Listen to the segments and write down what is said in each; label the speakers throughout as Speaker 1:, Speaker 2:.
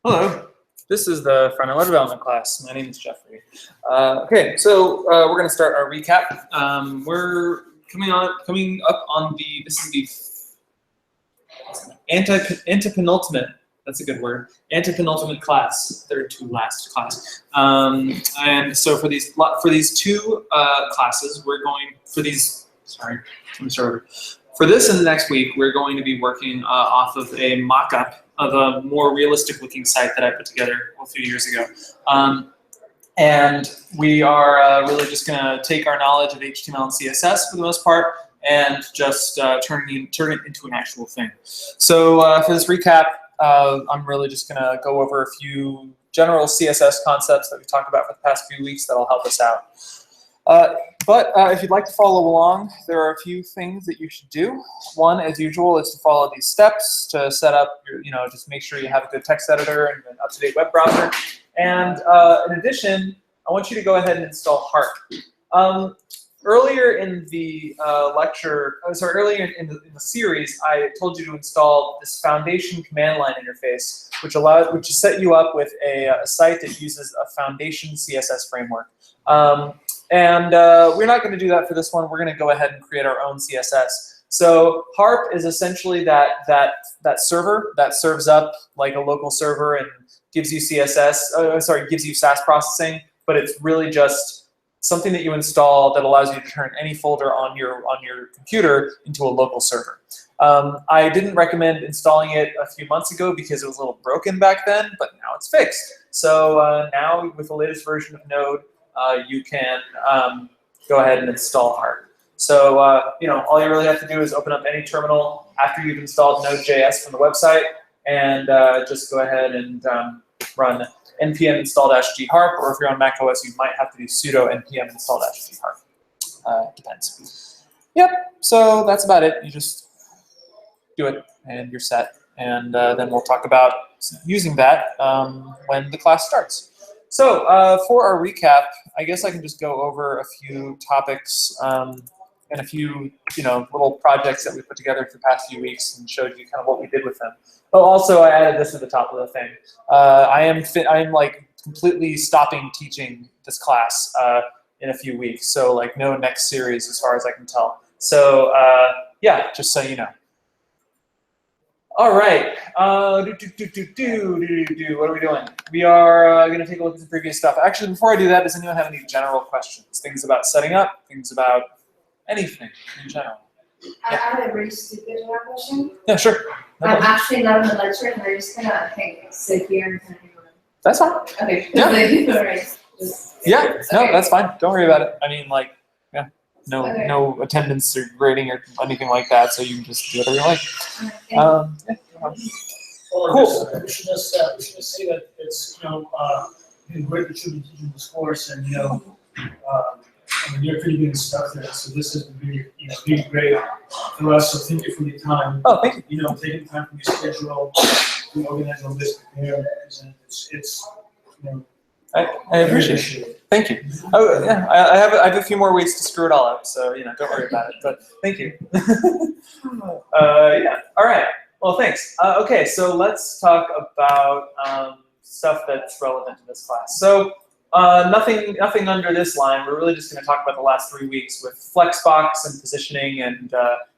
Speaker 1: Hello, this is the front-end web development class. My name is Jeffrey. Okay, so we're going to start our recap. We're coming up on the, this is the antepenultimate, that's a good word, antepenultimate class, third to last class. And so for these two classes, we're going, for this and the next week, we're going to be working off of a mock-up of a more realistic looking site that I put together a few years ago. And we are really just going to take our knowledge of HTML and CSS for the most part and just turn it into an actual thing. So for this recap, I'm really just going to go over a few general CSS concepts that we've talked about for the past few weeks that'll help us out. But if you'd like to follow along, there are a few things that you should do. One, as usual, is to follow these steps to set up your, just make sure you have a good text editor and an up-to-date web browser. And in addition, I want you to go ahead and install Harp. Earlier in the earlier in the series, I told you to install this foundation command line interface, which set you up with a site that uses a foundation CSS framework. And we're not going to do that for this one. We're going to go ahead and create our own CSS. So Harp is essentially that server that serves up like a local server and gives you gives you SAS processing, but it's really just something that you install that allows you to turn any folder on your computer into a local server. I didn't recommend installing it a few months ago because it was a little broken back then, but now it's fixed. So now with the latest version of Node, you can go ahead and install Harp. So all you really have to do is open up any terminal after you've installed Node.js from the website, and just go ahead and run npm install-g harp, or if you're on Mac OS, you might have to do sudo npm install-g harp. Depends. Yep. So that's about it. You just do it, and you're set. And then we'll talk about using that when the class starts. So for our recap, I guess I can just go over a few topics and a few little projects that we put together for the past few weeks and showed you kind of what we did with them. Oh, also, I added this at the top of the thing. I am like completely stopping teaching this class in a few weeks. So like no next series as far as I can tell. So yeah, just so you know. All right, what are we doing? We are going to take a look at the previous stuff. Actually, before I do that, does anyone have any general questions? Things about setting up, things about anything in general?
Speaker 2: I have a really stupid question.
Speaker 1: Yeah, sure. No
Speaker 2: I'm actually not in the lecture, and I'm just going to sit here and kind of do it.
Speaker 1: That's fine.
Speaker 2: Okay.
Speaker 1: Yeah.
Speaker 2: Right.
Speaker 1: Yeah, no,
Speaker 2: okay.
Speaker 1: That's fine. Don't worry about it. I mean, like, yeah, no attendance or grading or anything like that, so you can just do whatever you like. Yeah.
Speaker 3: Cool. We should just say that it's been great that you've been teaching this course, and I mean, you're pretty good instructor, so this has been really great for us. So thank you for your time.
Speaker 1: Oh, thank you.
Speaker 3: Taking time from your schedule to organize all this, prepare, present. It's
Speaker 1: I appreciate it. Thank you. Oh yeah, I have a few more weeks to screw it all up, so don't worry about it. But thank you. Yeah. All right. Well, thanks. Okay, so let's talk about stuff that's relevant to this class. So nothing under this line. We're really just going to talk about the last 3 weeks with Flexbox and positioning and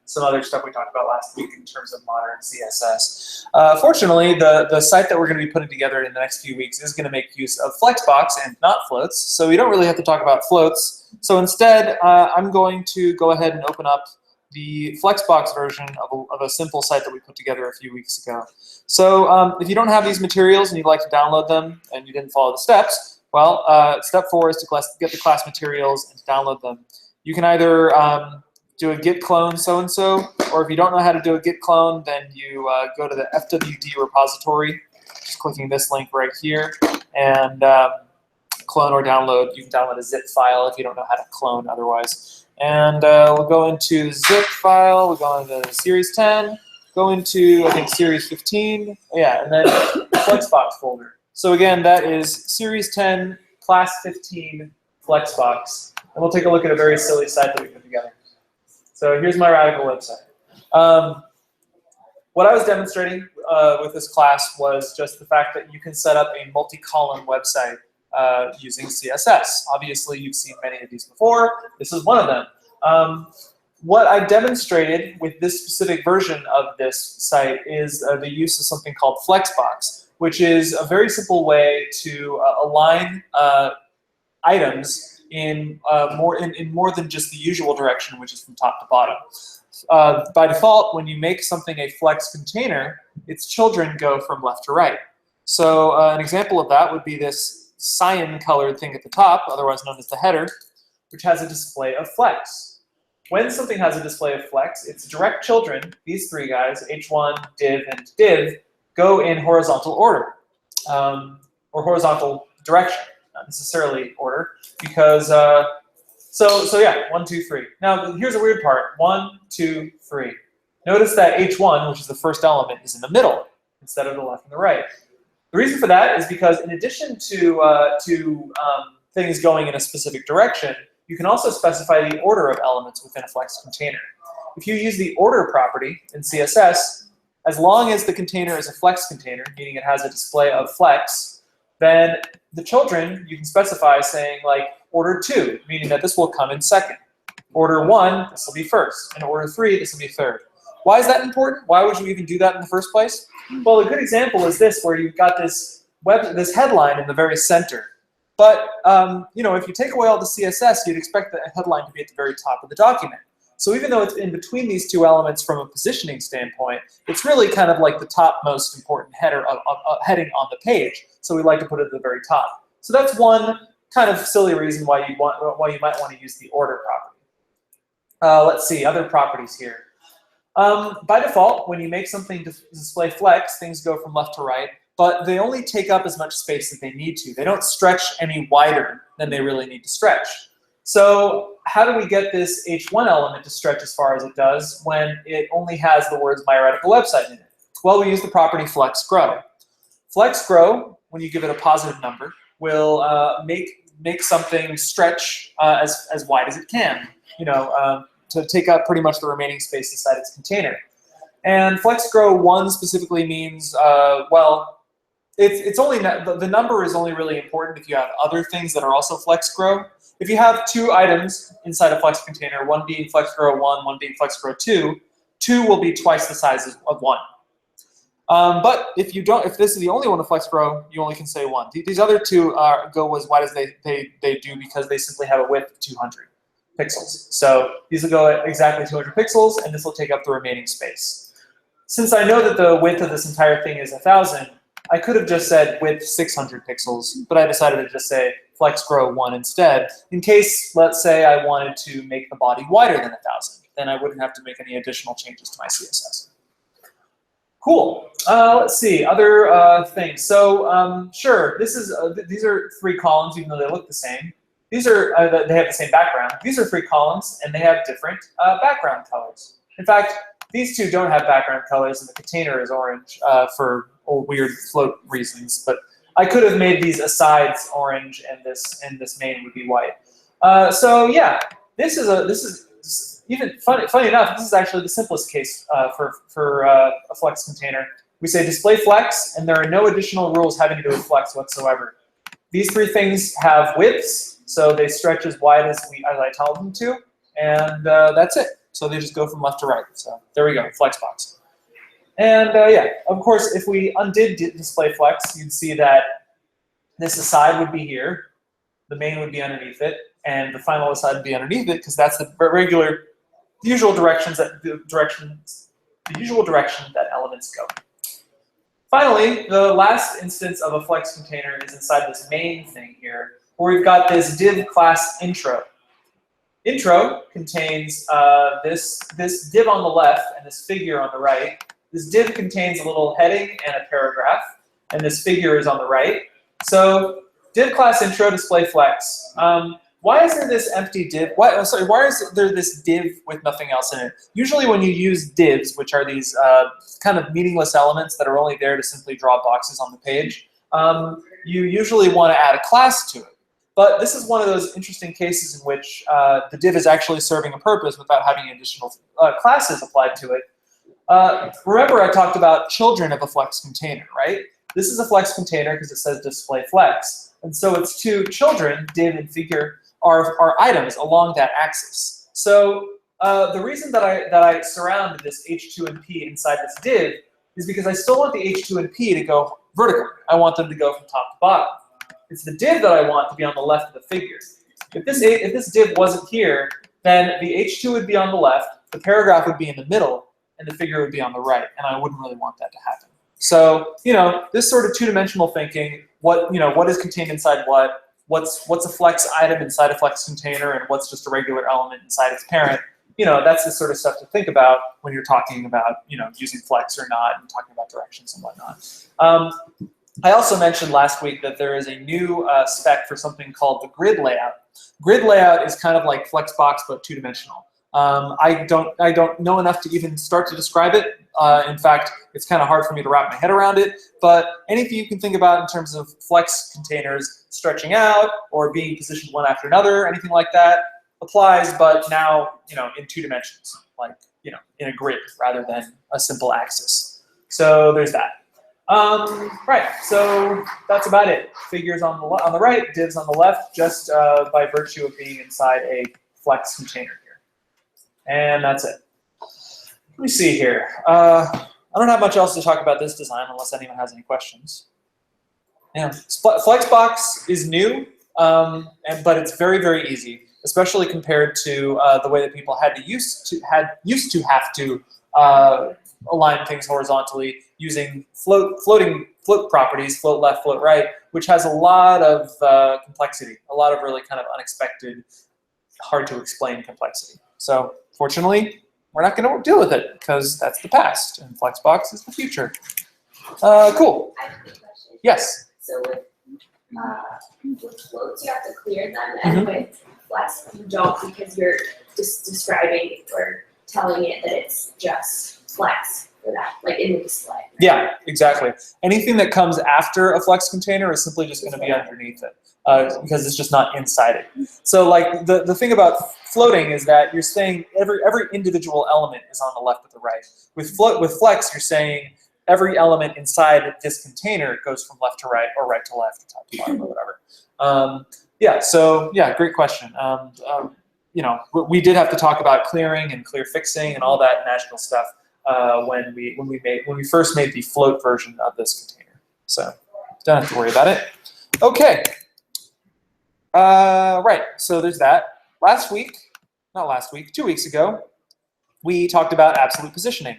Speaker 1: some other stuff we talked about last week in terms of modern CSS. Fortunately, the site that we're going to be putting together in the next few weeks is going to make use of Flexbox and not floats, so we don't really have to talk about floats. So instead, I'm going to go ahead and open up the Flexbox version of a simple site that we put together a few weeks ago. So if you don't have these materials and you'd like to download them and you didn't follow the steps, well, step 4 is to get the class materials and to download them. You can either do a git clone so-and-so, or if you don't know how to do a git clone, then you go to the FWD repository, just clicking this link right here, and clone or download. You can download a zip file if you don't know how to clone otherwise. And we'll go into the zip file, we'll go into Series 10, go into, I think, Series 15, yeah, and then Flexbox folder. So again, that is Series 10, Class 15, Flexbox. And we'll take a look at a very silly site that we put together. So here's my radical website. What I was demonstrating with this class was just the fact that you can set up a multi-column website using CSS. Obviously, you've seen many of these before. This is one of them. What I demonstrated with this specific version of this site is the use of something called Flexbox, which is a very simple way to align items in more than just the usual direction, which is from top to bottom. By default, when you make something a flex container, its children go from left to right. So an example of that would be this cyan-colored thing at the top, otherwise known as the header, which has a display of flex. When something has a display of flex, its direct children, these three guys, h1, div, and div, go in horizontal order, or horizontal direction, not necessarily order, because, so yeah, 1, 2, 3. Now, here's a weird part, 1, 2, 3. Notice that h1, which is the first element, is in the middle instead of the left and the right. The reason for that is because in addition to things going in a specific direction, you can also specify the order of elements within a flex container. If you use the order property in CSS, as long as the container is a flex container, meaning it has a display of flex, then the children you can specify saying like order 2, meaning that this will come in second. Order 1, this will be first. And order 3, this will be third. Why is that important? Why would you even do that in the first place? Well, a good example is this, where you've got this headline in the very center. But you know, if you take away all the CSS, you'd expect the headline to be at the very top of the document. So even though it's in between these two elements from a positioning standpoint, it's really kind of like the top most important heading on the page. So we like to put it at the very top. So that's one kind of silly reason why you might want to use the order property. Let's see, other properties here. By default, when you make something display flex, things go from left to right, but they only take up as much space as they need to. They don't stretch any wider than they really need to stretch. So how do we get this h1 element to stretch as far as it does when it only has the words My Radical Website in it? Well, we use the property flex grow. Flex grow, when you give it a positive number, will make something stretch as wide as it can, you know, to take up pretty much the remaining space inside its container. And flex grow 1 specifically means, well, it's only the number is only really important if you have other things that are also flex grow. If you have 2 items inside a flex container, one being flex grow 1, one being flex grow 2, 2 will be twice the size of 1. But if this is the only one of flex grow, you only can say 1. These other 2 go as wide as they do because they simply have a width of 200 pixels. So these will go at exactly 200 pixels, and this will take up the remaining space. Since I know that the width of this entire thing is 1,000, I could have just said width 600 pixels, but I decided to just say flex grow 1 instead, in case, let's say, I wanted to make the body wider than 1,000. Then I wouldn't have to make any additional changes to my CSS. Cool. Let's see, other things. So sure, these are 3 columns, even though they look the same. These are they have the same background. These are 3 columns, and they have different background colors. In fact, these 2 don't have background colors, and the container is orange for weird float reasons. But I could have made these asides orange, and this main would be white. So yeah, this is even funny enough. This is actually the simplest case for a flex container. We say display flex, and there are no additional rules having to do with flex whatsoever. These 3 things have widths, so they stretch as wide as I tell them to, and that's it. So they just go from left to right. So there we go, Flexbox. And yeah, of course, if we undid display flex, you'd see that this aside would be here, the main would be underneath it, and the final aside would be underneath it, because that's the usual direction that elements go. Finally, the last instance of a flex container is inside this main thing here, where we've got this div class intro. Intro contains this div on the left and this figure on the right. This div contains a little heading and a paragraph, and this figure is on the right. So div class intro display flex. Why is there this empty div? Why is there this div with nothing else in it? Usually when you use divs, which are these kind of meaningless elements that are only there to simply draw boxes on the page, you usually want to add a class to it. But this is one of those interesting cases in which the div is actually serving a purpose without having additional classes applied to it. Remember I talked about children of a flex container, right? This is a flex container because it says display flex. And so its two children, div and figure, are items along that axis. So the reason that I surround this H2 and P inside this div is because I still want the H2 and P to go vertical. I want them to go from top to bottom. It's the div that I want to be on the left of the figure. If this div wasn't here, then the H2 would be on the left, the paragraph would be in the middle, and the figure would be on the right, and I wouldn't really want that to happen. So, this sort of two-dimensional thinking, what is contained inside what's a flex item inside a flex container, and what's just a regular element inside its parent, that's the sort of stuff to think about when you're talking about, using flex or not, and talking about directions and whatnot. I also mentioned last week that there is a new spec for something called the grid layout. Grid layout is kind of like Flexbox, but two-dimensional. I don't know enough to even start to describe it. In fact, it's kind of hard for me to wrap my head around it. But anything you can think about in terms of flex containers stretching out or being positioned one after another, anything like that applies. But now, in two dimensions, like in a grid rather than a simple axis. So there's that. Right. So that's about it. Figures on the right, divs on the left, just by virtue of being inside a flex container. And that's it. Let me see here. I don't have much else to talk about this design unless anyone has any questions. Yeah, Flexbox is new, but it's very, very easy, especially compared to the way that people used to have to align things horizontally using float properties, float left, float right, which has a lot of complexity, a lot of really kind of unexpected, hard to explain complexity. So fortunately, we're not going to deal with it because that's the past, and Flexbox is the future. Cool.
Speaker 2: I have a question.
Speaker 1: Yes.
Speaker 2: So with floats, you have to clear them, and with flex, you don't, because you're just describing or telling it that it's just flex for that, like in the display. Right?
Speaker 1: Yeah, exactly. Anything that comes after a flex container is simply just going to be underneath it because it's just not inside it. So like the thing about floating is that you're saying every individual element is on the left or the right. With flex, you're saying every element inside this container goes from left to right or right to left or top to bottom or whatever. Yeah, so yeah, great question. We did have to talk about clearing and clear fixing and all that magical stuff when we first made the float version of this container. So don't have to worry about it. Okay. Right, so there's that. 2 weeks ago, we talked about absolute positioning.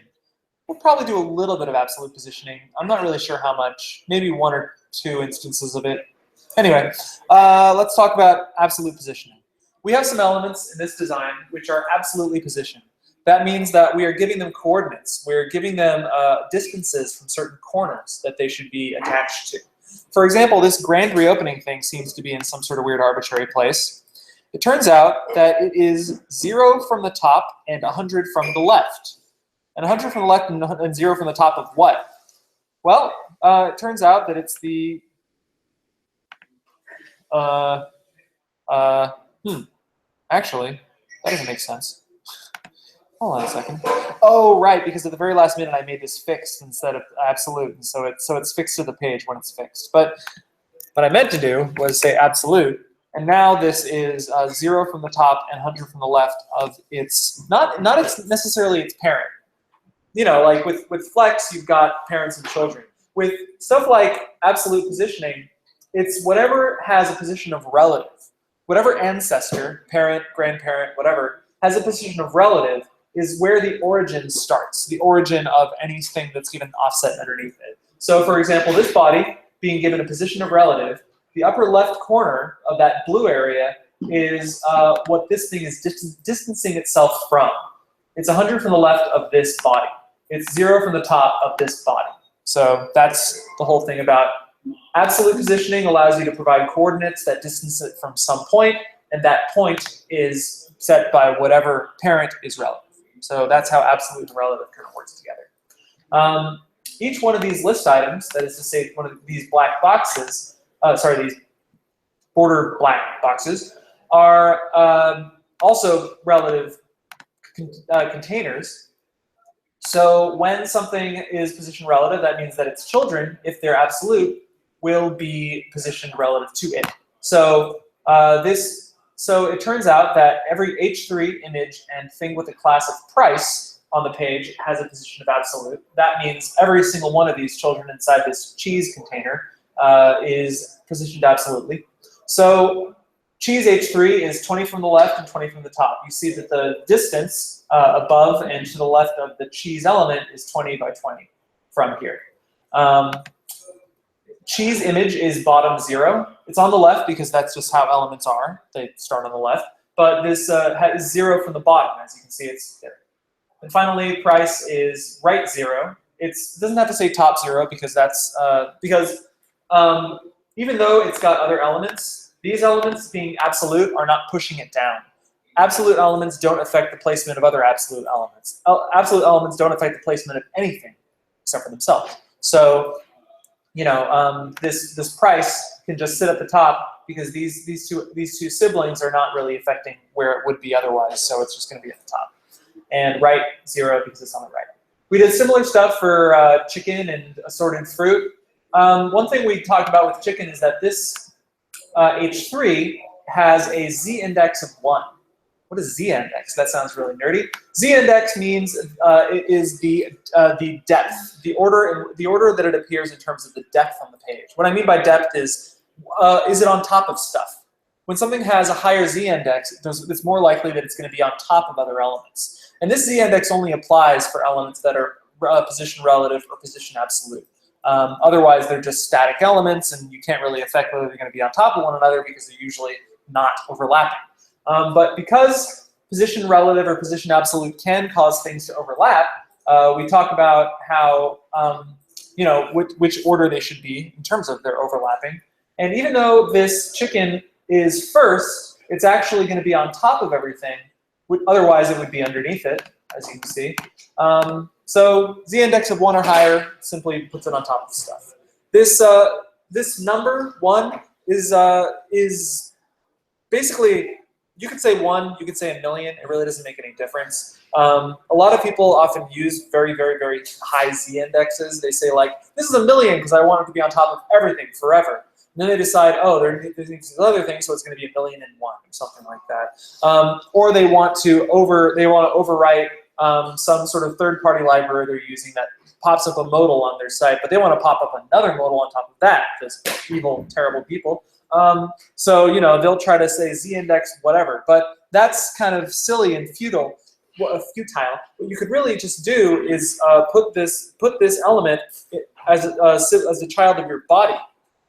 Speaker 1: We'll probably do a little bit of absolute positioning. I'm not really sure how much, maybe 1 or 2 instances of it. Anyway, let's talk about absolute positioning. We have some elements in this design which are absolutely positioned. That means that we are giving them coordinates. We're giving them distances from certain corners that they should be attached to. For example, this grand reopening thing seems to be in some sort of weird arbitrary place. It turns out that it is 0 from the top and 100 from the left. And 100 from the left and 0 from the top of what? Well, it turns out that it's the actually, that doesn't make sense. Hold on a second. Oh, right, because at the very last minute I made this fixed instead of absolute, and so it's fixed to the page when it's fixed. But what I meant to do was say absolute, and now this is 0 from the top and 100 from the left of its not necessarily its parent. Like with flex, you've got parents and children. With stuff like absolute positioning, it's whatever has a position of relative. Whatever ancestor, parent, grandparent, whatever, has a position of relative is where the origin starts, the origin of anything that's given offset underneath it. So for example, this body being given a position of relative, the upper left corner of that blue area is what this thing is distancing itself from. It's 100 from the left of this body. It's 0 from the top of this body. So that's the whole thing about absolute positioning. Allows you to provide coordinates that distance it from some point, and that point is set by whatever parent is relative. So that's how absolute and relative kind of works together. Each one of these list items, that is to say one of these black boxes, these border black boxes, are also relative containers. So when something is position relative, that means that its children, if they're absolute, will be positioned relative to it. So so it turns out that every H3 image and thing with a class of price on the page has a position of absolute. That means every single one of these children inside this cheese container is positioned absolutely. So cheese H3 is 20 from the left and 20 from the top. You see that the distance above and to the left of the cheese element is 20 by 20 from here. Cheese image is bottom 0. It's on the left because that's just how elements are. They start on the left. But this has 0 from the bottom, as you can see, it's there. And finally, price is right 0. It doesn't have to say top 0 because that's even though it's got other elements, these elements being absolute are not pushing it down. Absolute elements don't affect the placement of other absolute elements. Absolute elements don't affect the placement of anything except for themselves. So, you know, this price can just sit at the top because these two siblings are not really affecting where it would be otherwise. So it's just going to be at the top. And right 0 because it's on the right. We did similar stuff for chicken and assorted fruit. One thing we talked about with chicken is that this H3 has a z-index of 1. What is z-index? That sounds really nerdy. Z-index means it is the depth, the order that it appears in terms of the depth on the page. What I mean by depth is it on top of stuff? When something has a higher z-index, it's more likely that it's going to be on top of other elements. And this z-index only applies for elements that are position relative or position absolute. Otherwise, they're just static elements, and you can't really affect whether they're going to be on top of one another because they're usually not overlapping. But because position relative or position absolute can cause things to overlap, we talk about how, you know, which order they should be in terms of their overlapping. And even though this chicken is first, it's actually going to be on top of everything. Otherwise, it would be underneath it, as you can see. So z-index of 1 or higher simply puts it on top of stuff. This number 1 is basically, you could say 1, you could say a million. It really doesn't make any difference. A lot of people often use very, very, very high z-indexes. They say like, this is a million because I want it to be on top of everything forever. And then they decide, oh, there needs these other things, so it's going to be 1,000,001 or something like that. Or they want to overwrite some sort of third-party library they're using that pops up a modal on their site, but they want to pop up another modal on top of that because evil, terrible people. So, you know, they'll try to say z-index whatever, but that's kind of silly and futile. What you could really just do is put this element as a child of your body.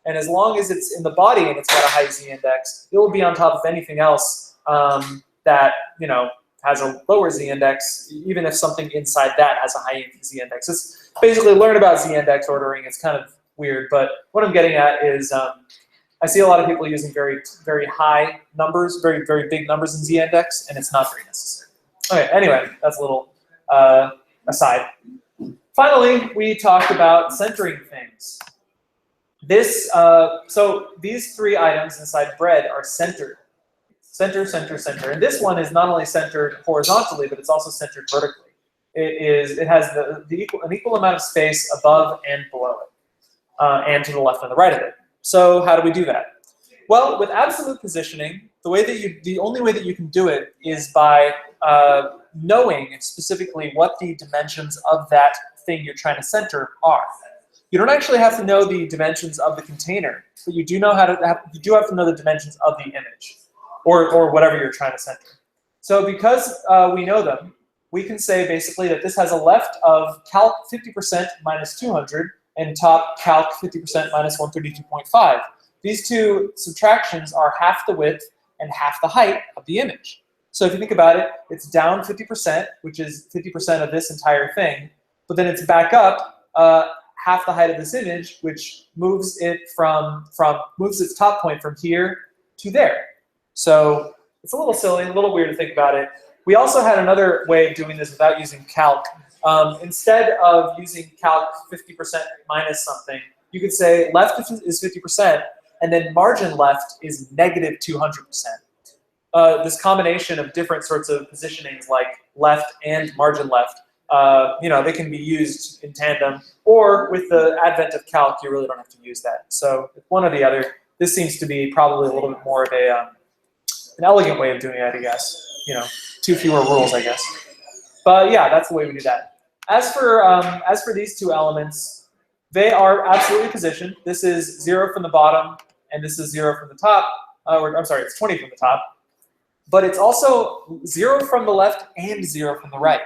Speaker 1: And as long as it's in the body and it's got a high z-index, it will be on top of anything else that, you know, has a lower z-index, even if something inside that has a high z-index. It's basically learn about z-index ordering. It's kind of weird, but what I'm getting at is I see a lot of people using very, very high numbers, very, very big numbers in z-index, and it's not very necessary. Okay, anyway, that's a little aside. Finally, we talked about centering things. So these 3 items inside bread are centered. Center, center, center. And this one is not only centered horizontally, but it's also centered vertically. It has an equal amount of space above and below it, and to the left and the right of it. So how do we do that? Well, with absolute positioning, the only way that you can do it is by knowing specifically what the dimensions of that thing you're trying to center are. You don't actually have to know the dimensions of the container, but you do have to know the dimensions of the image, or whatever you're trying to center. So because we know them, we can say basically that this has a left of calc 50% minus 200 and top calc 50% minus 132.5. These two subtractions are half the width and half the height of the image. So if you think about it, it's down 50%, which is 50% of this entire thing, but then it's back up half the height of this image, which moves it moves its top point from here to there. So it's a little silly, a little weird to think about it. We also had another way of doing this without using calc. Instead of using calc 50% minus something, you could say left is 50%, and then margin left is negative 200%. This combination of different sorts of positionings, like left and margin left, they can be used in tandem, or with the advent of calc, you really don't have to use that. So one or the other. This seems to be probably a little bit more of an elegant way of doing it, I guess. 2 fewer rules, I guess. But yeah, that's the way we do that. As for these two elements, they are absolutely positioned. This is 0 from the bottom, and this is 0 from the top. I'm sorry, it's 20 from the top. But it's also 0 from the left and 0 from the right.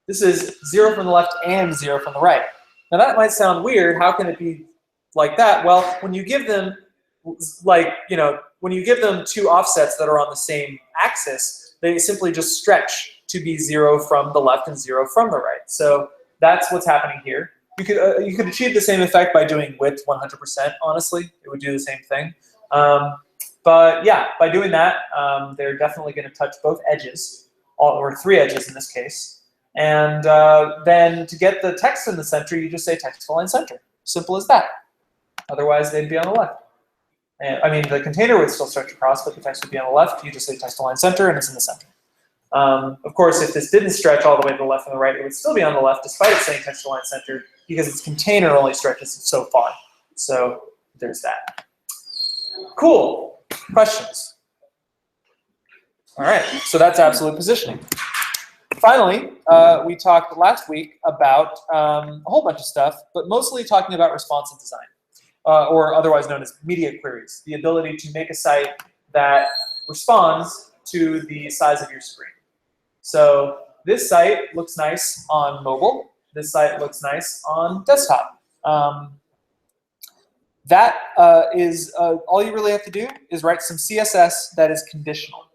Speaker 1: This is 0 from the left and 0 from the right. Now that might sound weird. How can it be like that? Well, when you give them when you give them 2 offsets that are on the same axis, they simply just stretch to be 0 from the left and 0 from the right. So that's what's happening here. You could achieve the same effect by doing width 100%. Honestly, it would do the same thing. But yeah, by doing that, they're definitely going to touch both edges, or 3 edges in this case. And then to get the text in the center, you just say text align center. Simple as that. Otherwise, they'd be on the left. And, I mean, the container would still stretch across, but the text would be on the left. You just say text align center, and it's in the center. Of course, if this didn't stretch all the way to the left and the right, it would still be on the left, despite it saying text align center, because its container only stretches so far. So there's that. Cool. Questions? All right. So that's absolute positioning. Finally, we talked last week about a whole bunch of stuff, but mostly talking about responsive design, or otherwise known as media queries, the ability to make a site that responds to the size of your screen. So this site looks nice on mobile. This site looks nice on desktop. That is all you really have to do is write some CSS that is conditional.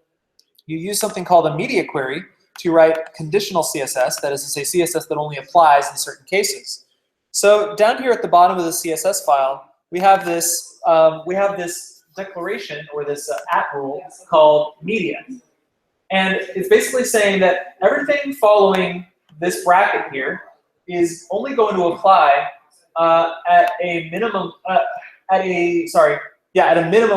Speaker 1: You use something called a media query to write conditional CSS, that is to say CSS that only applies in certain cases. So down here at the bottom of the CSS file, we have this declaration, or this @ rule called media. And it's basically saying that everything following this bracket here is only going to apply at a minimum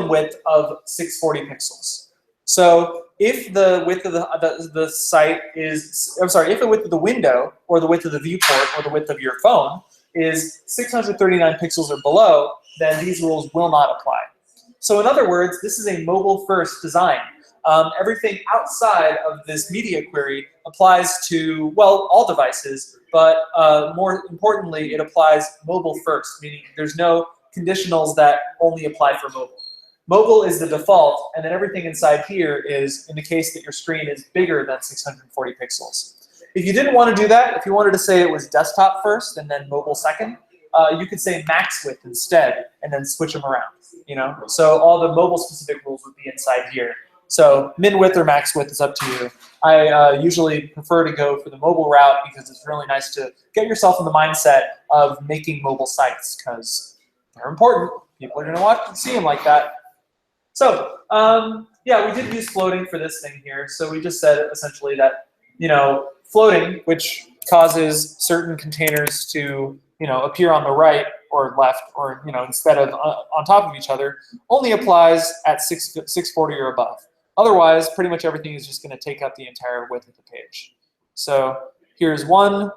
Speaker 1: width of 640 pixels. So if the width of the site is, if the width of the window, or the width of the viewport, or the width of your phone is 639 pixels or below, then these rules will not apply. So in other words, this is a mobile-first design. Everything outside of this media query applies to, well, all devices, but more importantly, it applies mobile first, meaning there's no conditionals that only apply for mobile. Mobile is the default, and then everything inside here is in the case that your screen is bigger than 640 pixels. If you didn't want to do that, if you wanted to say it was desktop first and then mobile second, you could say max width instead and then switch them around. So all the mobile specific rules would be inside here. So min width or max width is up to you. I usually prefer to go for the mobile route because it's really nice to get yourself in the mindset of making mobile sites because they're important. People are going to watch and see them like that. So yeah, we did use floating for this thing here. So we just said essentially that floating, which causes certain containers to appear on the right or left, or instead of on top of each other, only applies at 640 or above. Otherwise, pretty much everything is just going to take up the entire width of the page. So here's one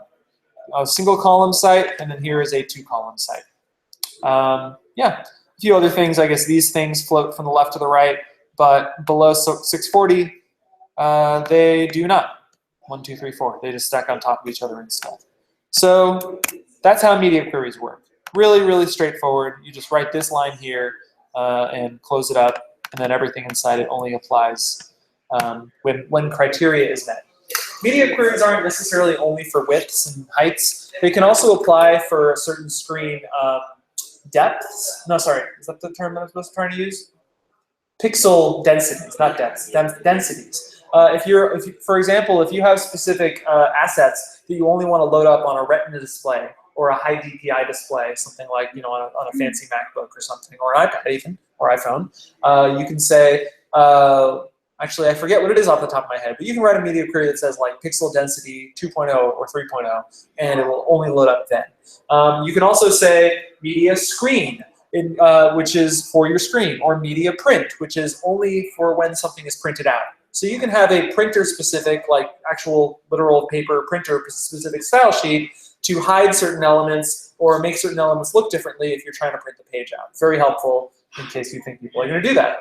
Speaker 1: single column site, and then here is a 2-column site. Yeah, a few other things. I guess these things float from the left to the right, but below 640, they do not. 1, 2, 3, 4. They just stack on top of each other instead. So that's how media queries work. Really, really straightforward. You just write this line here and close it up, and then everything inside it only applies when criteria is met. Media queries aren't necessarily only for widths and heights. They can also apply for a certain screen depths. No, sorry, is that the term that I'm supposed to try to use? Pixel densities, not depths, densities. For example, if you have specific assets that you only want to load up on a Retina display or a high DPI display, something like on a fancy MacBook or something, or an iPad even, or iPhone, you can say, actually I forget what it is off the top of my head, but you can write a media query that says like pixel density 2.0 or 3.0, and it will only load up then. You can also say media screen, which is for your screen, or media print, which is only for when something is printed out. So you can have a printer-specific, like actual literal paper printer-specific style sheet to hide certain elements or make certain elements look differently if you're trying to print the page out. Very helpful in case you think people are going to do that.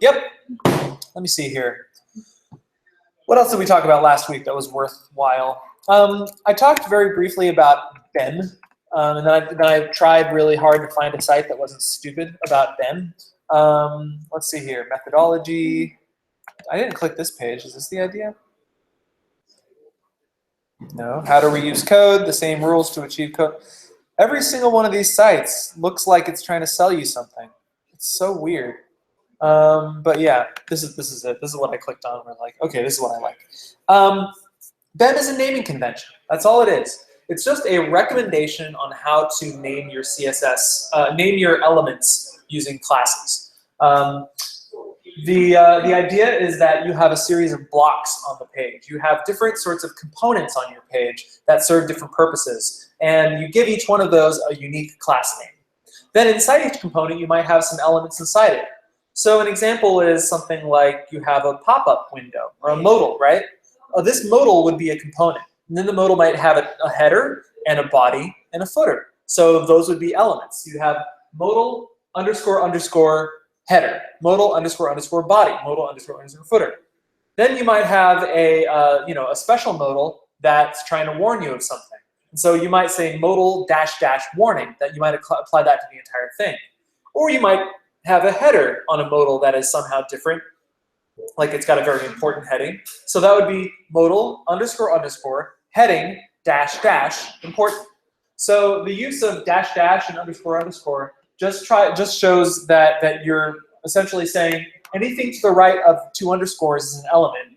Speaker 1: Yep. Let me see here. What else did we talk about last week that was worthwhile? I talked very briefly about Ben, and then I tried really hard to find a site that wasn't stupid about Ben. Let's see here. Methodology. I didn't click this page. Is this the idea? No. How to reuse code, the same rules to achieve code. Every single one of these sites looks like it's trying to sell you something. It's so weird. But yeah, this is it. This is what I clicked on. We're like, okay, this is what I like. Ben is a naming convention. That's all it is. It's just a recommendation on how to name your CSS, name your elements using classes. The idea is that you have a series of blocks on the page. You have different sorts of components on your page that serve different purposes, and you give each one of those a unique class name. Then inside each component, you might have some elements inside it. So an example is something like you have a pop-up window or a modal, right? This modal would be a component. And then the modal might have a header and a body and a footer. So those would be elements. You have modal underscore underscore header, modal underscore underscore body, modal underscore underscore footer. Then you might have a a special modal that's trying to warn you of something. And so you might say modal dash dash warning, that you might apply that to the entire thing. Or you might have a header on a modal that is somehow different, like it's got a very important heading. So that would be modal underscore underscore heading dash dash important. So the use of dash dash and underscore underscore just shows that you're essentially saying anything to the right of 2 underscores is an element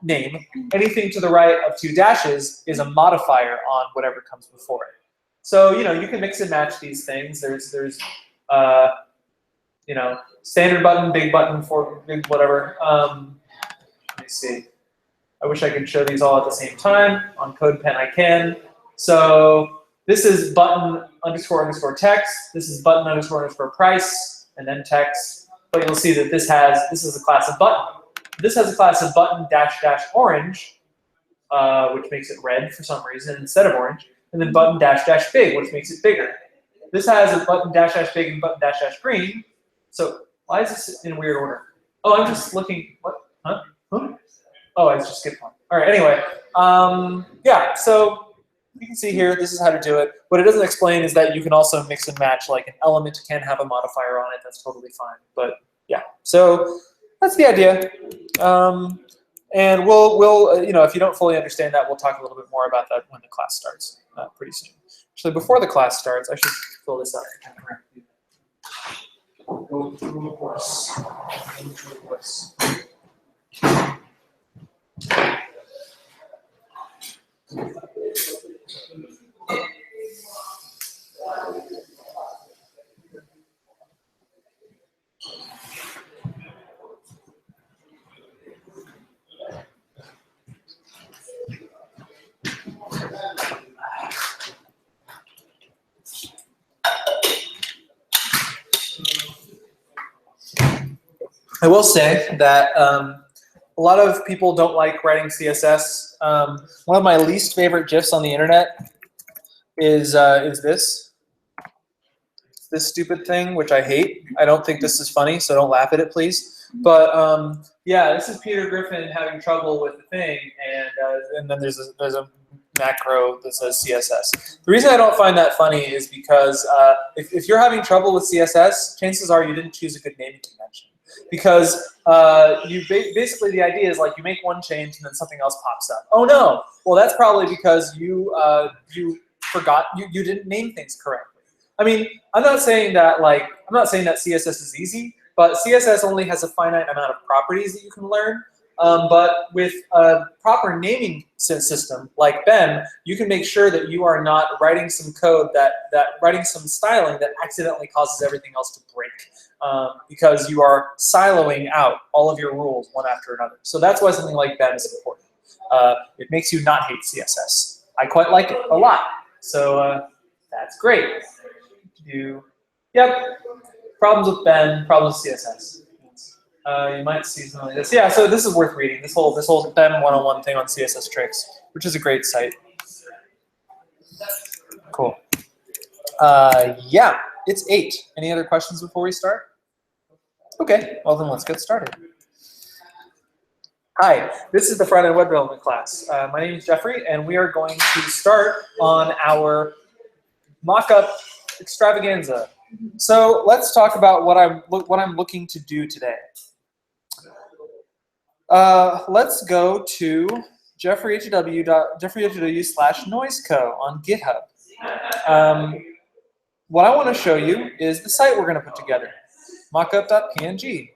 Speaker 1: name. Anything to the right of 2 dashes is a modifier on whatever comes before it. So you can mix and match these things. There's standard button, big button, for big whatever. Let me see. I wish I could show these all at the same time. On CodePen I can. So this is button underscore underscore text. This is button underscore underscore price, and then text. But you'll see that this is a class of button. This has a class of button dash dash orange, which makes it red for some reason instead of orange, and then button dash dash big, which makes it bigger. This has a button dash dash big and button dash dash green. So why is this in weird order? Oh, I'm just looking. What? Huh? Oh, I just skipped one. All right. Anyway, yeah. So you can see here, this is how to do it. What it doesn't explain is that you can also mix and match. Like an element can have a modifier on it. That's totally fine. But yeah. So that's the idea. And we'll if you don't fully understand that, we'll talk a little bit more about that when the class starts pretty soon. Actually, before the class starts, I should fill this out. Go through the course. I will say that a lot of people don't like writing CSS. One of my least favorite GIFs on the internet is this stupid thing, which I hate. I don't think this is funny, so don't laugh at it, please. But yeah, this is Peter Griffin having trouble with the thing, and then there's a macro that says CSS. The reason I don't find that funny is because if you're having trouble with CSS, chances are you didn't choose a good naming convention. Because basically the idea is like you make one change and then something else pops up. Oh no! Well, that's probably because you forgot you didn't name things correctly. I mean, I'm not saying that CSS is easy, but CSS only has a finite amount of properties that you can learn. But with a proper naming system like Ben, you can make sure that you are not writing some code writing some styling that accidentally causes everything else to break. Because you are siloing out all of your rules one after another. So that's why something like Ben is important. It makes you not hate CSS. I quite like it a lot. So that's great. Yep. Problems with Ben, problems with CSS. You might see something like this. Yeah, so this is worth reading. This whole Ben 101 thing on CSS tricks, which is a great site. Cool. Yeah, it's 8. Any other questions before we start? Okay, well then let's get started. Hi, this is the front-end web development class. My name is Jeffrey, and we are going to start on our mock-up extravaganza. So let's talk about what I'm looking to do today. Let's go to jeffreyhw.jeffreyhw/noiseco on GitHub. What I want to show you is the site we're going to put together, mockup.png.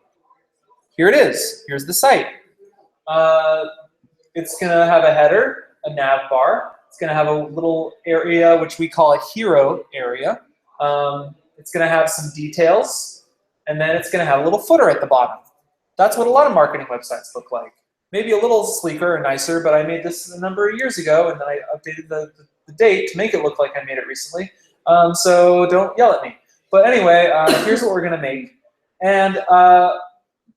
Speaker 1: Here it is. Here's the site. It's going to have a header, a nav bar. It's going to have a little area which we call a hero area. It's going to have some details, and then it's going to have a little footer at the bottom. That's what a lot of marketing websites look like. Maybe a little sleeker and nicer, but I made this a number of years ago, and then I updated the date to make it look like I made it recently. So don't yell at me. But anyway, here's what we're going to make. And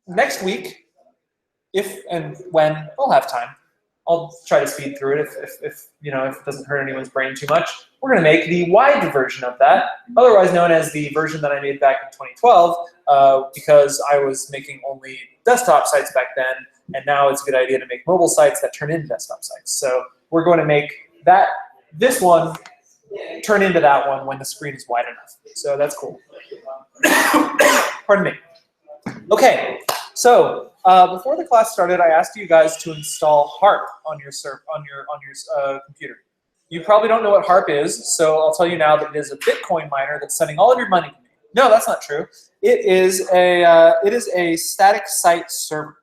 Speaker 1: next week, if and when we'll have time, I'll try to speed through it if it doesn't hurt anyone's brain too much. We're going to make the wide version of that, otherwise known as the version that I made back in 2012, because I was making only desktop sites back then, and now it's a good idea to make mobile sites that turn into desktop sites. So we're going to make this one turn into that one when the screen is wide enough. So that's cool. Pardon me. Okay, so before the class started, I asked you guys to install HARP on your computer. You probably don't know what HARP is, so I'll tell you now that it is a Bitcoin miner that's sending all of your money to me. No, that's not true. It is a static site server.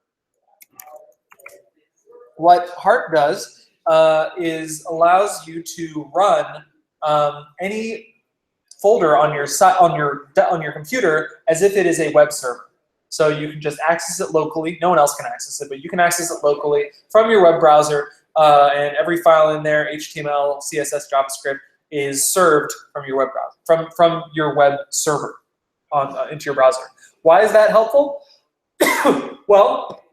Speaker 1: What HARP does is allows you to run any folder on your computer as if it is a web server. So you can just access it locally. No one else can access it, but you can access it locally from your web browser. And every file in there, HTML, CSS, JavaScript, is served from your web browser, from your web server into your browser. Why is that helpful? Well,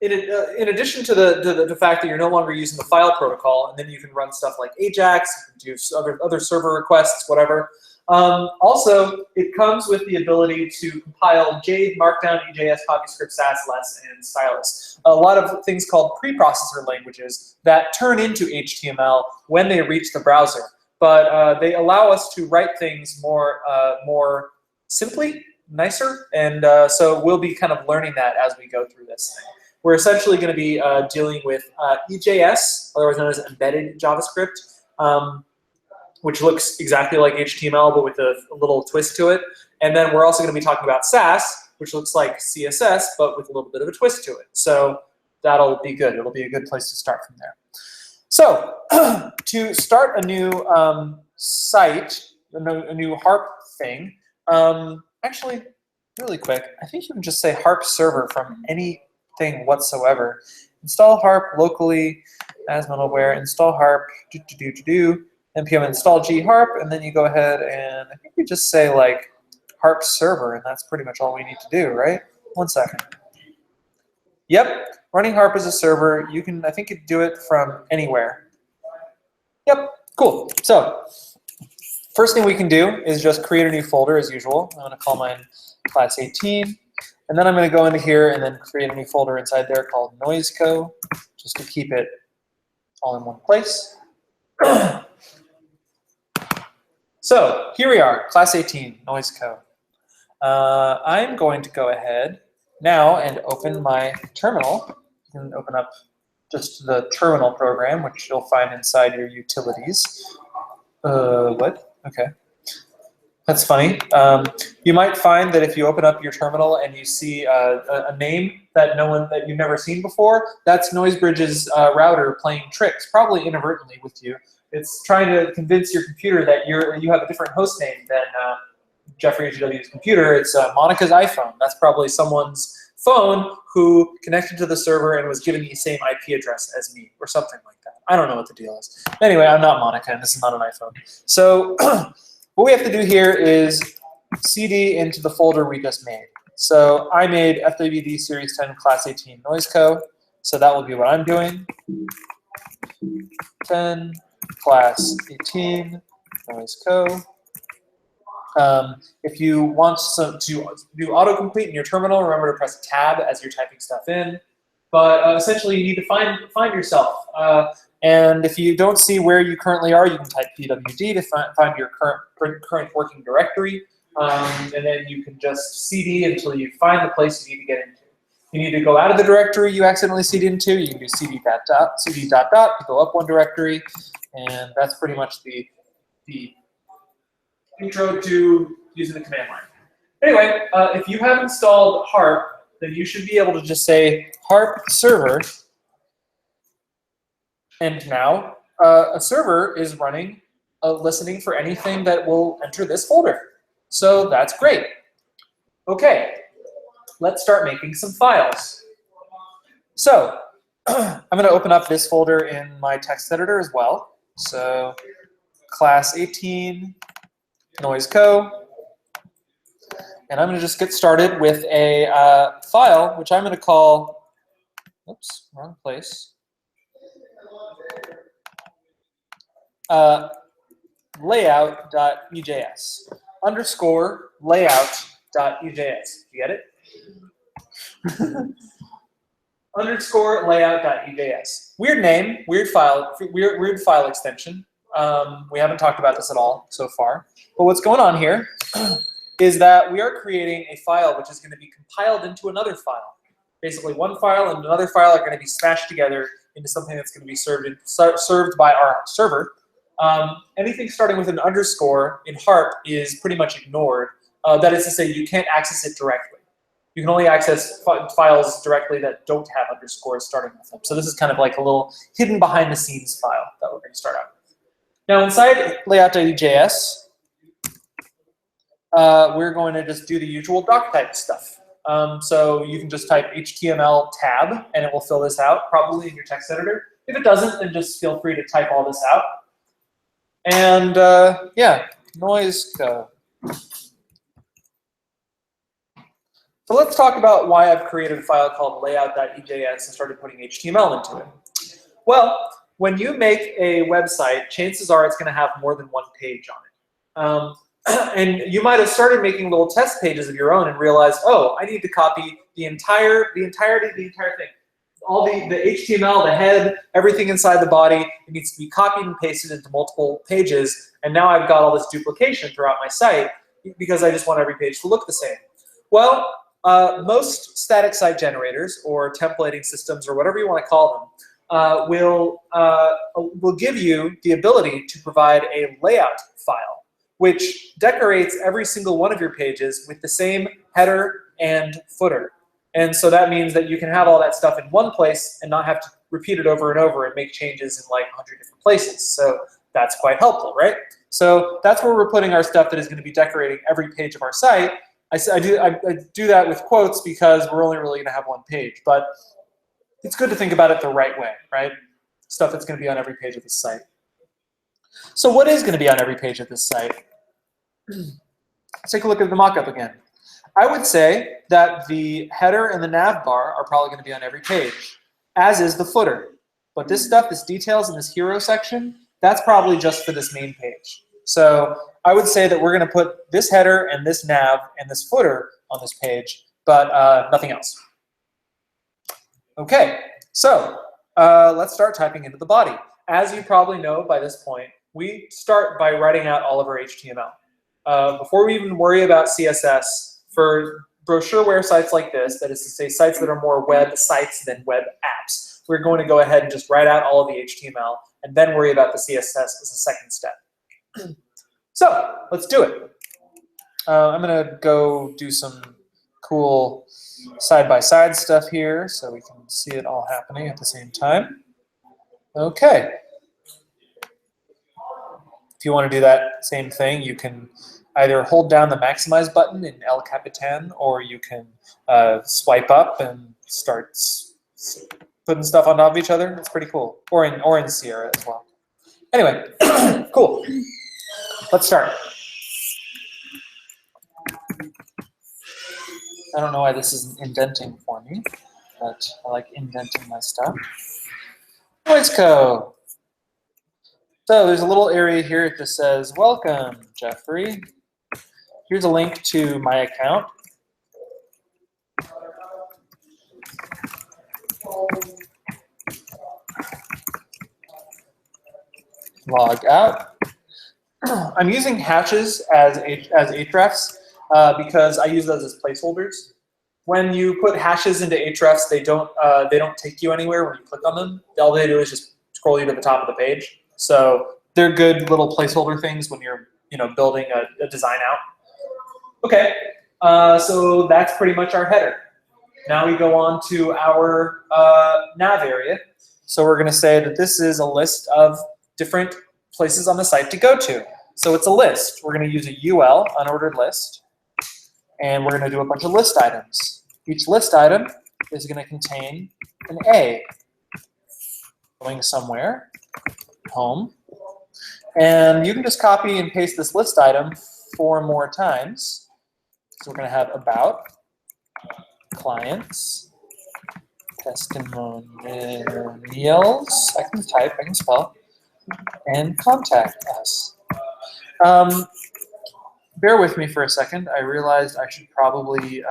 Speaker 1: in addition to the fact that you're no longer using the file protocol, and then you can run stuff like Ajax, you can do other server requests, whatever. Also, it comes with the ability to compile Jade, Markdown, EJS, CoffeeScript, Sass, Less, and Stylus. A lot of things called preprocessor languages that turn into HTML when they reach the browser. But they allow us to write things more simply, nicer, and so we'll be kind of learning that as we go through this thing. We're essentially going to be dealing with EJS, otherwise known as embedded JavaScript, which looks exactly like HTML, but with a little twist to it. And then we're also going to be talking about Sass, which looks like CSS, but with a little bit of a twist to it. So that'll be good. It'll be a good place to start from there. So to start a new site, a new HARP thing, actually, really quick, I think you can just say HARP server from anything whatsoever. Install HARP locally as middleware, install HARP, npm install gharp, and then you go ahead and I think we just say like HARP server, and that's pretty much all we need to do, right? 1 second. Yep, running HARP as a server, you can, I think you do it from anywhere. Yep, cool. So first thing we can do is just create a new folder as usual. I'm going to call mine class 18, and then I'm going to go into here and then create a new folder inside there called noiseco, just to keep it all in one place. So here we are, class 18, noiseco. I'm going to go ahead now and open my terminal. You can open up just the terminal program, which you'll find inside your utilities. What? Okay. That's funny. You might find that if you open up your terminal and you see a name that you've never seen before, that's Noisebridge's router playing tricks, probably inadvertently with you. It's trying to convince your computer that you have a different host name than Jeffrey HW's computer. It's Monica's iPhone. That's probably someone's phone who connected to the server and was given the same IP address as me, or something like that. I don't know what the deal is. Anyway, I'm not Monica, and this is not an iPhone. So what we have to do here is cd into the folder we just made. So I made FWD Series 10 Class 18 Noise Co. So that will be what I'm doing. 10 Class 18 Noise Co. If you want to do autocomplete in your terminal, remember to press Tab as you're typing stuff in. But essentially, you need to find yourself. And if you don't see where you currently are, you can type pwd to find your current working directory. And then you can just cd until you find the place you need to get into. You need to go out of the directory you accidentally cd into. You can do cd dot dot to go up one directory. And that's pretty much the intro to using the command line. Anyway, if you have installed harp, then you should be able to just say harp server. And now a server is running, listening for anything that will enter this folder. So that's great. Okay, let's start making some files. So I'm going to open up this folder in my text editor as well. So class 18 Noise Co. And I'm going to just get started with a file, which I'm going to call, oops, wrong place, layout.ejs underscore layout.ejs. You get it? Underscore layout.ejs. Weird name, weird file extension. We haven't talked about this at all so far. But what's going on here is that we are creating a file which is going to be compiled into another file. Basically, one file and another file are going to be smashed together into something that's going to be served by our server. Anything starting with an underscore in harp is pretty much ignored. That is to say, you can't access it directly. You can only access files directly that don't have underscores starting with them. So this is kind of like a little hidden behind the scenes file that we're going to start out with. Now inside layout.ejs, we're going to just do the usual doc type stuff. So you can just type HTML tab and it will fill this out, probably in your text editor. If it doesn't, then just feel free to type all this out. And yeah, Noise Co. So let's talk about why I've created a file called layout.ejs and started putting HTML into it. Well, when you make a website, chances are it's going to have more than one page on it. And you might have started making little test pages of your own and realized, oh, I need to copy the entire thing. All the HTML, the head, everything inside the body, it needs to be copied and pasted into multiple pages. And now I've got all this duplication throughout my site because I just want every page to look the same. Well, most static site generators or templating systems or whatever you want to call them will give you the ability to provide a layout file, which decorates every single one of your pages with the same header and footer. And so that means that you can have all that stuff in one place and not have to repeat it over and over and make changes in like 100 different places. So that's quite helpful, right? So that's where we're putting our stuff that is going to be decorating every page of our site. I do that with quotes because we're only really going to have one page. But it's good to think about it the right way, right? Stuff that's going to be on every page of this site. So what is going to be on every page of this site? Let's take a look at the mockup again. I would say that the header and the nav bar are probably going to be on every page, as is the footer. But this stuff, this details in this hero section, that's probably just for this main page. So I would say that we're going to put this header and this nav and this footer on this page, but nothing else. Okay, so let's start typing into the body. As you probably know by this point, we start by writing out all of our HTML. Before we even worry about CSS, for brochureware sites like this, that is to say sites that are more web sites than web apps, we're going to go ahead and just write out all of the HTML and then worry about the CSS as a second step. So let's do it. I'm going to go do some cool side-by-side stuff here so we can see it all happening at the same time. Okay. If you want to do that same thing, you can either hold down the maximize button in El Capitan, or you can swipe up and start putting stuff on top of each other. It's pretty cool. Or in Sierra as well. Anyway, cool. Let's start. I don't know why this isn't indenting for me, but I like indenting my stuff. Noise.co. So there's a little area here that just says, welcome, Jeffrey. Here's a link to my account. Log out. I'm using hashes as hrefs because I use those as placeholders. When you put hashes into hrefs, they don't take you anywhere when you click on them. All they do is just scroll you to the top of the page. So they're good little placeholder things when you're building a design out. Okay, so that's pretty much our header. Now we go on to our nav area. So we're going to say that this is a list of different places on the site to go to. So it's a list. We're going to use a UL, unordered list, and we're going to do a bunch of list items. Each list item is going to contain an A, going somewhere, home. And you can just copy and paste this list item 4 more times. So we're going to have about, clients, testimonials, I can type, I can spell, and contact us. Bear with me for a second. I realized I should probably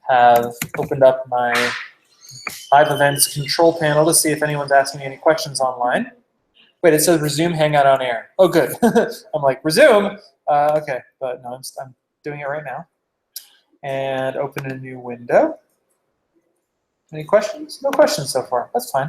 Speaker 1: have opened up my live events control panel to see if anyone's asking me any questions online. Wait, it says resume hangout on air. Oh, good. I'm like, resume? Okay, but no, I'm doing it right now. And open a new window. Any questions? No questions so far. That's fine.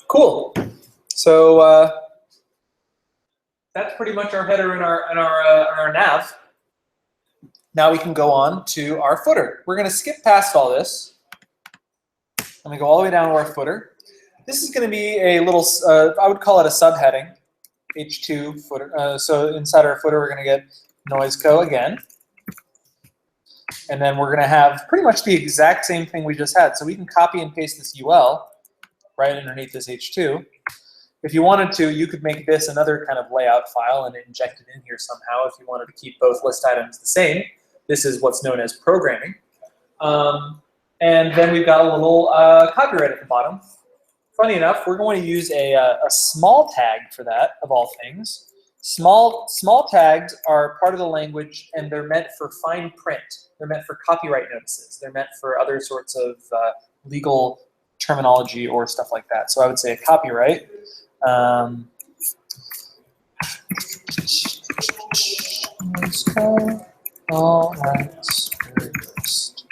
Speaker 1: Cool. So that's pretty much our header and our nav. Now we can go on to our footer. We're going to skip past all this. I'm going to go all the way down to our footer. This is going to be a little, I would call it a subheading, H2 footer. So inside our footer, we're going to get Noise.co again. And then we're going to have pretty much the exact same thing we just had. So we can copy and paste this UL right underneath this H2. If you wanted to, you could make this another kind of layout file and inject it in here somehow if you wanted to keep both list items the same. This is what's known as programming. And then we've got a little copyright at the bottom. Funny enough, we're going to use a small tag for that, of all things. Small tags are part of the language, and they're meant for fine print. They're meant for copyright notices. They're meant for other sorts of legal terminology or stuff like that. So I would say a copyright. All rights reversed.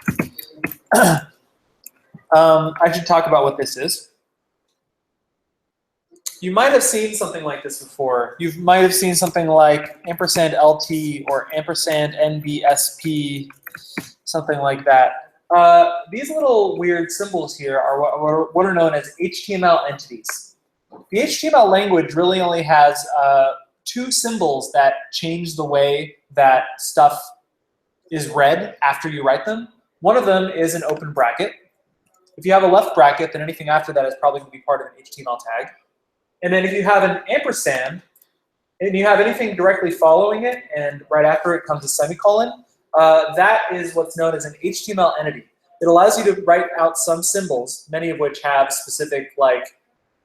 Speaker 1: I should talk about what this is. You might have seen something like this before. You might have seen something like &LT or &NBSP, something like that. These little weird symbols here are what are known as HTML entities. The HTML language really only has 2 symbols that change the way that stuff is read after you write them. One of them is an open bracket. If you have a left bracket, then anything after that is probably going to be part of an HTML tag. And then if you have an ampersand, and you have anything directly following it, and right after it comes a semicolon, that is what's known as an HTML entity. It allows you to write out some symbols, many of which have specific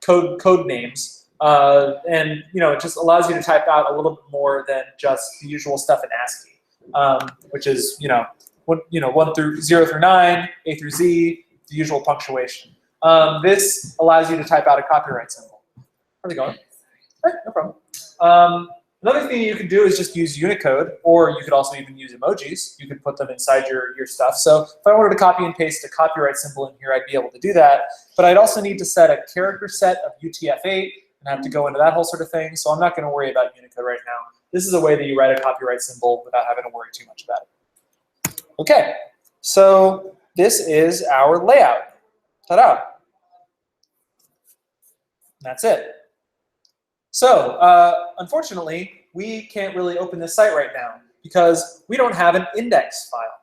Speaker 1: code names, and it just allows you to type out a little bit more than just the usual stuff in ASCII, which is 0 through 9, A through Z, the usual punctuation. This allows you to type out a copyright symbol. How's it going? Hey, no problem. Another thing you could do is just use Unicode, or you could also even use emojis. You could put them inside your stuff. So if I wanted to copy and paste a copyright symbol in here, I'd be able to do that. But I'd also need to set a character set of UTF-8 and have to go into that whole sort of thing. So I'm not going to worry about Unicode right now. This is a way that you write a copyright symbol without having to worry too much about it. Okay, so this is our layout. Ta-da! That's it. So, unfortunately, we can't really open this site right now. because we don't have an index file.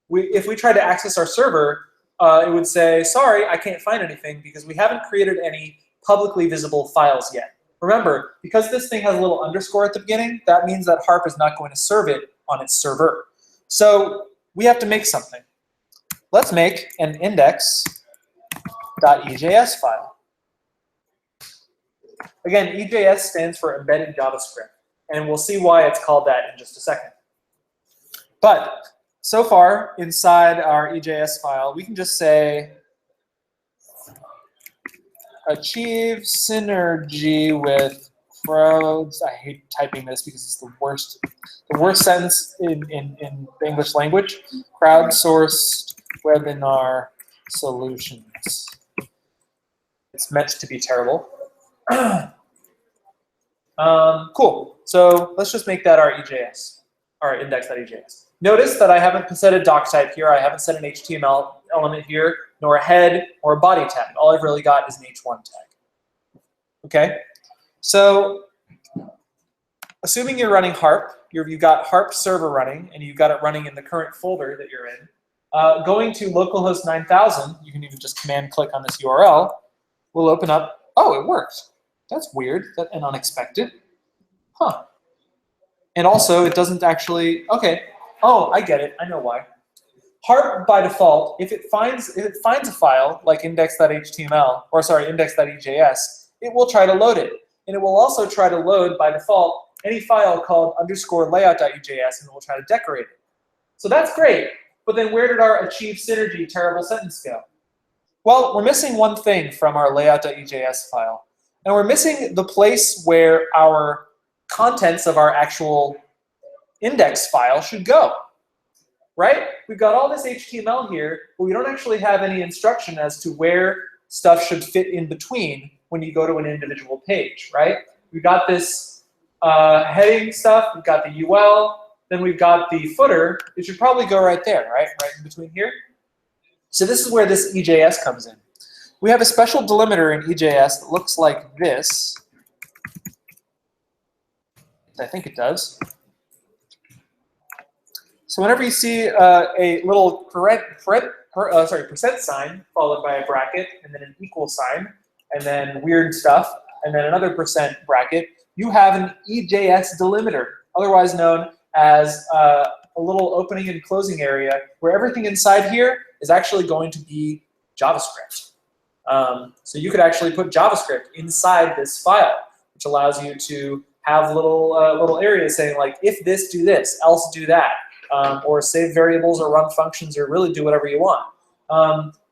Speaker 1: If we tried to access our server, it would say, sorry, I can't find anything because we haven't created any publicly visible files yet. Remember, because this thing has a little underscore at the beginning, that means that HARP is not going to serve it on its server. So we have to make something. Let's make an index.ejs file. Again, EJS stands for Embedded JavaScript, and we'll see why it's called that in just a second. But so far, inside our EJS file, we can just say, achieve synergy with crowds. I hate typing this because it's the worst sentence in the English language. Crowdsourced webinar solutions. It's meant to be terrible. Cool. So let's just make that our EJS, our index.ejs. Notice that I haven't set a doc type here. I haven't set an HTML element here, nor a head or a body tag. All I've really got is an H1 tag. Okay? So assuming you're running HARP, you've got HARP server running, and you've got it running in the current folder that you're in, going to localhost 9000, you can even just command click on this URL, will open up, oh, it worked. That's weird and unexpected. Huh. And also, it doesn't actually, okay. Oh, I get it. I know why. HARP, by default, if it finds a file like index.html, or sorry, index.ejs, it will try to load it. And it will also try to load, by default, any file called _layout.ejs, and it will try to decorate it. So that's great. But then where did our achieve synergy terrible sentence go? Well, we're missing one thing from our layout.ejs file. And we're missing the place where our contents of our actual index file should go, right? We've got all this HTML here, but we don't actually have any instruction as to where stuff should fit in between when you go to an individual page, right? We've got this heading stuff, we've got the UL, then we've got the footer. It should probably go right there, right? Right in between here. So this is where this EJS comes in. We have a special delimiter in EJS that looks like this. I think it does. So whenever you see a little percent sign followed by a bracket and then an equal sign and then weird stuff and then another percent bracket, you have an EJS delimiter, otherwise known as a little opening and closing area where everything inside here is actually going to be JavaScript. So you could actually put JavaScript inside this file, which allows you to have little areas saying like, if this, do this, else do that, or save variables or run functions or really do whatever you want.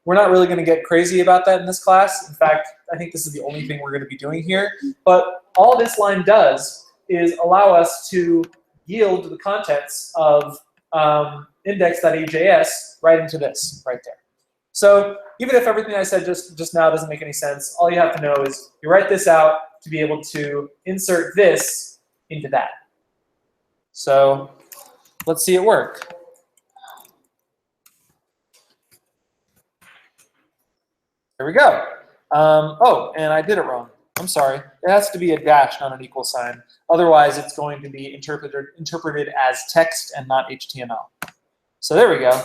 Speaker 1: We're not really going to get crazy about that in this class. In fact, I think this is the only thing we're going to be doing here. But all this line does is allow us to yield the contents of index.ejs right into this right there. So even if everything I said just now doesn't make any sense, all you have to know is you write this out to be able to insert this into that. So let's see it work. There we go. Oh, and I did it wrong. I'm sorry. It has to be a dash, not an equal sign. Otherwise, it's going to be interpreted as text and not HTML. So there we go.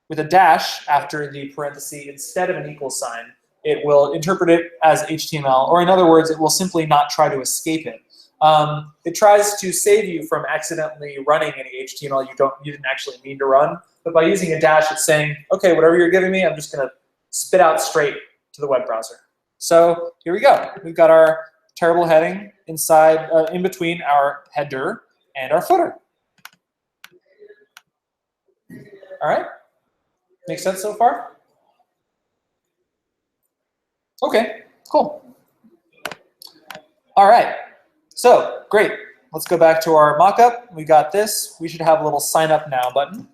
Speaker 1: With a dash after the parenthesis instead of an equal sign, it will interpret it as HTML, or in other words, it will simply not try to escape it. It tries to save you from accidentally running any HTML you didn't actually mean to run, but by using a dash, it's saying, okay, whatever you're giving me, I'm just going to spit out straight to the web browser. So here we go. We've got our terrible heading inside, in between our header and our footer. All right. Make sense so far? Okay, cool. All right, so great. Let's go back to our mockup. We got this. We should have a little sign up now button.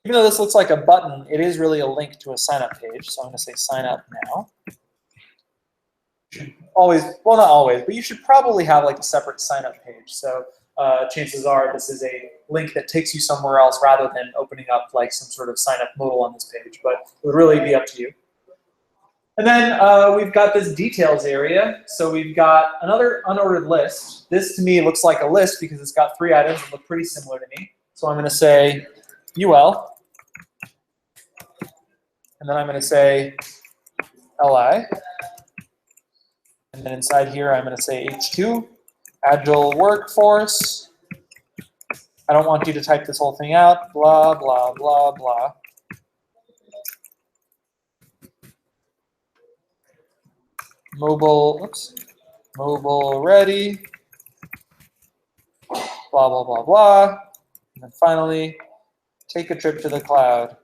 Speaker 1: Even though this looks like a button, it is really a link to a sign up page. So I'm going to say sign up now. Always, well, not always, but you should probably have like a separate sign up page. So chances are this is a link that takes you somewhere else rather than opening up like some sort of sign up modal on this page, but it would really be up to you. And then we've got this details area. So we've got another unordered list. This to me looks like a list because it's got 3 items that look pretty similar to me. So I'm going to say UL. And then I'm going to say LI. And then inside here, I'm going to say H2, Agile Workforce. I don't want you to type this whole thing out. Blah, blah, blah, blah. Mobile, oops, mobile ready, blah, blah, blah, blah. And then finally, take a trip to the cloud,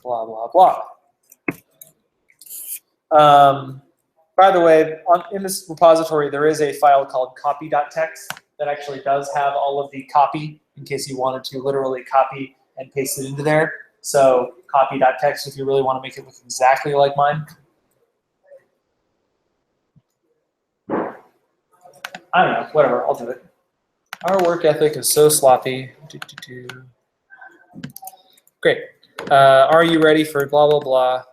Speaker 1: blah, blah, blah. By the way, in this repository, there is a file called copy.txt that actually does have all of the copy in case you wanted to literally copy and paste it into there. So copy.txt if you really want to make it look exactly like mine. I don't know, whatever, I'll do it. Our work ethic is so sloppy. Great. Are you ready for blah, blah, blah?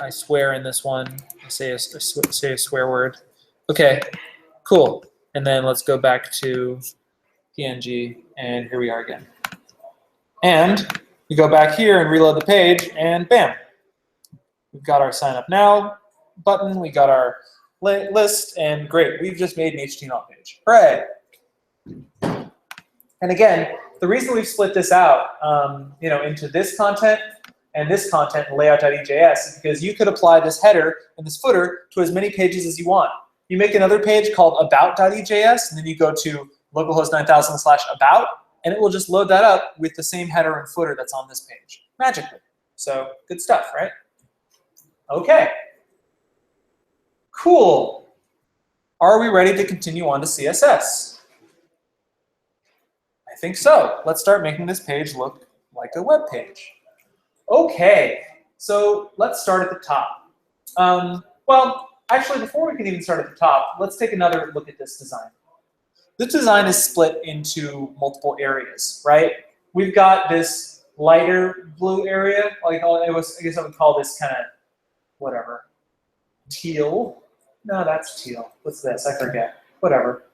Speaker 1: I swear in this one. I say a swear word. Okay, cool. And then let's go back to PNG, and here we are again. And we go back here and reload the page, and bam. We've got our sign up now button, we got our list, and great, we've just made an HTML page. Hooray! And again, the reason we've split this out into this content and this content in layout.ejs is because you could apply this header and this footer to as many pages as you want. You make another page called about.ejs, and then you go to localhost 9000/about, and it will just load that up with the same header and footer that's on this page, magically. So good stuff, right? Okay, cool. Are we ready to continue on to CSS? I think so. Let's start making this page look like a web page. Okay, so let's start at the top. Well, actually, before we can even start at the top, let's take another look at this design. This design is split into multiple areas, right? We've got this lighter blue area, like I guess I would call this kind of whatever. Teal. No, that's teal. What's this? I forget. Whatever.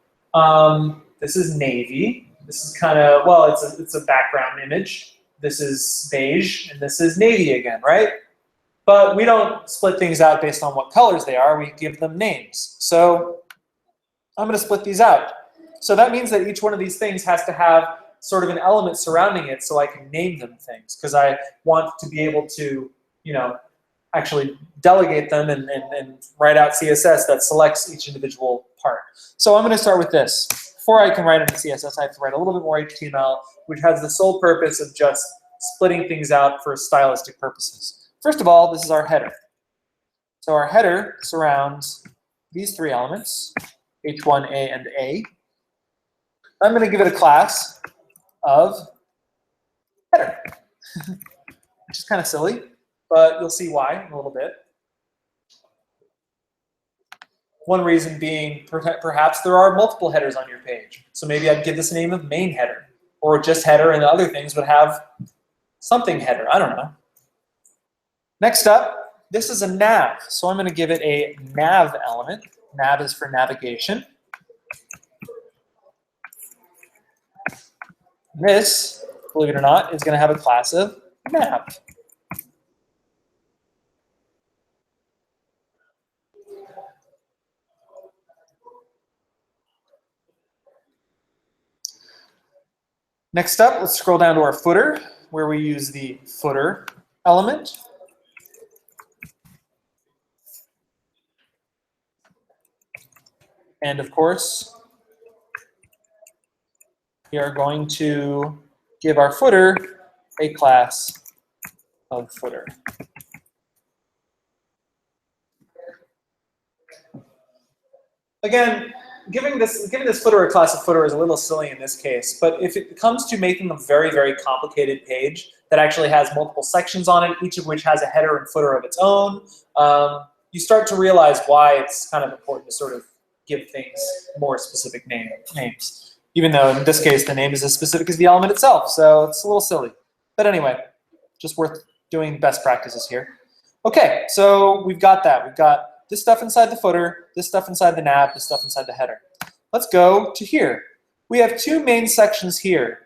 Speaker 1: This is navy. This is kind of, well, it's a background image. This is beige, and this is navy again, right? But we don't split things out based on what colors they are. We give them names. So I'm going to split these out. So that means that each one of these things has to have sort of an element surrounding it so I can name them things, because I want to be able to, actually delegate them and write out CSS that selects each individual part. So I'm going to start with this. Before I can write any CSS, I have to write a little bit more HTML, which has the sole purpose of just splitting things out for stylistic purposes. First of all, this is our header. So our header surrounds these 3 elements, H1, A, and A. I'm going to give it a class of header, which is kind of silly, but you'll see why in a little bit. One reason being perhaps there are multiple headers on your page. So maybe I'd give this a name of main header, or just header, and the other things would have something header. I don't know. Next up, this is a nav. So I'm going to give it a nav element. Nav is for navigation. This, believe it or not, is going to have a class of nav. Next up, let's scroll down to our footer, where we use the footer element. And of course, we are going to give our footer a class of footer. Again, giving this footer a class of footer is a little silly in this case, but if it comes to making a very, very complicated page that actually has multiple sections on it, each of which has a header and footer of its own, you start to realize why it's kind of important to sort of give things more specific names. Even though in this case the name is as specific as the element itself, so it's a little silly. But anyway, just worth doing best practices here. Okay, so we've got that. We've got this stuff inside the footer, this stuff inside the nav, this stuff inside the header. Let's go to here. We have two main sections here.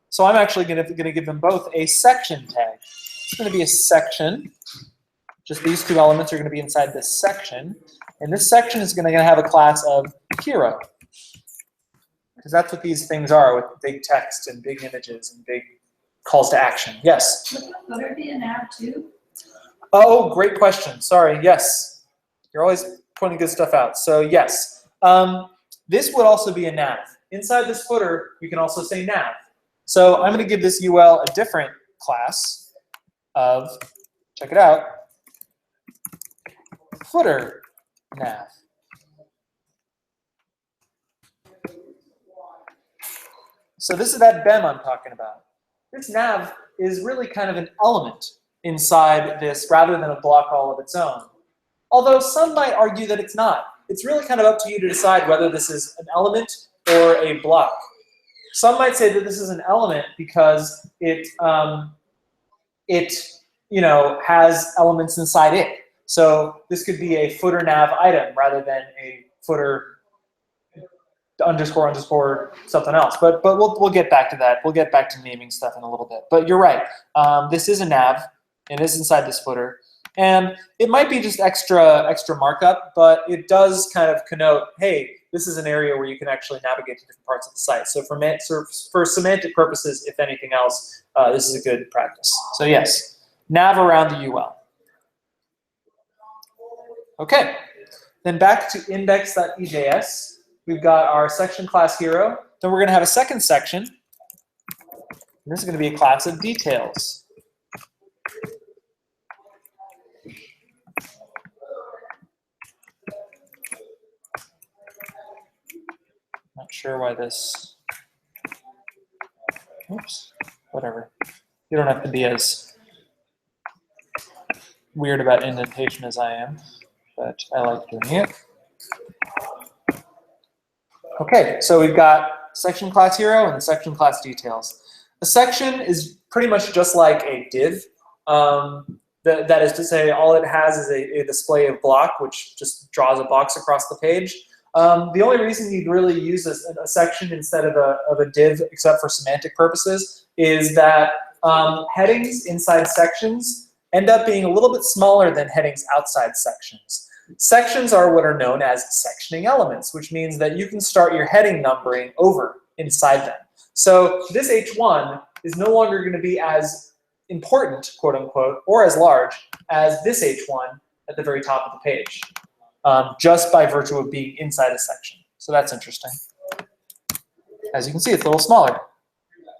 Speaker 1: So I'm actually going to give them both a section tag. It's going to be a section. Just these two elements are going to be inside this section. And this section is going to have a class of hero. Because that's what these things are, with big text and big images and big calls to action. Yes?
Speaker 4: Would the footer be a nav too?
Speaker 1: Oh, great question. Sorry. Yes. You're always pointing good stuff out. So yes. This would also be a nav. Inside this footer, we can also say nav. So I'm going to give this UL a different class of, check it out, footer nav. So this is that BEM I'm talking about. This nav is really kind of an element inside this rather than a block all of its own. Although some might argue that it's not. It's really kind of up to you to decide whether this is an element or a block. Some might say that this is an element because it has elements inside it. So this could be a footer nav item rather than a footer underscore something else. But we'll get back to that. We'll get back to naming stuff in a little bit. But you're right. This is a nav. It is inside this footer. And it might be just extra markup, but it does kind of connote, hey, this is an area where you can actually navigate to different parts of the site. So for semantic purposes, if anything else, this is a good practice. So yes, nav around the UL. Okay, then back to index.ejs. We've got our section class hero. Then we're going to have a second section. And this is going to be a class of details. Not sure why this, oops, whatever. You don't have to be as weird about indentation as I am, but I like doing it. Okay, so we've got section class hero and section class details. A section is pretty much just like a div. That is to say, all it has is a display of block, which just draws a box across the page. The only reason you'd really use a section instead of a div, except for semantic purposes, is that headings inside sections end up being a little bit smaller than headings outside sections. Sections are what are known as sectioning elements, which means that you can start your heading numbering over inside them. So this H1 is no longer going to be as important, quote unquote, or as large as this H1 at the very top of the page. Just by virtue of being inside a section. So that's interesting. As you can see, it's a little smaller.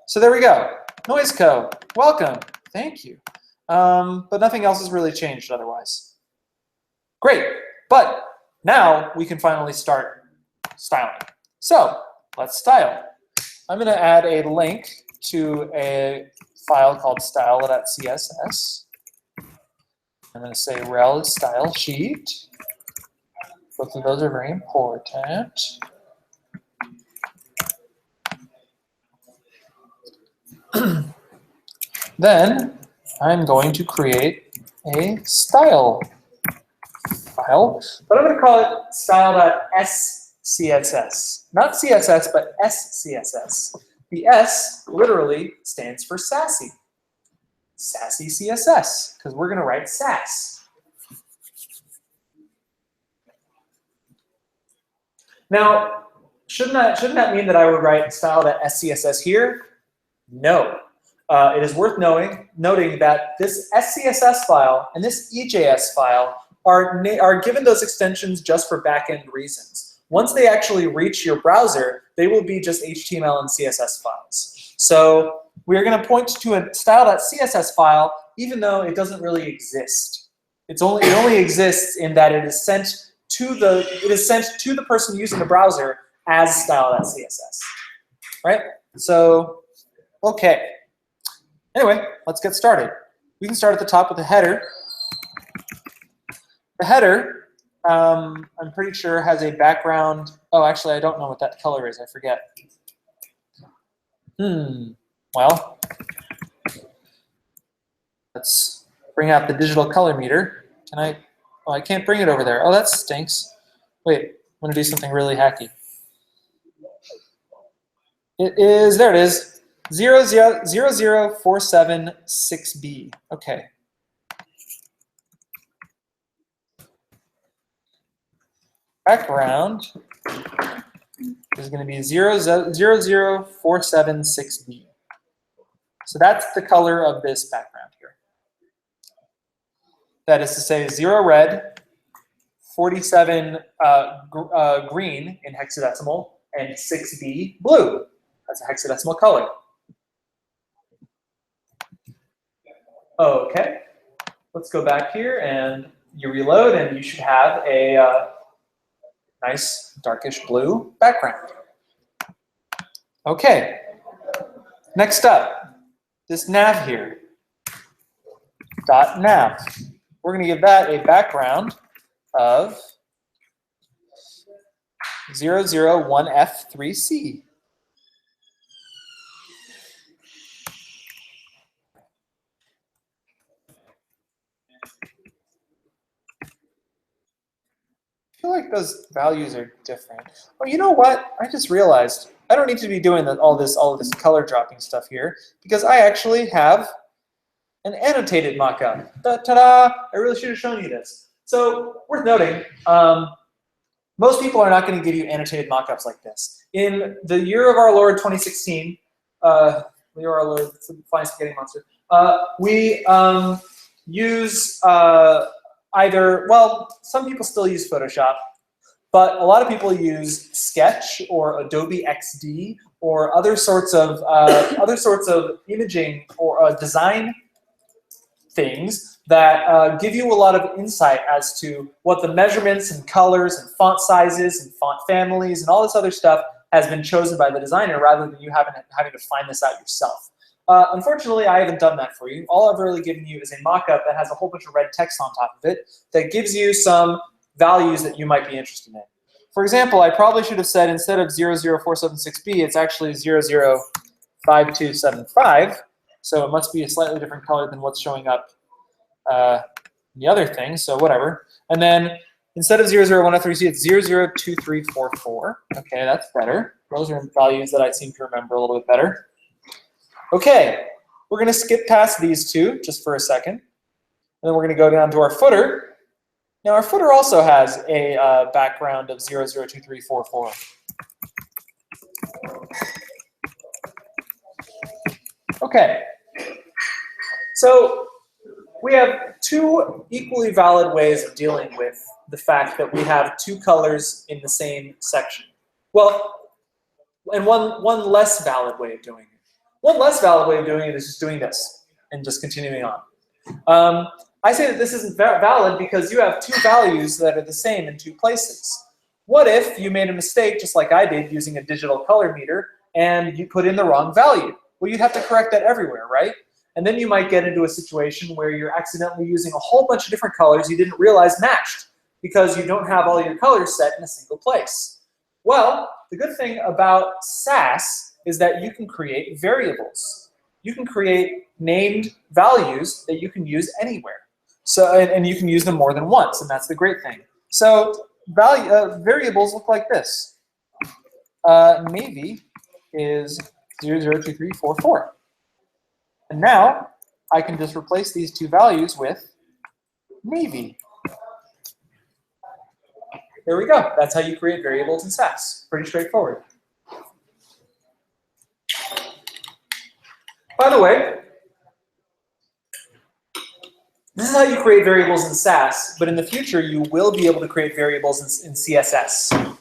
Speaker 1: So there we go. NoiseCo, welcome. Thank you. But nothing else has really changed otherwise. Great. But now we can finally start styling. So let's style. I'm going to add a link to a file called style.css. I'm going to say rel style sheet. Both of those are very important. Then I'm going to create a style file, but I'm going to call it style.scss. Not CSS, but SCSS. The S literally stands for sassy. Sassy CSS, because we're going to write sass. Now, shouldn't that mean that I would write style.scss here? No. It is worth noting that this SCSS file and this EJS file are given those extensions just for back-end reasons. Once they actually reach your browser, they will be just HTML and CSS files. So we're going to point to a style.css file, even though it doesn't really exist. It only exists in that it is sent to the person using the browser as style.css, right? So, okay. Anyway, let's get started. We can start at the top with the header. The header, I'm pretty sure, has a background. Oh, actually, I don't know what that color is. I forget. Well, Let's bring out the digital color meter. Can I? Oh, I can't bring it over there. Oh, that stinks. Wait, I'm gonna do something really hacky. It is, there it is, 00476B. Okay. Background is going to be 00476B. So that's the color of this background here. That is to say 0 red, 47 green in hexadecimal, and 6B blue. That's a hexadecimal color. Okay, let's go back here and you reload and you should have a nice darkish blue background. Okay, next up, this nav here, dot nav. We're going to give that a background of 001F3C. I feel like those values are different. Oh, you know what? I just realized I don't need to be doing all this color dropping stuff here because I actually have an annotated mockup. Ta-da! I really should have shown you this. So worth noting, most people are not going to give you annotated mockups like this. In the year of our Lord 2016, the year of our Lord, Flying Spaghetti Monster, we use either, well, some people still use Photoshop, but a lot of people use Sketch or Adobe XD or other sorts of imaging or design things that give you a lot of insight as to what the measurements and colors and font sizes and font families and all this other stuff has been chosen by the designer rather than you having to find this out yourself. Unfortunately, I haven't done that for you. All I've really given you is a mock-up that has a whole bunch of red text on top of it that gives you some values that you might be interested in. For example, I probably should have said instead of 00476B, it's actually 005275. So it must be a slightly different color than what's showing up in the other thing, so whatever. And then instead of 001F3C, it's 002344. Okay, that's better. Those are values that I seem to remember a little bit better. Okay, we're going to skip past these two just for a second. And then we're going to go down to our footer. Now our footer also has a background of 002344. Okay, so we have two equally valid ways of dealing with the fact that we have two colors in the same section. Well, and one less valid way of doing it. One less valid way of doing it is just doing this and just continuing on. I say that this isn't valid because you have two values that are the same in two places. What if you made a mistake, just like I did, using a digital color meter, and you put in the wrong value? Well, you'd have to correct that everywhere, right? And then you might get into a situation where you're accidentally using a whole bunch of different colors you didn't realize matched because you don't have all your colors set in a single place. Well, the good thing about SAS is that you can create variables. You can create named values that you can use anywhere. So, and you can use them more than once, and that's the great thing. So variables look like this. Navy is 002344. And now I can just replace these two values with Navy. There we go. That's how you create variables in SAS. Pretty straightforward. By the way, this is how you create variables in SAS, but in the future you will be able to create variables in CSS.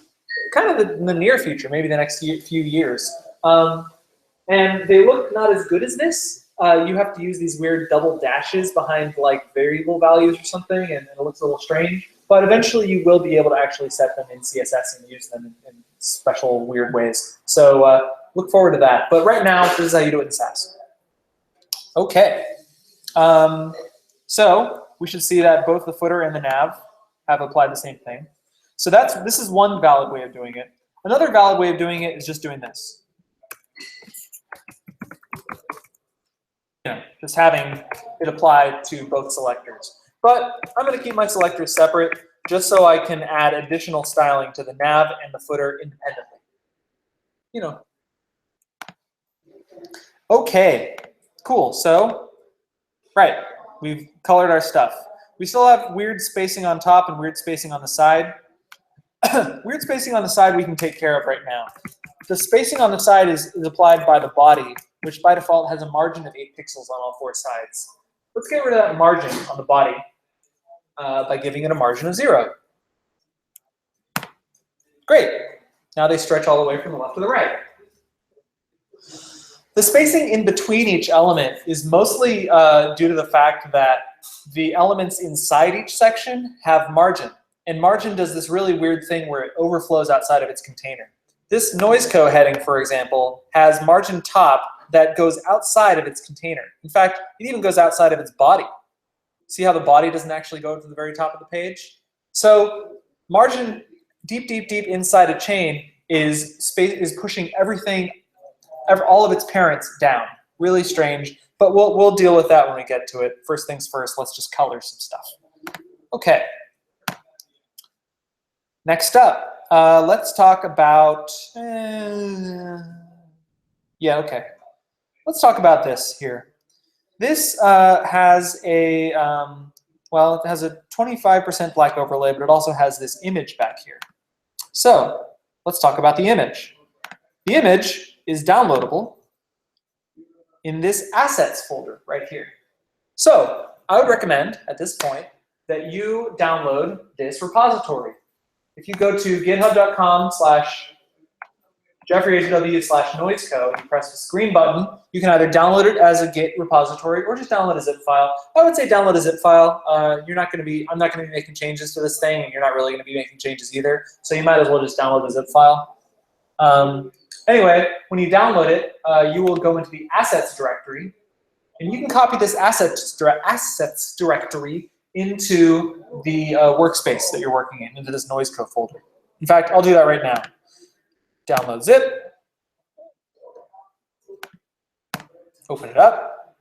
Speaker 1: Kind of in the near future, maybe the next few years. And they look not as good as this. You have to use these weird double dashes behind like variable values or something, and it looks a little strange. But eventually you will be able to actually set them in CSS and use them in special weird ways. So look forward to that. But right now, this is how you do it in SAS. Okay. So we should see that both the footer and the nav have applied the same thing. So this is one valid way of doing it. Another valid way of doing it is just doing this. Just having it apply to both selectors. But I'm going to keep my selectors separate just so I can add additional styling to the nav and the footer independently. You know. Okay, cool. So, right, we've colored our stuff. We still have weird spacing on top and weird spacing on the side. Weird spacing on the side we can take care of right now. The spacing on the side is applied by the body, which by default has a margin of 8 pixels on all 4 sides. Let's get rid of that margin on the body by giving it a margin of 0. Great. Now they stretch all the way from the left to the right. The spacing in between each element is mostly due to the fact that the elements inside each section have margin. And margin does this really weird thing where it overflows outside of its container. This noise heading, for example, has margin top that goes outside of its container. In fact, it even goes outside of its body. See how the body doesn't actually go to the very top of the page? So margin deep, deep, deep inside a chain is pushing everything, all of its parents down. Really strange, but we'll deal with that when we get to it. First things first, let's just color some stuff. Okay. Next up, let's talk about, okay. Let's talk about this here. This has a, it has a 25% black overlay, but it also has this image back here. So let's talk about the image. The image is downloadable in this assets folder right here. So I would recommend at this point that you download this repository. If you go to github.com/jeffreyhw/noiseco and you press this green button, you can either download it as a Git repository or just download a zip file. I would say download a zip file. I'm not going to be making changes to this thing, and you're not really going to be making changes either. So you might as well just download the zip file. Anyway, when you download it, you will go into the assets directory, and you can copy this assets directory into the workspace that you're working in, into this noiseco folder. In fact, I'll do that right now. Download zip. Open it up.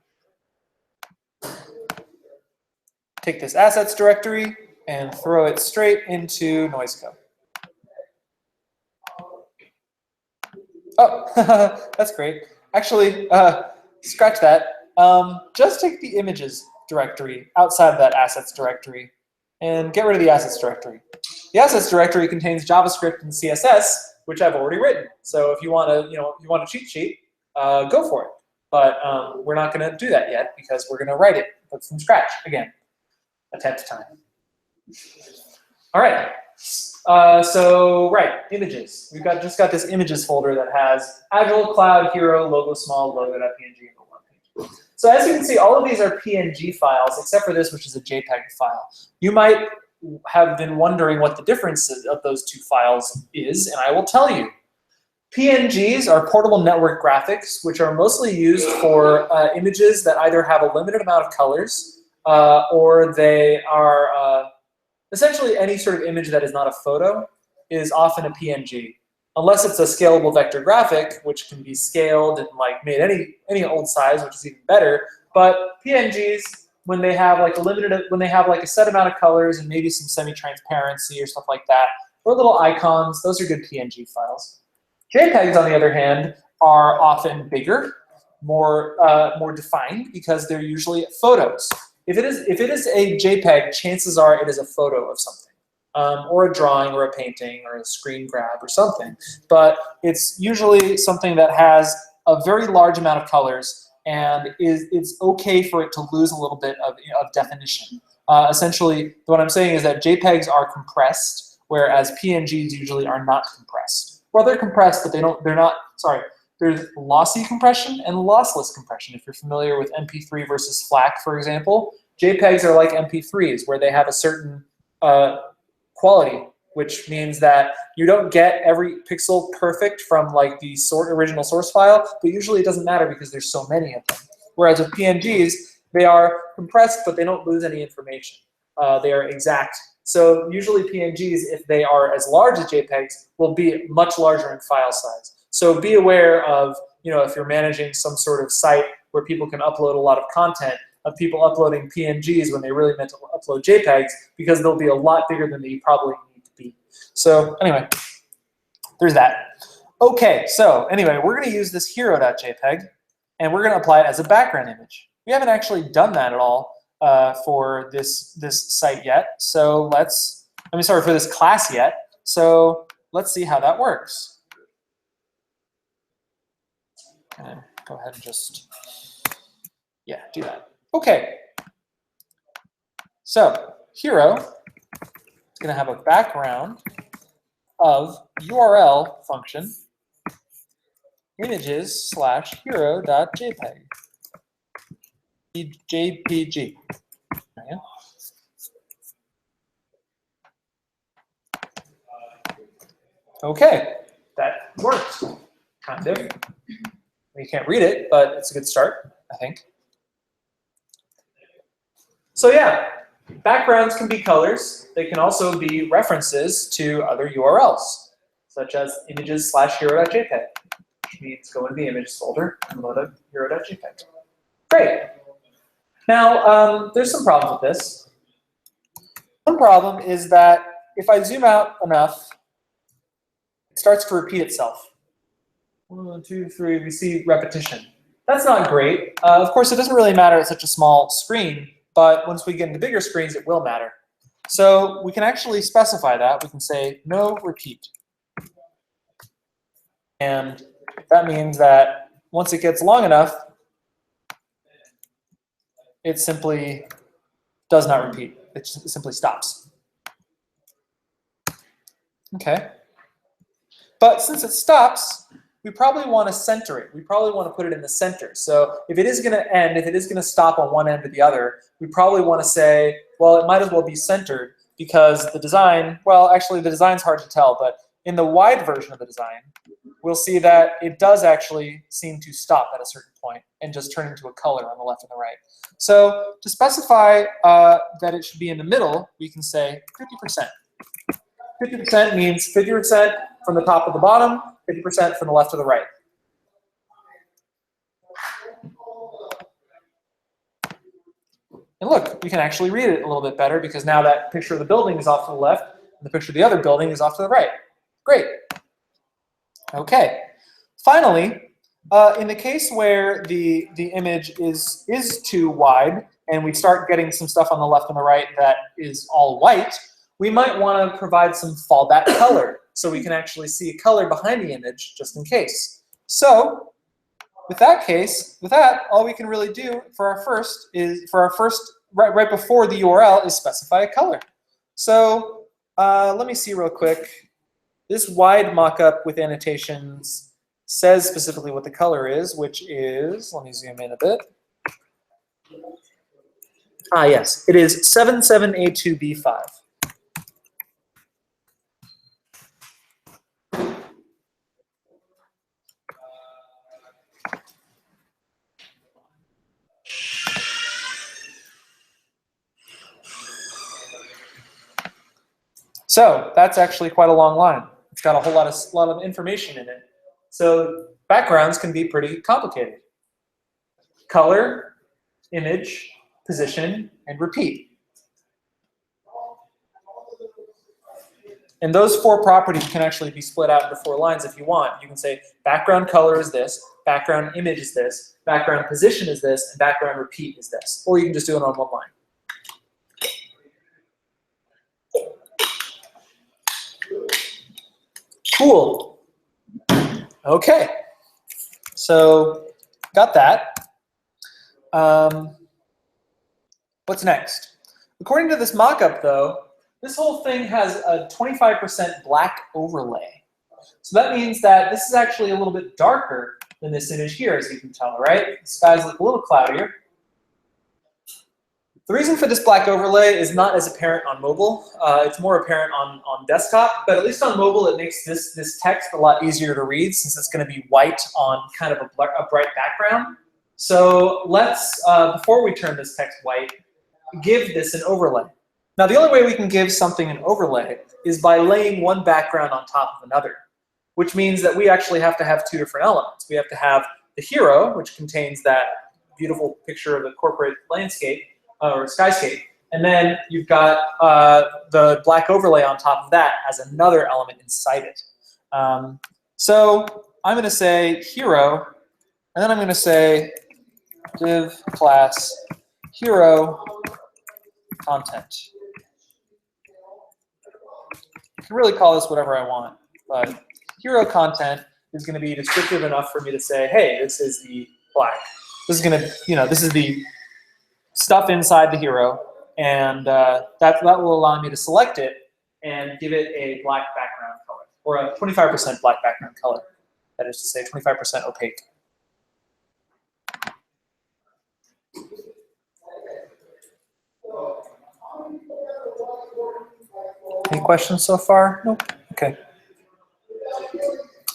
Speaker 1: Take this assets directory and throw it straight into noiseco. Oh, that's great. Actually, scratch that. Just take the images directory outside of that assets directory and get rid of the assets directory. The assets directory contains JavaScript and CSS, which I've already written. So if you want to, if you want a cheat sheet, go for it. But we're not going to do that yet because we're going to write it from scratch again, a 10th time. All right. Images. We've just got this images folder that has Agile, Cloud, Hero, Logo Small, Logo.png, and the one page. So as you can see, all of these are PNG files, except for this, which is a JPEG file. You might have been wondering what the difference of those two files is, and I will tell you. PNGs are portable network graphics, which are mostly used for images that either have a limited amount of colors or they are essentially any sort of image that is not a photo is often a PNG. Unless it's a scalable vector graphic, which can be scaled and made any old size, which is even better. But PNGs, when they have a set amount of colors and maybe some semi-transparency or stuff like that, or little icons, those are good PNG files. JPEGs, on the other hand, are often bigger, more defined because they're usually photos. If it is a JPEG, chances are it is a photo of something. Or a drawing or a painting or a screen grab or something. But it's usually something that has a very large amount of colors and it's okay for it to lose a little bit of definition. Essentially, what I'm saying is that JPEGs are compressed, whereas PNGs usually are not compressed. Well, they're compressed, but there's lossy compression and lossless compression. If you're familiar with MP3 versus FLAC, for example, JPEGs are like MP3s, where they have a certain quality, which means that you don't get every pixel perfect from the original source file, but usually it doesn't matter because there's so many of them. Whereas with PNGs, they are compressed, but they don't lose any information. They are exact. So usually PNGs, if they are as large as JPEGs, will be much larger in file size. So be aware of, if you're managing some sort of site where people can upload a lot of content, of people uploading PNGs when they really meant to upload JPEGs, because they'll be a lot bigger than they probably need to be. So anyway, there's that. Okay, so anyway, we're going to use this hero.jpg, and we're going to apply it as a background image. We haven't actually done that at all for this site yet. So for this class yet. So let's see how that works. Go ahead and just, yeah, do that. Okay. So hero is going to have a background of URL function images/hero.jpg. JPG. Okay. Okay, that works, kind of. You can't read it, but it's a good start, I think. So yeah, backgrounds can be colors. They can also be references to other URLs, such as images/hero.jpg, which means go into the images folder and load up hero.jpg. Great. Now, there's some problems with this. One problem is that if I zoom out enough, it starts to repeat itself. 1, 2, 3, we see repetition. That's not great. Of course, it doesn't really matter at such a small screen, but once we get into bigger screens, it will matter. So we can actually specify that. We can say no repeat. And that means that once it gets long enough, it simply does not repeat. It simply stops. Okay. But since it stops, we probably want to center it. We probably want to put it in the center. So if it is going to end, if it is going to stop on one end or the other, we probably want to say, well, it might as well be centered, because the design, well, actually the design's hard to tell, but in the wide version of the design, we'll see that it does actually seem to stop at a certain point and just turn into a color on the left and the right. So to specify that it should be in the middle, we can say 50%. 50% means 50% from the top to the bottom, 50% from the left to the right. And look, we can actually read it a little bit better, because now that picture of the building is off to the left and the picture of the other building is off to the right. Great. Okay. Finally, in the case where the image is too wide and we start getting some stuff on the left and the right that is all white, we might want to provide some fallback color, so we can actually see a color behind the image just in case. So with that, all we can really do for our first right before the URL is specify a color. So let me see real quick. This wide mockup with annotations says specifically what the color is, which is, let me zoom in a bit. Ah, yes, it is 77A2B5. So that's actually quite a long line. It's got a whole lot of information in it. So backgrounds can be pretty complicated. Color, image, position, and repeat. And those 4 properties can actually be split out into 4 lines if you want. You can say background color is this, background image is this, background position is this, and background repeat is this. Or you can just do it on 1 line. Cool. Okay. So got that. What's next? According to this mockup, though, this whole thing has a 25% black overlay. So that means that this is actually a little bit darker than this image here, as you can tell, right? The skies look a little cloudier. The reason for this black overlay is not as apparent on mobile. It's more apparent on desktop, but at least on mobile it makes this text a lot easier to read, since it's going to be white on kind of a bright background. So let's, before we turn this text white, give this an overlay. Now the only way we can give something an overlay is by laying one background on top of another, which means that we actually have to have 2 different elements. We have to have the hero, which contains beautiful picture of the corporate landscape or skyscape. And then you've got the black overlay on top of that as another element inside it. So I'm going to say hero, and then I'm going to say div class hero content. I can really call this whatever I want, but hero content is going to be descriptive enough for me to say, hey, this is the black. This is going to, this is the stuff inside the hero, and that will allow me to select it and give it a black background color, or a 25% black background color. That is to say, 25% opaque. Any questions so far? Nope. Okay.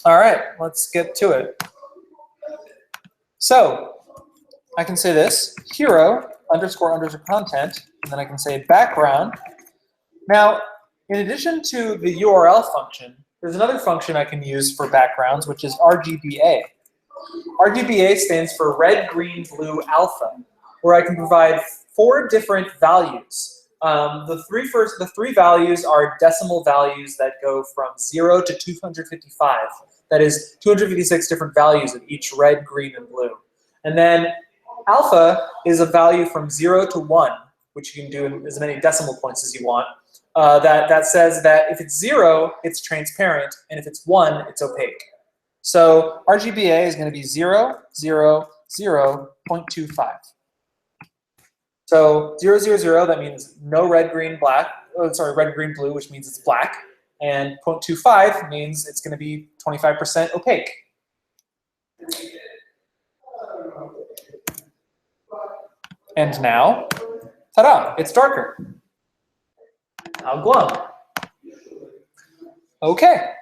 Speaker 1: All right, let's get to it. So I can say this, hero underscore content, and then I can say background. Now, in addition to the URL function, there's another function I can use for backgrounds, which is RGBA. RGBA stands for red, green, blue, alpha, where I can provide 4 different values. The three values are decimal values that go from 0 to 255. That is 256 different values of each red, green, and blue. And then alpha is a value from 0 to 1, which you can do in as many decimal points as you want. That says that if it's 0, it's transparent, and if it's 1, it's opaque. So RGBA is going to be 0, 0, 0.25. So 0, 0, 0, that means no red, green, black. Oh, sorry, red, green, blue, which means it's black. And 0.25 means it's going to be 25% opaque. And now, ta-da, it's darker. How glum. Okay.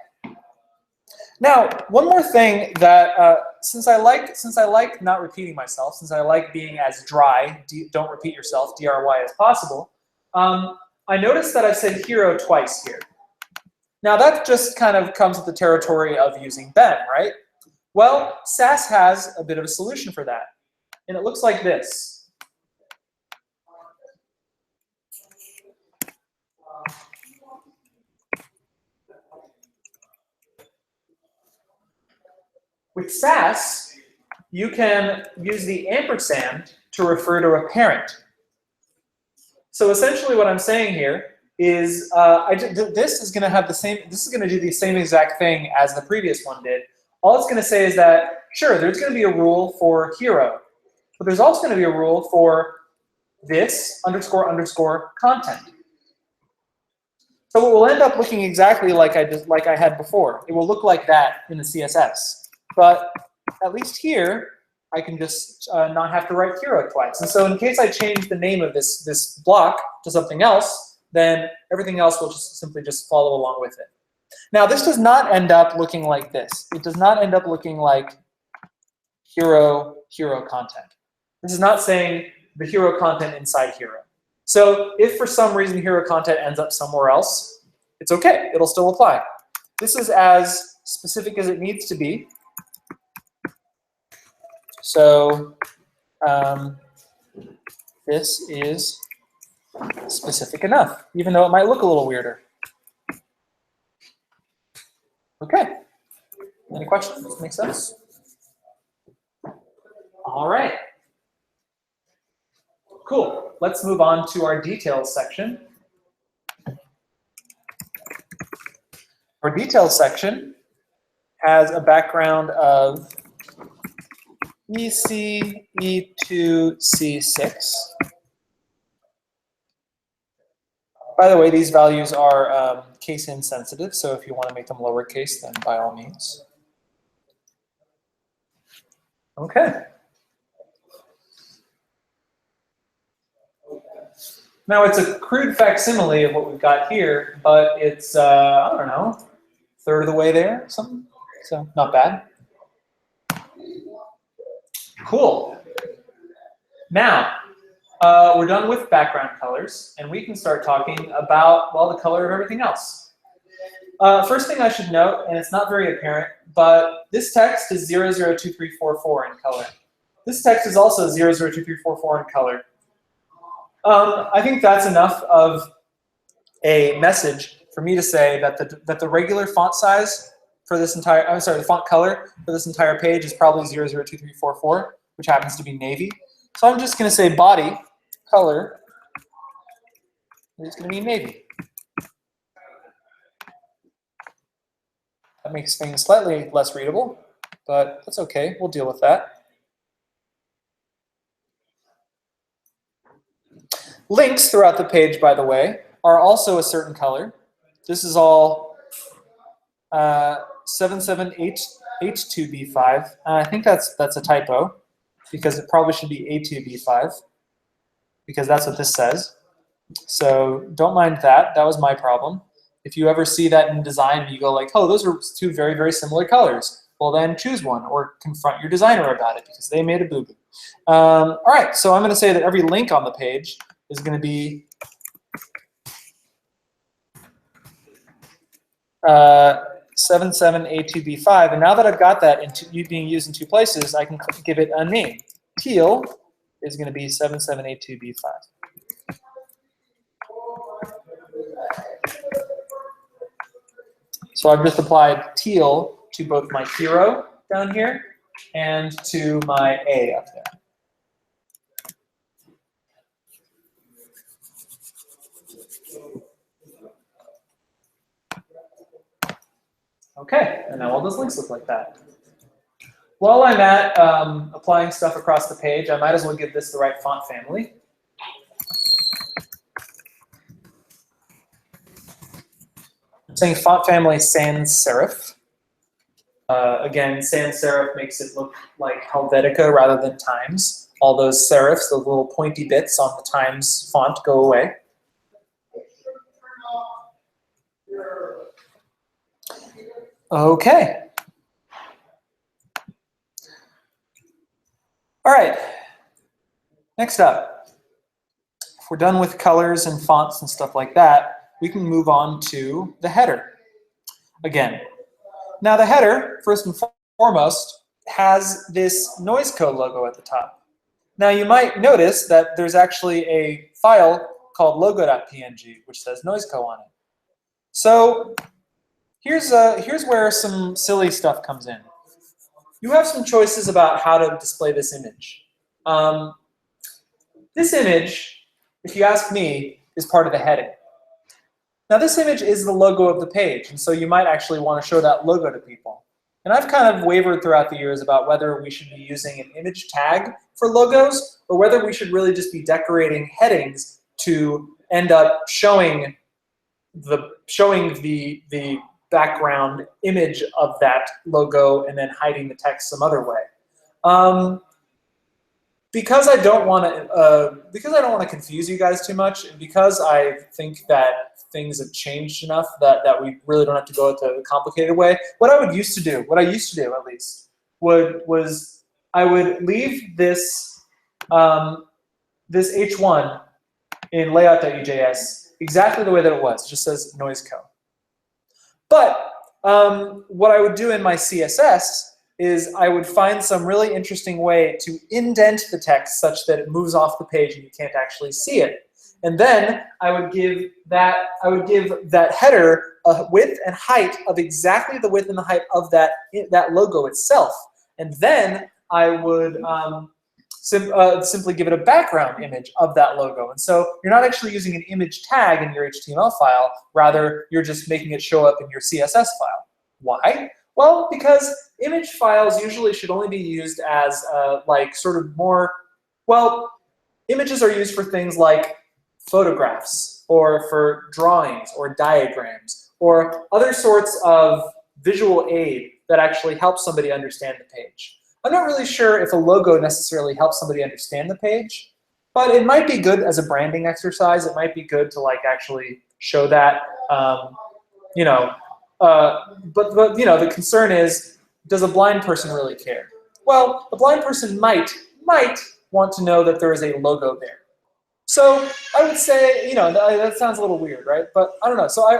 Speaker 1: Now, one more thing that, since I like not repeating myself, since I like being as dry, don't repeat yourself, DRY as possible, I noticed that I said hero twice here. Now that just kind of comes with the territory of using Ben, right? Well, SAS has a bit of a solution for that, and it looks like this. With SAS, you can use the ampersand to refer to a parent. So essentially what I'm saying here is this is going to have the same, this is going to do the same exact thing as the previous one did. All it's going to say is that, sure, there's going to be a rule for hero, but there's also going to be a rule for this underscore content. So it will end up looking exactly like I had before. It will look like that in the CSS. But at least here, I can just not have to write hero twice. And so in case I change the name of this block to something else, then everything else will just simply follow along with it. Now, this does not end up looking like this. It does not end up looking like hero content. This is not saying the hero content inside hero. So if for some reason hero content ends up somewhere else, it's okay. It'll still apply. This is as specific as it needs to be. So this is specific enough, even though it might look a little weirder. Okay. Any questions? Make sense? All right. Cool. Let's move on to our details section. Our details section has a background of EC, E2, C6. By the way, these values are case insensitive, so if you want to make them lowercase, then by all means. Okay. Now it's a crude facsimile of what we've got here, but it's, I don't know, third of the way there, something. So not bad. Cool. Now, we're done with background colors, and we can start talking about, well, the color of everything else. First thing I should note, and it's not very apparent, but this text is 002344 in color. this text is also 002344 in color. I think that's enough of a message for me to say that the regular font size for this entire, I'm sorry, the font color for this entire page is probably 002344, which happens to be navy. So I'm just going to say body color is going to be navy. That makes things slightly less readable, but that's okay. We'll deal with that. Links throughout the page, by the way, are also a certain color. This is all 77H2B5. I think that's a typo, because it probably should be A2B5, because that's what this says. So don't mind that. That was my problem. If you ever see that in design and you go like, oh, those are two very, very similar colors, well then choose one or confront your designer about it because they made a boo-boo. All right, so I'm going to say that every link on the page is going to be 77A2B5. And now that I've got that being used in two places, I can give it a name. Teal is going to be 77A2B5. So I've just applied teal to both my hero down here and to my A up there. Okay, and now all those links look like that. While I'm at applying stuff across the page, I might as well give this the right font family. I'm saying font family sans serif. Again, sans serif makes it look like Helvetica rather than Times. All those serifs, those little pointy bits on the Times font, go away. Okay. All right. Next up, if we're done with colors and fonts and stuff like that, we can move on to the header. Again, now the header, first and foremost, has this NoiseCo logo at the top. Now you might notice that there's actually a file called logo.png which says NoiseCo on it. So here's where some silly stuff comes in. You have some choices about how to display this image. This image, if you ask me, is part of the heading. Now this image is the logo of the page, and so you might actually want to show that logo to people. And I've kind of wavered throughout the years about whether we should be using an image tag for logos or whether we should really just be decorating headings to end up showing the background image of that logo and then hiding the text some other way. Because I don't want to confuse you guys too much, and because I think that things have changed enough that we really don't have to go the complicated way. What I used to do at least, was I would leave this this H1 in layout.ujs exactly the way that it was. It just says NoiseCo. But what I would do in my CSS is I would find some really interesting way to indent the text such that it moves off the page and you can't actually see it. And then I would give that header a width and height of exactly the width and the height of that logo itself. And then I would simply give it a background image of that logo. And so you're not actually using an image tag in your HTML file, rather you're just making it show up in your CSS file. Why? Well, because image files usually should only be used as like sort of more, well, images are used for things like photographs or for drawings or diagrams or other sorts of visual aid that actually help somebody understand the page. I'm not really sure if a logo necessarily helps somebody understand the page, but it might be good as a branding exercise. It might be good to like actually show that, you know, but you know, the concern is, does a blind person really care? Well, a blind person might want to know that there is a logo there. So I would say, you know, that sounds a little weird, right? But I don't know. So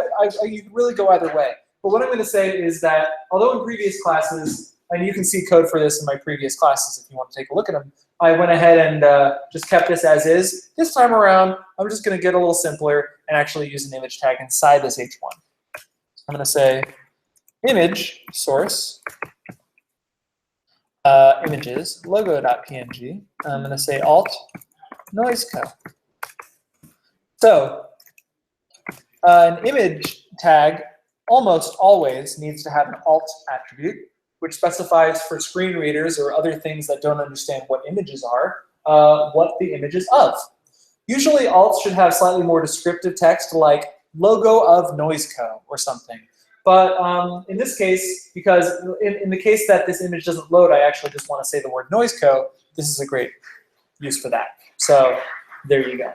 Speaker 1: you could really go either way. But what I'm going to say is that although in previous classes and you can see code for this in my previous classes if you want to take a look at them. I went ahead and just kept this as is. This time around, I'm just going to get a little simpler and actually use an image tag inside this h1. I'm going to say image source images logo.png. I'm going to say alt noiseco. So an image tag almost always needs to have an alt attribute, which specifies for screen readers or other things that don't understand what images are, what the image is of. Usually alts should have slightly more descriptive text like logo of noiseco or something. But in this case, because in the case that this image doesn't load, I actually just want to say the word noiseco, this is a great use for that. So there you go.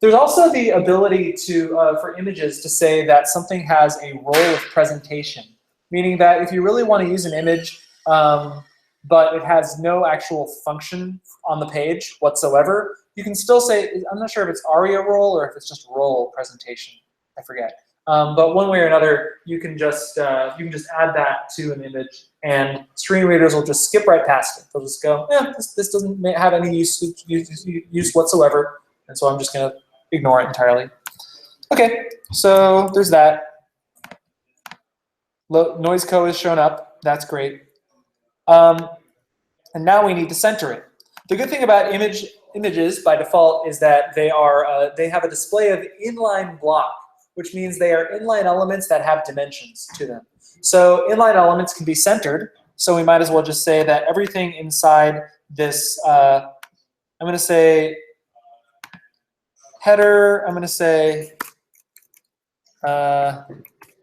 Speaker 1: There's also the ability to, for images to say that something has a role of presentation, meaning that if you really want to use an image, but it has no actual function on the page whatsoever, you can still say, I'm not sure if it's ARIA role or if it's just role presentation, I forget. But one way or another, you can just add that to an image, and screen readers will just skip right past it. They'll just go, this doesn't have any use whatsoever, and so I'm just going to ignore it entirely. Okay, so there's that. Noiseco is shown up. That's great. And now we need to center it. The good thing about images by default is that they have a display of inline block, which means they are inline elements that have dimensions to them. So inline elements can be centered, so we might as well just say that everything inside this, I'm going to say header, I'm going to say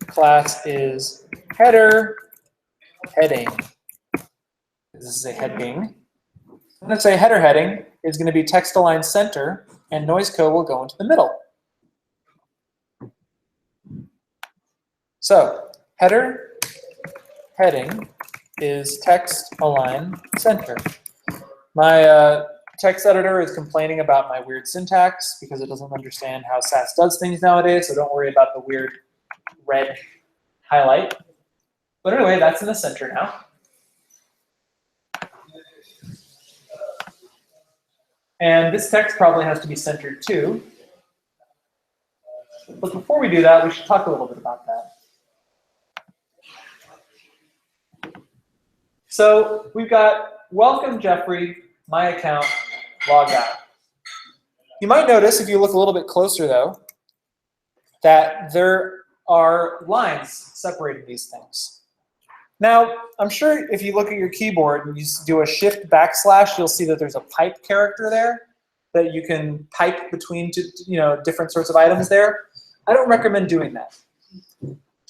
Speaker 1: class is header heading. This is a heading. I'm going to say header heading is going to be text align center, and noiseco will go into the middle. So header heading is text align center. My text editor is complaining about my weird syntax because it doesn't understand how Sass does things nowadays, so don't worry about the weird red highlight. But anyway, that's in the center now. And this text probably has to be centered too. But before we do that, we should talk a little bit about that. So we've got welcome Jeffrey, my account, log out. You might notice, if you look a little bit closer though, that there are lines separating these things. Now, I'm sure if you look at your keyboard and you do a shift backslash, you'll see that there's a pipe character there that you can pipe between different sorts of items there. I don't recommend doing that.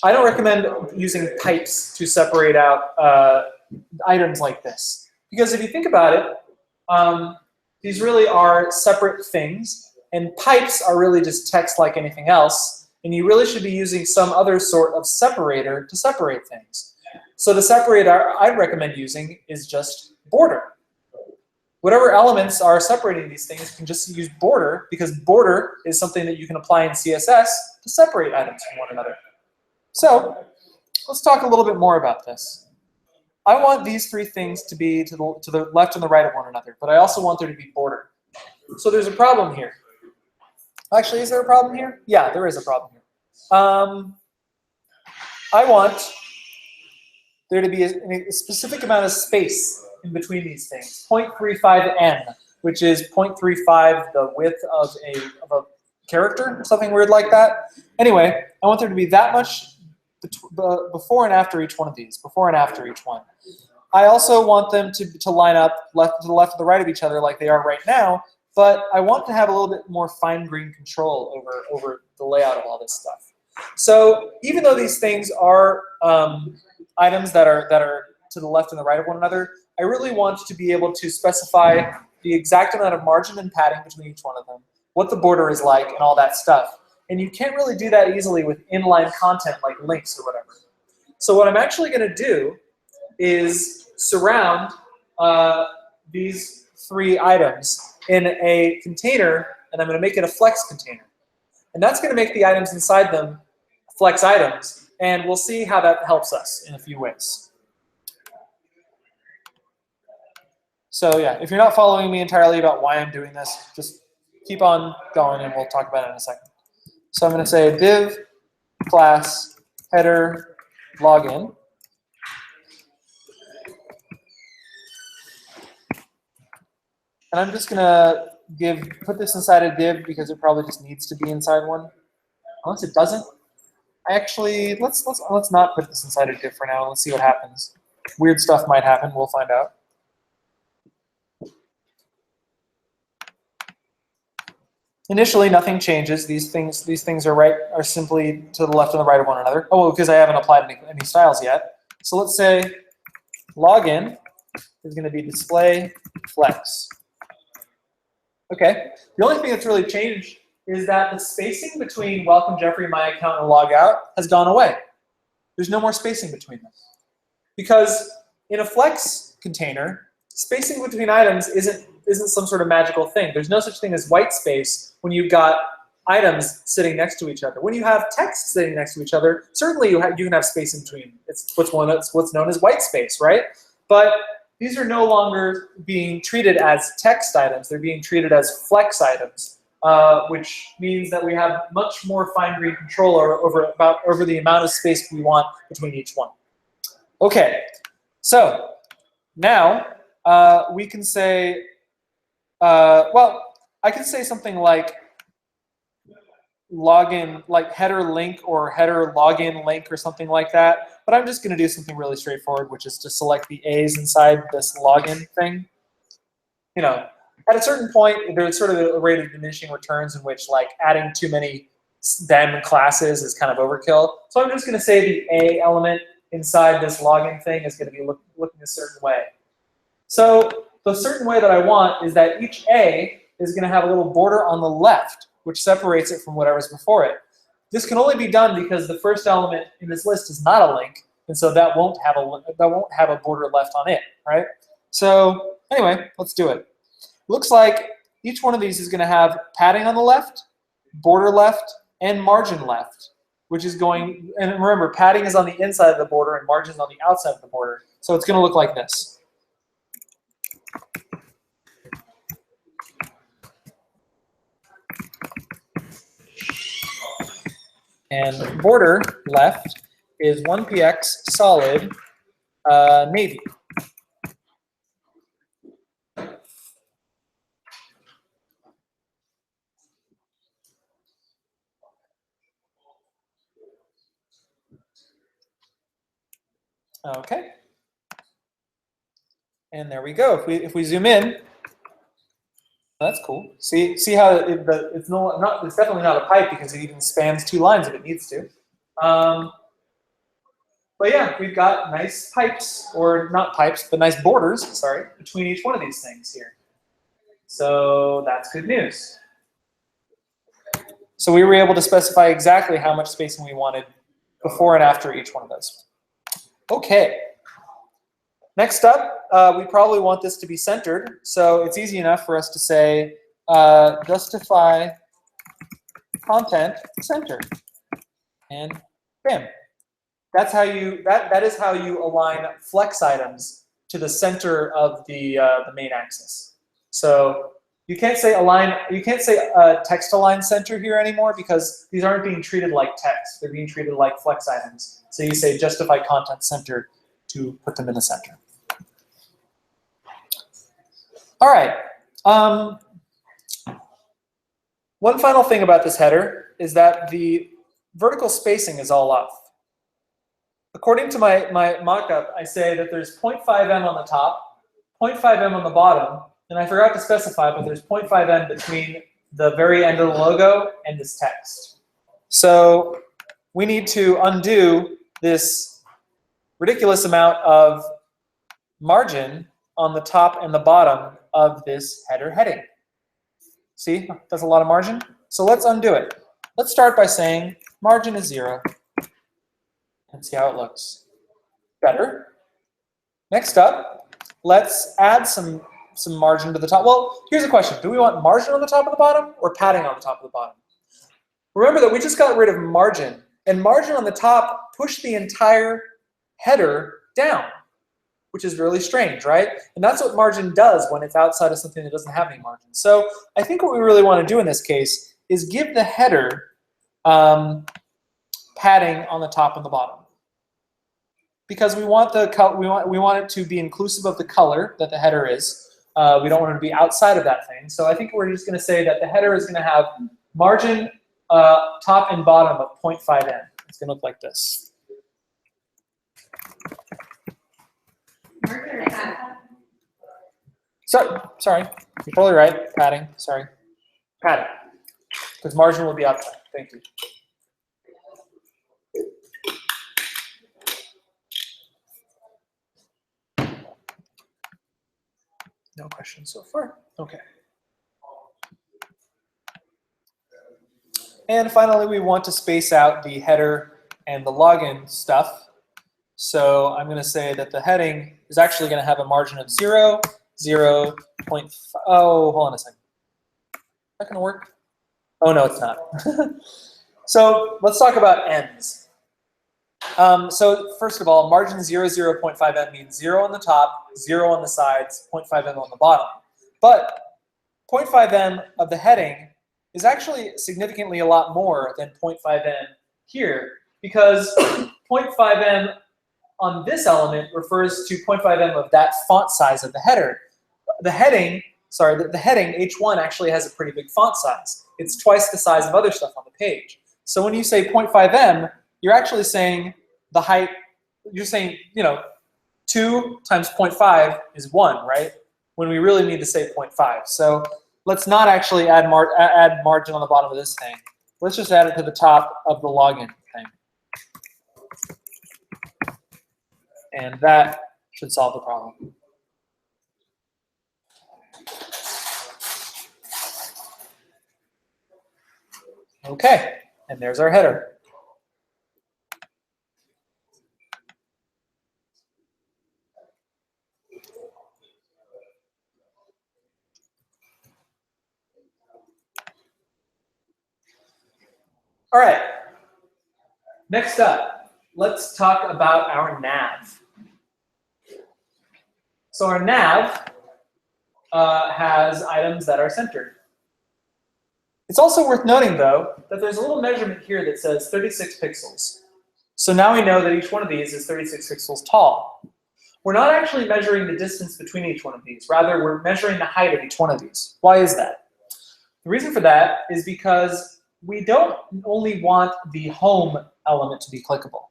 Speaker 1: I don't recommend using pipes to separate out items like this. Because if you think about it, these really are separate things, and pipes are really just text like anything else, and you really should be using some other sort of separator to separate things. So the separator I'd recommend using is just border. Whatever elements are separating these things, you can just use border, because border is something that you can apply in CSS to separate items from one another. So let's talk a little bit more about this. I want these three things to be to the left and the right of one another, but I also want there to be border. So there's a problem here. Actually, is there a problem here? Yeah, there is a problem here. I want there to be a specific amount of space in between these things. 0.35n, which is 0.35 the width of a character, or something weird like that. Anyway, I want there to be that much before and after each one of these, before and after each one. I also want them to line up to the left and the right of each other like they are right now, but I want to have a little bit more fine-grained control over the layout of all this stuff. So even though these things are items that are to the left and the right of one another, I really want to be able to specify the exact amount of margin and padding between each one of them, what the border is like, and all that stuff. And you can't really do that easily with inline content like links or whatever. So what I'm actually going to do is surround these three items in a container, and I'm going to make it a flex container. And that's going to make the items inside them flex items, and we'll see how that helps us in a few ways. So yeah, if you're not following me entirely about why I'm doing this, just keep on going and we'll talk about it in a second. So I'm going to say div class header login. And I'm just going to put this inside a div because it probably just needs to be inside one. Unless it doesn't. Actually, let's not put this inside a div for now. Let's see what happens. Weird stuff might happen. We'll find out. Initially, nothing changes. These things are simply to the left and the right of one another. Oh, well, because I haven't applied any styles yet. So let's say login is going to be display flex. Okay. The only thing that's really changed is that the spacing between welcome Jeffrey, my account, and log out has gone away. There's no more spacing between them. Because in a flex container, spacing between items isn't some sort of magical thing. There's no such thing as white space when you've got items sitting next to each other. When you have text sitting next to each other, certainly you can have space in between. It's what's known as white space, right? But these are no longer being treated as text items. They're being treated as flex items, which means that we have much more fine-grained control over the amount of space we want between each one. Okay, so now we can say, well, I can say something like login, like header link or header login link or something like that. But I'm just going to do something really straightforward, which is to select the A's inside this login thing. You know, at a certain point, there's sort of a rate of diminishing returns in which like adding too many them classes is kind of overkill. So I'm just going to say the A element inside this login thing is going to be looking a certain way. So the certain way that I want is that each A is going to have a little border on the left, which separates it from whatever's before it. This can only be done because the first element in this list is not a link, and so that won't have a border left on it, right? So anyway, let's do it. Looks like each one of these is going to have padding on the left, border left, and margin left, which is going, and remember, padding is on the inside of the border and margin is on the outside of the border. So it's going to look like this. And border left is 1px solid navy. Okay. And there we go. If we zoom in, that's cool. See how it's definitely not a pipe because it even spans 2 lines if it needs to. But yeah, we've got nice pipes, or not pipes, but nice borders, sorry, between each one of these things here. So that's good news. So we were able to specify exactly how much spacing we wanted before and after each one of those. Okay. Next up, we probably want this to be centered, so it's easy enough for us to say justify content center, and bam. That's how that is how you align flex items to the center of the main axis. So you can't say text align center here anymore because these aren't being treated like text; they're being treated like flex items. So you say justify content center to put them in the center. All right. One final thing about this header is that the vertical spacing is all off. According to my mockup, I say that there's 0.5 em on the top, 0.5 em on the bottom, and I forgot to specify, but there's 0.5 em between the very end of the logo and this text. So we need to undo this ridiculous amount of margin on the top and the bottom of this header heading. See, that's a lot of margin. So let's undo it. Let's start by saying margin is 0 and see how it looks. Better. Next up, let's add some margin to the top. Well, here's a question. Do we want margin on the top of the bottom or padding on the top of the bottom? Remember that we just got rid of margin, and margin on the top pushed the entire header down. which is really strange, right? And that's what margin does when it's outside of something that doesn't have any margin. So I think what we really want to do in this case is give the header padding on the top and the bottom, because we want it to be inclusive of the color that the header is. We don't want it to be outside of that thing. So I think we're just going to say that the header is going to have margin top and bottom of 0.5 n. It's going to look like this. So, sorry, you're totally right. Padding, sorry. Padding. Because margin will be outside. Thank you. No questions so far. Okay. And finally, we want to space out the header and the login stuff. So I'm going to say that the heading is actually going to have a margin of 0, 0, 0.5. Oh, hold on a second. Is that going to work? Oh, no, it's not. So let's talk about ends. So first of all, margin 0, 0.5 n means 0 on the top, 0 on the sides, 0.5 m on the bottom. But 0.5 m of the heading is actually significantly a lot more than 0.5 n here, because 0.5 m on this element refers to 0.5 m of that font size of the header. The heading H1 actually has a pretty big font size. It's twice the size of other stuff on the page. So when you say 0.5 m, you're actually saying the height, you're saying, 2 times 0.5 is 1, right? When we really need to say 0.5. So let's not actually add margin on the bottom of this thing. Let's just add it to the top of the login thing. And that should solve the problem. Okay, and there's our header. All right, next up, let's talk about our nav. So our nav has items that are centered. It's also worth noting, though, that there's a little measurement here that says 36 pixels. So now we know that each one of these is 36 pixels tall. We're not actually measuring the distance between each one of these. Rather, we're measuring the height of each one of these. Why is that? The reason for that is because we don't only want the home element to be clickable.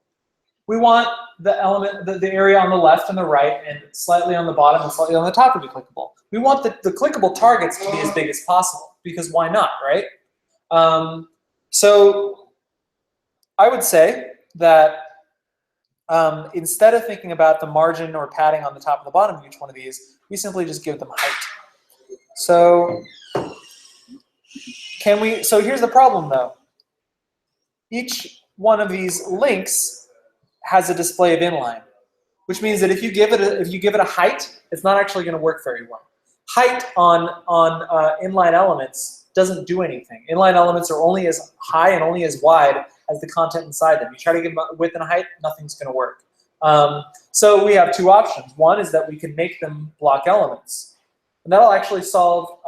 Speaker 1: We want the element, the area on the left and the right, and slightly on the bottom and slightly on the top to be clickable. We want the clickable targets to be as big as possible, because why not, right? So I would say that instead of thinking about the margin or padding on the top and the bottom of each one of these, we simply just give them height. So so here's the problem, though. Each one of these links has a display of inline, which means that if you give it a height, it's not actually going to work very well. Height on inline elements doesn't do anything. Inline elements are only as high and only as wide as the content inside them. You try to give them width and height, nothing's going to work. So we have two options. One is that we can make them block elements, and that'll actually solve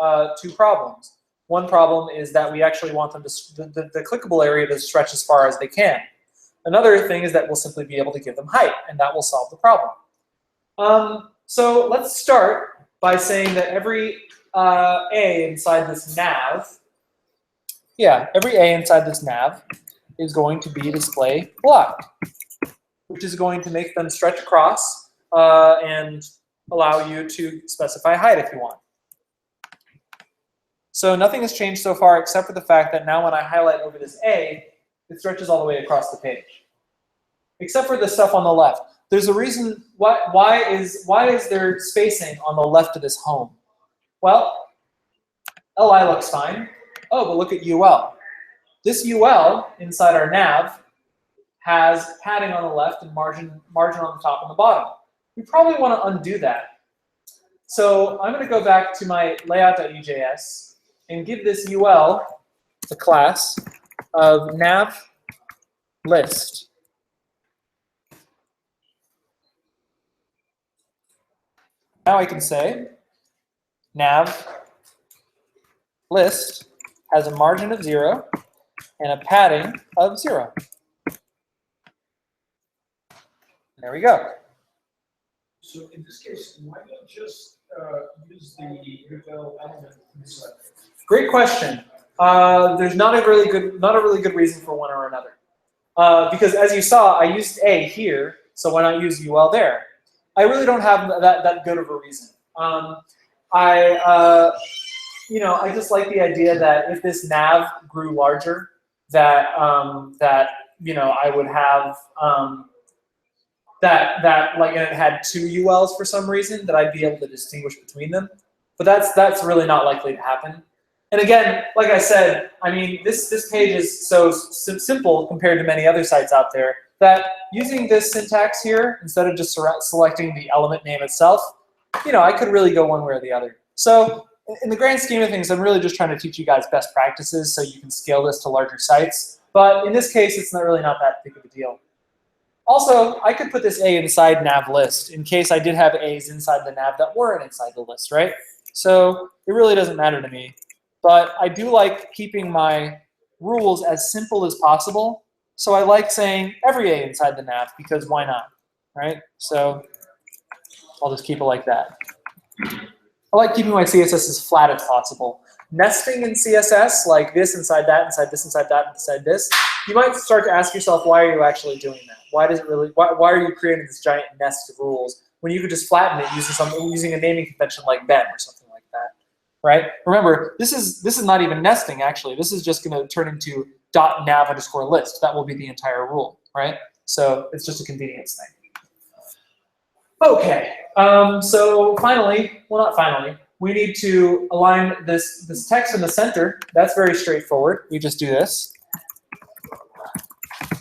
Speaker 1: two problems. One problem is that we actually want them to the clickable area to stretch as far as they can. Another thing is that we'll simply be able to give them height, and that will solve the problem. So let's start by saying that every A inside this nav, every A inside this nav is going to be display blocked, which is going to make them stretch across and allow you to specify height if you want. So nothing has changed so far except for the fact that now when I highlight over this A, it stretches all the way across the page. Except for the stuff on the left. There's a reason why is there spacing on the left of this home? Well, LI looks fine. Oh, but look at UL. This UL inside our nav has padding on the left and margin on the top and the bottom. We probably want to undo that. So I'm going to go back to my layout.ejs and give this UL a class of nav list. Now I can say nav list has a margin of 0 and a padding of 0. There we go.
Speaker 3: So in this case, why not just use the rebel element inside?
Speaker 1: Great question. There's not a really good reason for one or another. Because as you saw, I used A here, so why not use UL there? I really don't have that good of a reason. I just like the idea that if this nav grew larger, that I would have that like it had 2 ULs for some reason, that I'd be able to distinguish between them. But that's really not likely to happen. And again, like I said, I mean, this page is so simple compared to many other sites out there that using this syntax here, instead of just selecting the element name itself, I could really go one way or the other. So in the grand scheme of things, I'm really just trying to teach you guys best practices so you can scale this to larger sites. But in this case, it's really not that big of a deal. Also, I could put this A inside nav list in case I did have A's inside the nav that weren't inside the list, right? So it really doesn't matter to me. But I do like keeping my rules as simple as possible. So I like saying every A inside the nav because why not, right? So I'll just keep it like that. I like keeping my CSS as flat as possible. Nesting in CSS, like this inside that, inside this, inside that, inside this, you might start to ask yourself, why are you actually doing that? Why are you creating this giant nest of rules when you could just flatten it using a naming convention like Ben or something like that, right? Remember, this is not even nesting actually. This is just going to turn into .nav_list. That will be the entire rule, right? So it's just a convenience thing. Okay, so finally, well not finally, we need to align this text in the center. That's very straightforward. We just do this.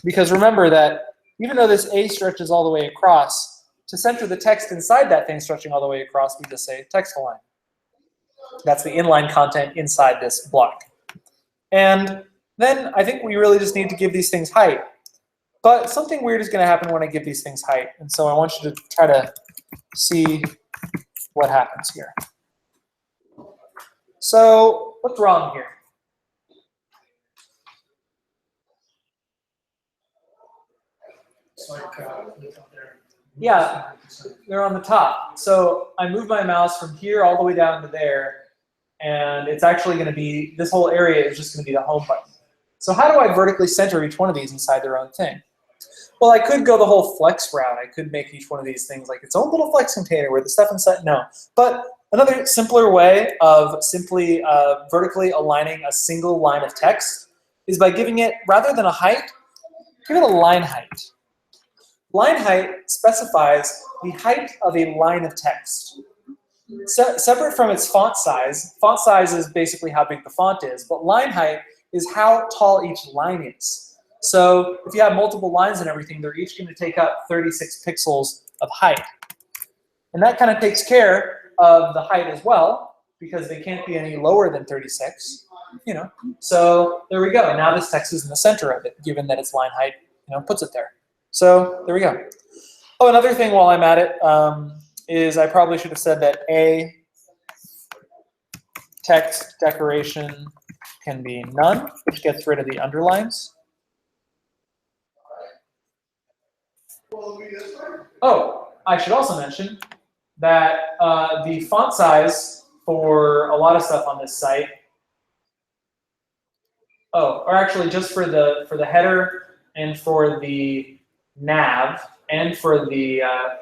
Speaker 1: Because remember that even though this A stretches all the way across, to center the text inside that thing stretching all the way across, we just say text align. That's the inline content inside this block. And then I think we really just need to give these things height. But something weird is going to happen when I give these things height. And so I want you to try to see what happens here. So what's wrong here?
Speaker 3: It's like look up there.
Speaker 1: Yeah, they're on the top. So I move my mouse from here all the way down to there, and it's actually going to be, this whole area is just going to be the home button. So how do I vertically center each one of these inside their own thing? Well, I could go the whole flex route. I could make each one of these things like its own little flex container where the stuff inside, no. But another simpler way of simply vertically aligning a single line of text is by giving it, rather than a height, give it a line height. Line height specifies the height of a line of text. Separate from its font size is basically how big the font is, but line height is how tall each line is. So if you have multiple lines and everything, they're each going to take up 36 pixels of height. And that kind of takes care of the height as well, because they can't be any lower than 36. So there we go. Now this text is in the center of it, given that its line height puts it there. So there we go. Oh, another thing while I'm at it is I probably should have said that a text decoration can be none, which gets rid of the underlines. Oh, I should also mention that the font size for a lot of stuff on this site, or actually just for the header and for the nav and for the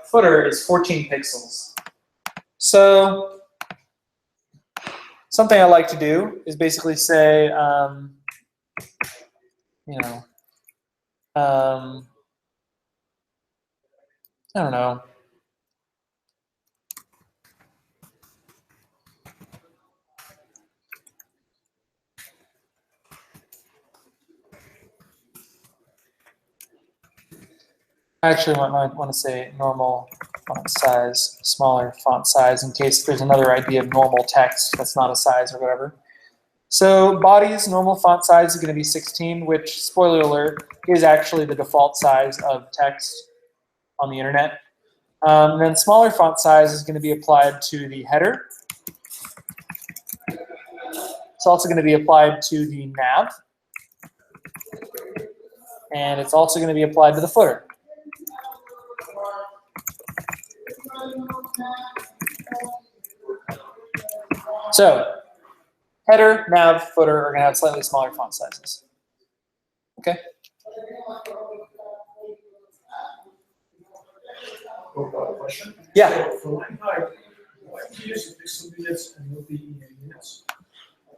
Speaker 1: footer is 14 pixels. So something I like to do is basically say, I don't know. I actually might want to say normal font size, smaller font size, in case there's another idea of normal text that's not a size or whatever. So body's normal font size is going to be 16, which, spoiler alert, is actually the default size of text on the internet. And then smaller font size is going to be applied to the header. It's also going to be applied to the nav. And it's also going to be applied to the footer. So, header, nav, footer are going to have slightly smaller font sizes. Okay?
Speaker 3: Question?
Speaker 1: Yeah.
Speaker 3: For line height, why do you use pixel units and not the EA units?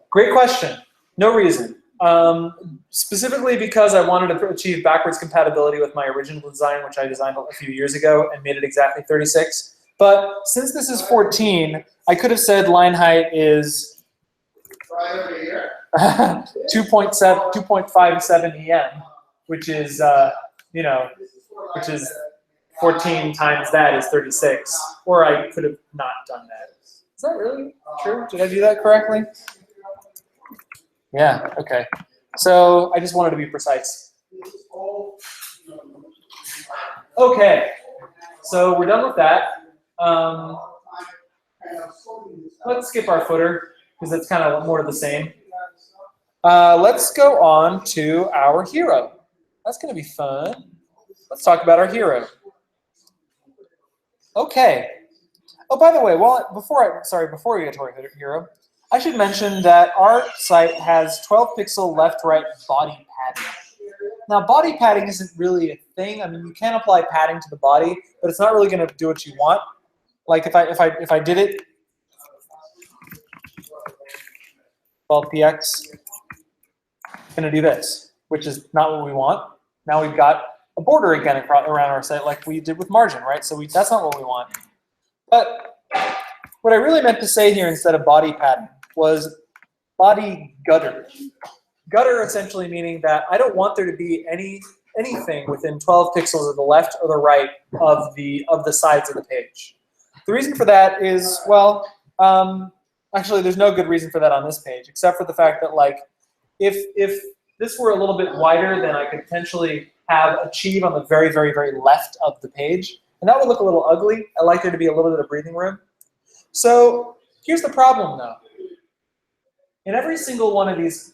Speaker 1: Great question. No reason. Specifically because I wanted to achieve backwards compatibility with my original design, which I designed a few years ago and made it exactly 36. But since this is 14, I could have said line height is 2.57 EM, which is, which is 14 times that is 36. Or I could have not done that. Is that really true? Did I do that correctly? Yeah, okay. So I just wanted to be precise. Okay, so we're done with that. Let's skip our footer because it's kind of more of the same. Let's go on to our hero. That's going to be fun. Let's talk about our hero. Okay. Oh, by the way, before we get to our hero, I should mention that our site has 12 pixel left-right body padding. Now, body padding isn't really a thing. I mean, you can apply padding to the body, but it's not really going to do what you want. Like if I did it, 12px, going to do this, which is not what we want. Now we've got a border again around our site, like we did with margin, right? So that's not what we want. But what I really meant to say here instead of body padding was body gutter. Gutter essentially meaning that I don't want there to be anything within 12 pixels of the left or the right of the sides of the page. The reason for that is, well, actually there's no good reason for that on this page, except for the fact that like if this were a little bit wider, then I could potentially have achieve on the very, very, very left of the page, and that would look a little ugly. I like there to be a little bit of breathing room. So here's the problem though. In every single one of these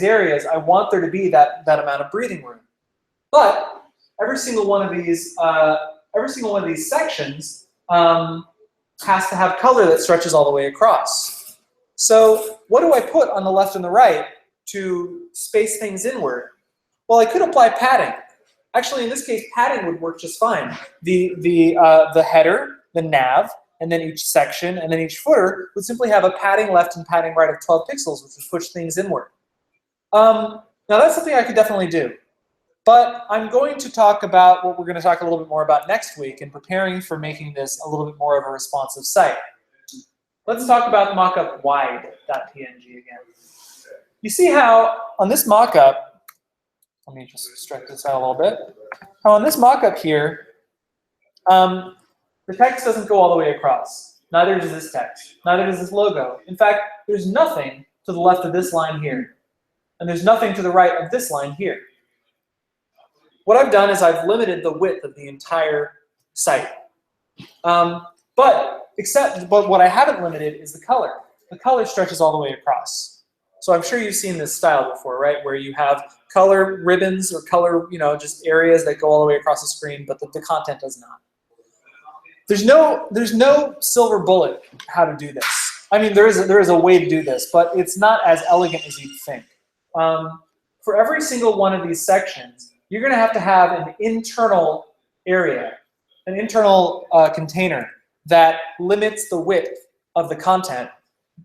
Speaker 1: areas, I want there to be that amount of breathing room. But every single one of these sections has to have color that stretches all the way across. So what do I put on the left and the right to space things inward? Well, I could apply padding. Actually, in this case, padding would work just fine. The header, the nav, and then each section, and then each footer would simply have a padding left and padding right of 12 pixels, which would push things inward. Now, that's something I could definitely do. But I'm going to talk about what we're going to talk a little bit more about next week in preparing for making this a little bit more of a responsive site. Let's talk about mockup wide.png again. You see how on this mockup, let me just stretch this out a little bit. How on this mockup here, the text doesn't go all the way across. Neither does this text. Neither does this logo. In fact, there's nothing to the left of this line here. And there's nothing to the right of this line here. What I've done is I've limited the width of the entire site. But what I haven't limited is the color. The color stretches all the way across. So I'm sure you've seen this style before, right? Where you have color ribbons or color, just areas that go all the way across the screen, but the content does not. There's no silver bullet how to do this. I mean, there is a way to do this, but it's not as elegant as you'd think. For every single one of these sections, you're going to have an internal area, an internal container that limits the width of the content,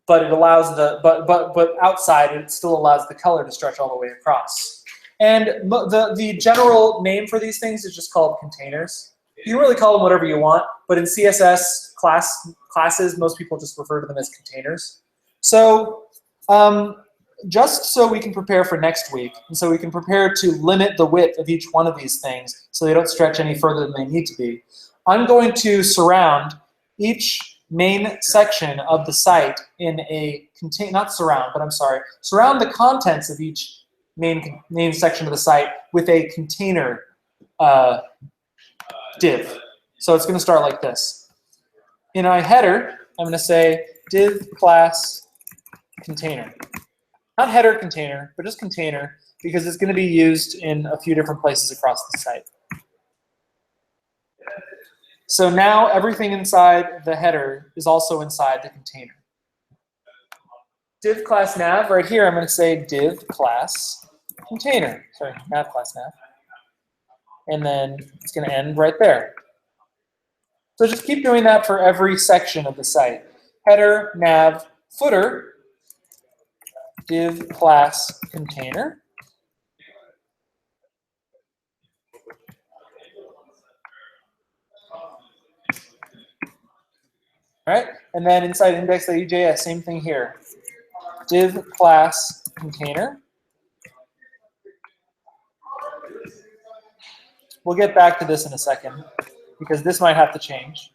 Speaker 1: but it allows but outside it still allows the color to stretch all the way across. And the general name for these things is just called containers. You can really call them whatever you want, but in CSS classes, most people just refer to them as containers. So just so we can prepare for next week, and so we can prepare to limit the width of each one of these things so they don't stretch any further than they need to be, I'm going to surround each main section of the site in a surround the contents of each main section of the site with a container div. So it's going to start like this. In my header, I'm going to say div class container. Not header container, but just container, because it's going to be used in a few different places across the site. So now everything inside the header is also inside the container. Div class nav, right here, I'm going to say div class container. Sorry, nav class nav. And then it's going to end right there. So just keep doing that for every section of the site. Header, nav, footer, div class container. All right, and then inside index.ejs, same thing here. Div class container. We'll get back to this in a second because this might have to change.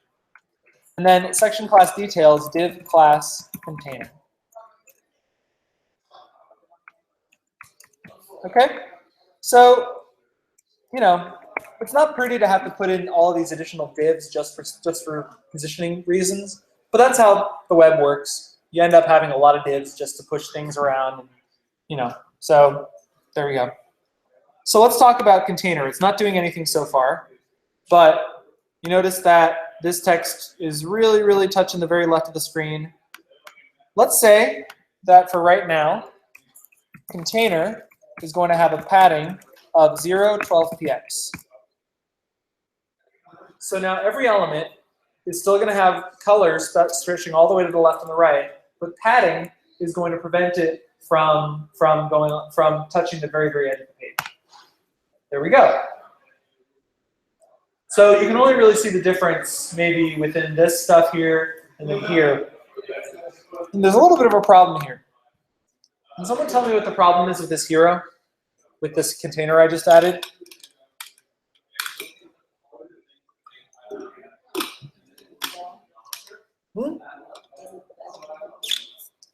Speaker 1: And then section class details, div class container. Okay, so it's not pretty to have to put in all of these additional divs just for positioning reasons, but that's how the web works. You end up having a lot of divs just to push things around, so there we go. So let's talk about container. It's not doing anything so far, but you notice that this text is really, really touching the very left of the screen. Let's say that for right now, container is going to have a padding of 0, 12 px. So now every element is still going to have colors stretching all the way to the left and the right, but padding is going to prevent it from touching the very, very end of the page. There we go. So you can only really see the difference maybe within this stuff here and then here. And there's a little bit of a problem here. Can someone tell me what the problem is with this hero, with this container I just added?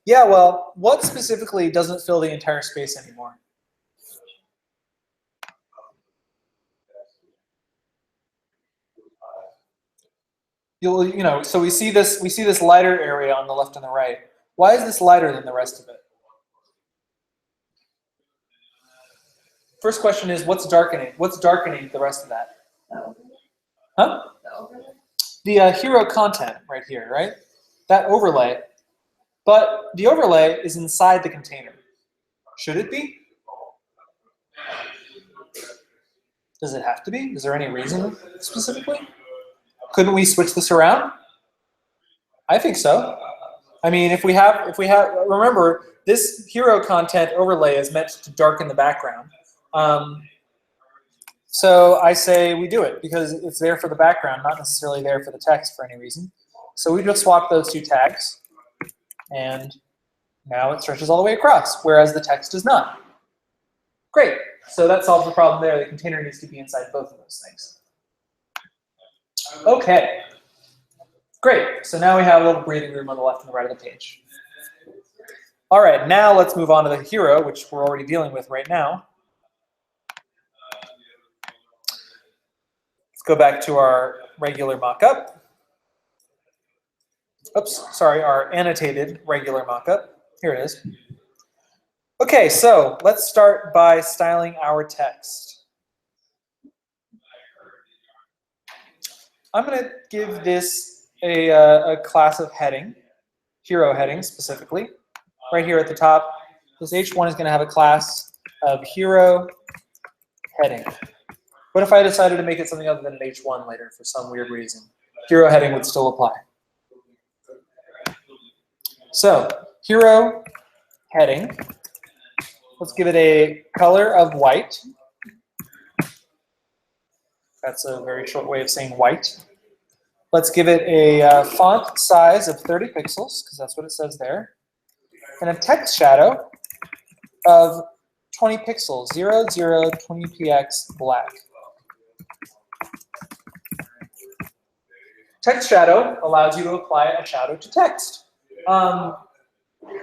Speaker 1: Yeah, well, what specifically doesn't fill the entire space anymore? So we see this lighter area on the left and the right. Why is this lighter than the rest of it? First question is, what's darkening? What's darkening the rest of that? Huh? The hero content right here, right? That overlay. But the overlay is inside the container. Should it be? Does it have to be? Is there any reason specifically? Couldn't we switch this around? I think so. I mean, if we have, remember, this hero content overlay is meant to darken the background. So I say we do it because it's there for the background, not necessarily there for the text for any reason. So we just swap those two tags, and now it stretches all the way across, whereas the text does not. Great. So that solves the problem there. The container needs to be inside both of those things. Okay. Great. So now we have a little breathing room on the left and the right of the page. All right. Now let's move on to the hero, which we're already dealing with right now. Let's go back to our regular mockup. Oops, sorry, our annotated regular mockup. Here it is. Okay, so let's start by styling our text. I'm going to give this a class of heading, hero heading specifically. Right here at the top, this H1 is going to have a class of hero heading. What if I decided to make it something other than an H1 later for some weird reason? Hero heading would still apply. So, hero heading. Let's give it a color of white. That's a very short way of saying white. Let's give it a font size of 30 pixels, because that's what it says there. And a text shadow of 20 pixels, 0, 0, 20 px black. Text shadow allows you to apply a shadow to text.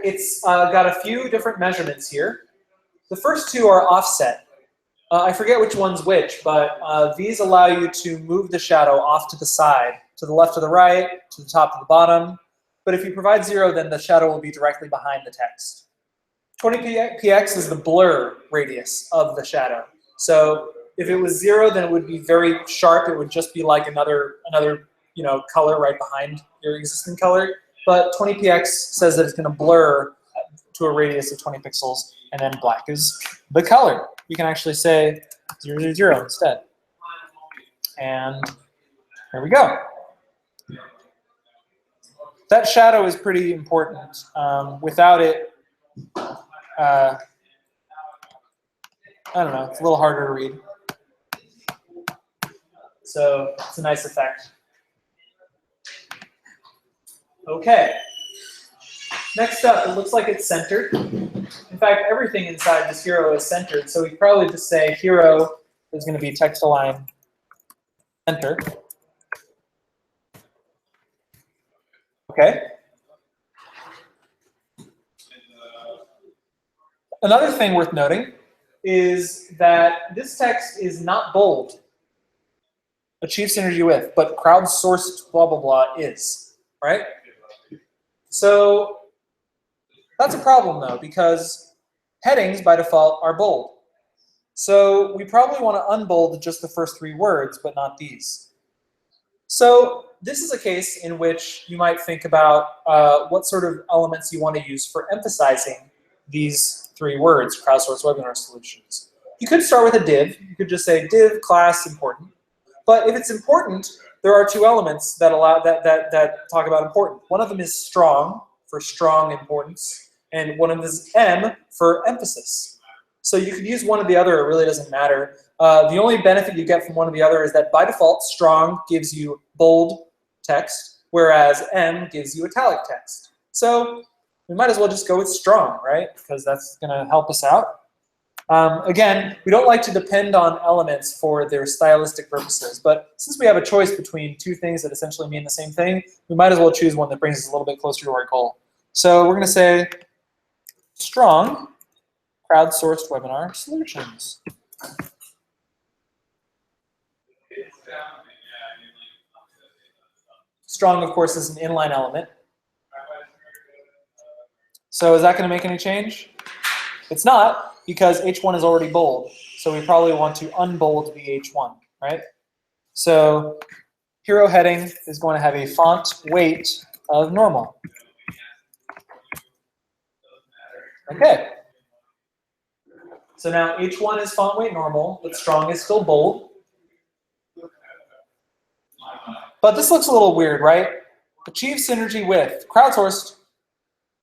Speaker 1: It's got a few different measurements here. The first two are offset. I forget which one's which, but these allow you to move the shadow off to the side, to the left or the right, to the top or the bottom. But if you provide 0, then the shadow will be directly behind the text. 20px is the blur radius of the shadow. So if it was 0, then it would be very sharp. It would just be like another color right behind your existing color. But 20px says that it's going to blur to a radius of 20 pixels, and then black is the color. We can actually say 0, 0 instead. And there we go. That shadow is pretty important. Without it, I don't know, it's a little harder to read. So it's a nice effect. Okay. Next up, it looks like it's centered. In fact, everything inside this hero is centered, so we probably just say hero is going to be text align center. Okay. Another thing worth noting is that this text is not bold. Achieve synergy with, but crowdsourced blah blah blah is, right? So that's a problem though, because headings by default are bold. So we probably want to unbold just the first 3 words, but not these. So this is a case in which you might think about what sort of elements you want to use for emphasizing these 3 words, crowdsourced webinar solutions. You could start with a div. You could just say div class important. But if it's important, there are 2 elements that talk about important. One of them is strong, for strong importance, and one of them is M for emphasis. So you could use one or the other, it really doesn't matter. The only benefit you get from one or the other is that by default, strong gives you bold text, whereas M gives you italic text. So we might as well just go with strong, right? Because that's going to help us out. Again, we don't like to depend on elements for their stylistic purposes, but since we have a choice between 2 things that essentially mean the same thing, we might as well choose one that brings us a little bit closer to our goal. So we're going to say strong crowdsourced webinar solutions. Strong, of course, is an inline element. So is that going to make any change? It's not, because H1 is already bold. So we probably want to unbold the H1, right? So hero heading is going to have a font weight of normal. Okay. So now H1 is font weight normal, but strong is still bold. But this looks a little weird, right? Achieve synergy with crowdsourced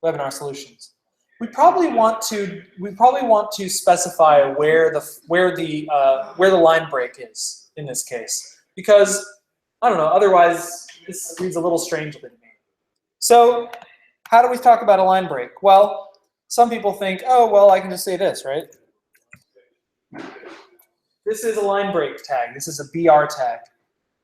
Speaker 1: webinar solutions. We probably want to specify where the line break is in this case, because I don't know. Otherwise, this reads a little strangely to me. So, how do we talk about a line break? Well, some people think, oh well, I can just say this, right? This is a line break tag. This is a BR tag.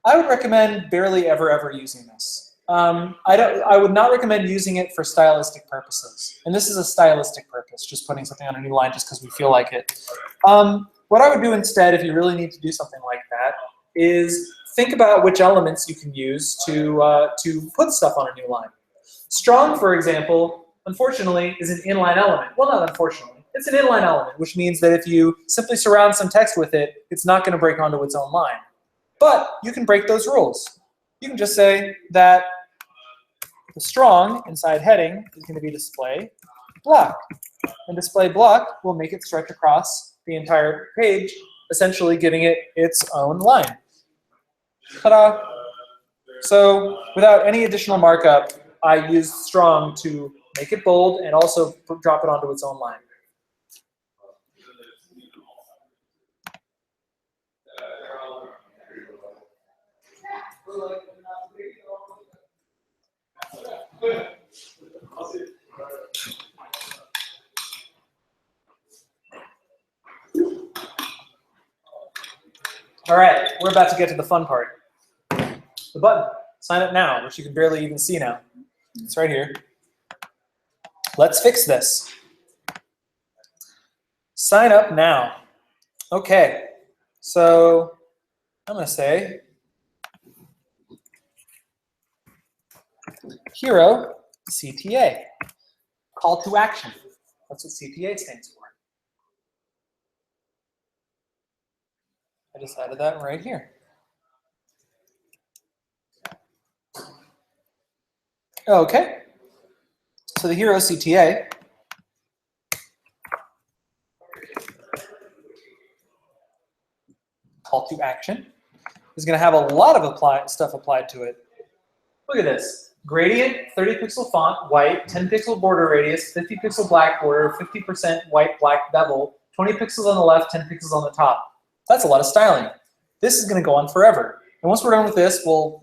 Speaker 1: I would recommend barely ever using this. I would not recommend using it for stylistic purposes. And this is a stylistic purpose, just putting something on a new line just because we feel like it. What I would do instead, if you really need to do something like that, is think about which elements you can use to put stuff on a new line. Strong, for example, unfortunately, is an inline element. Well, not unfortunately. It's an inline element, which means that if you simply surround some text with it, it's not going to break onto its own line. But you can break those rules. You can just say that the strong inside heading is going to be display block. And display block will make it stretch across the entire page, essentially giving it its own line. Ta-da! So without any additional markup, I used strong to make it bold and also drop it onto its own line. All right, we're about to get to the fun part. The button, sign up now, which you can barely even see now. It's right here. Let's fix this. Sign up now. Okay, so I'm going to say hero CTA, call to action. That's what CTA stands for. I just added that right here. Okay, so the hero CTA call to action is going to have a lot of stuff applied to it. Look at this. Gradient, 30 pixel font, white, 10 pixel border radius, 50 pixel black border, 50% white black bevel, 20 pixels on the left, 10 pixels on the top. That's a lot of styling. This is going to go on forever. And once we're done with this, we'll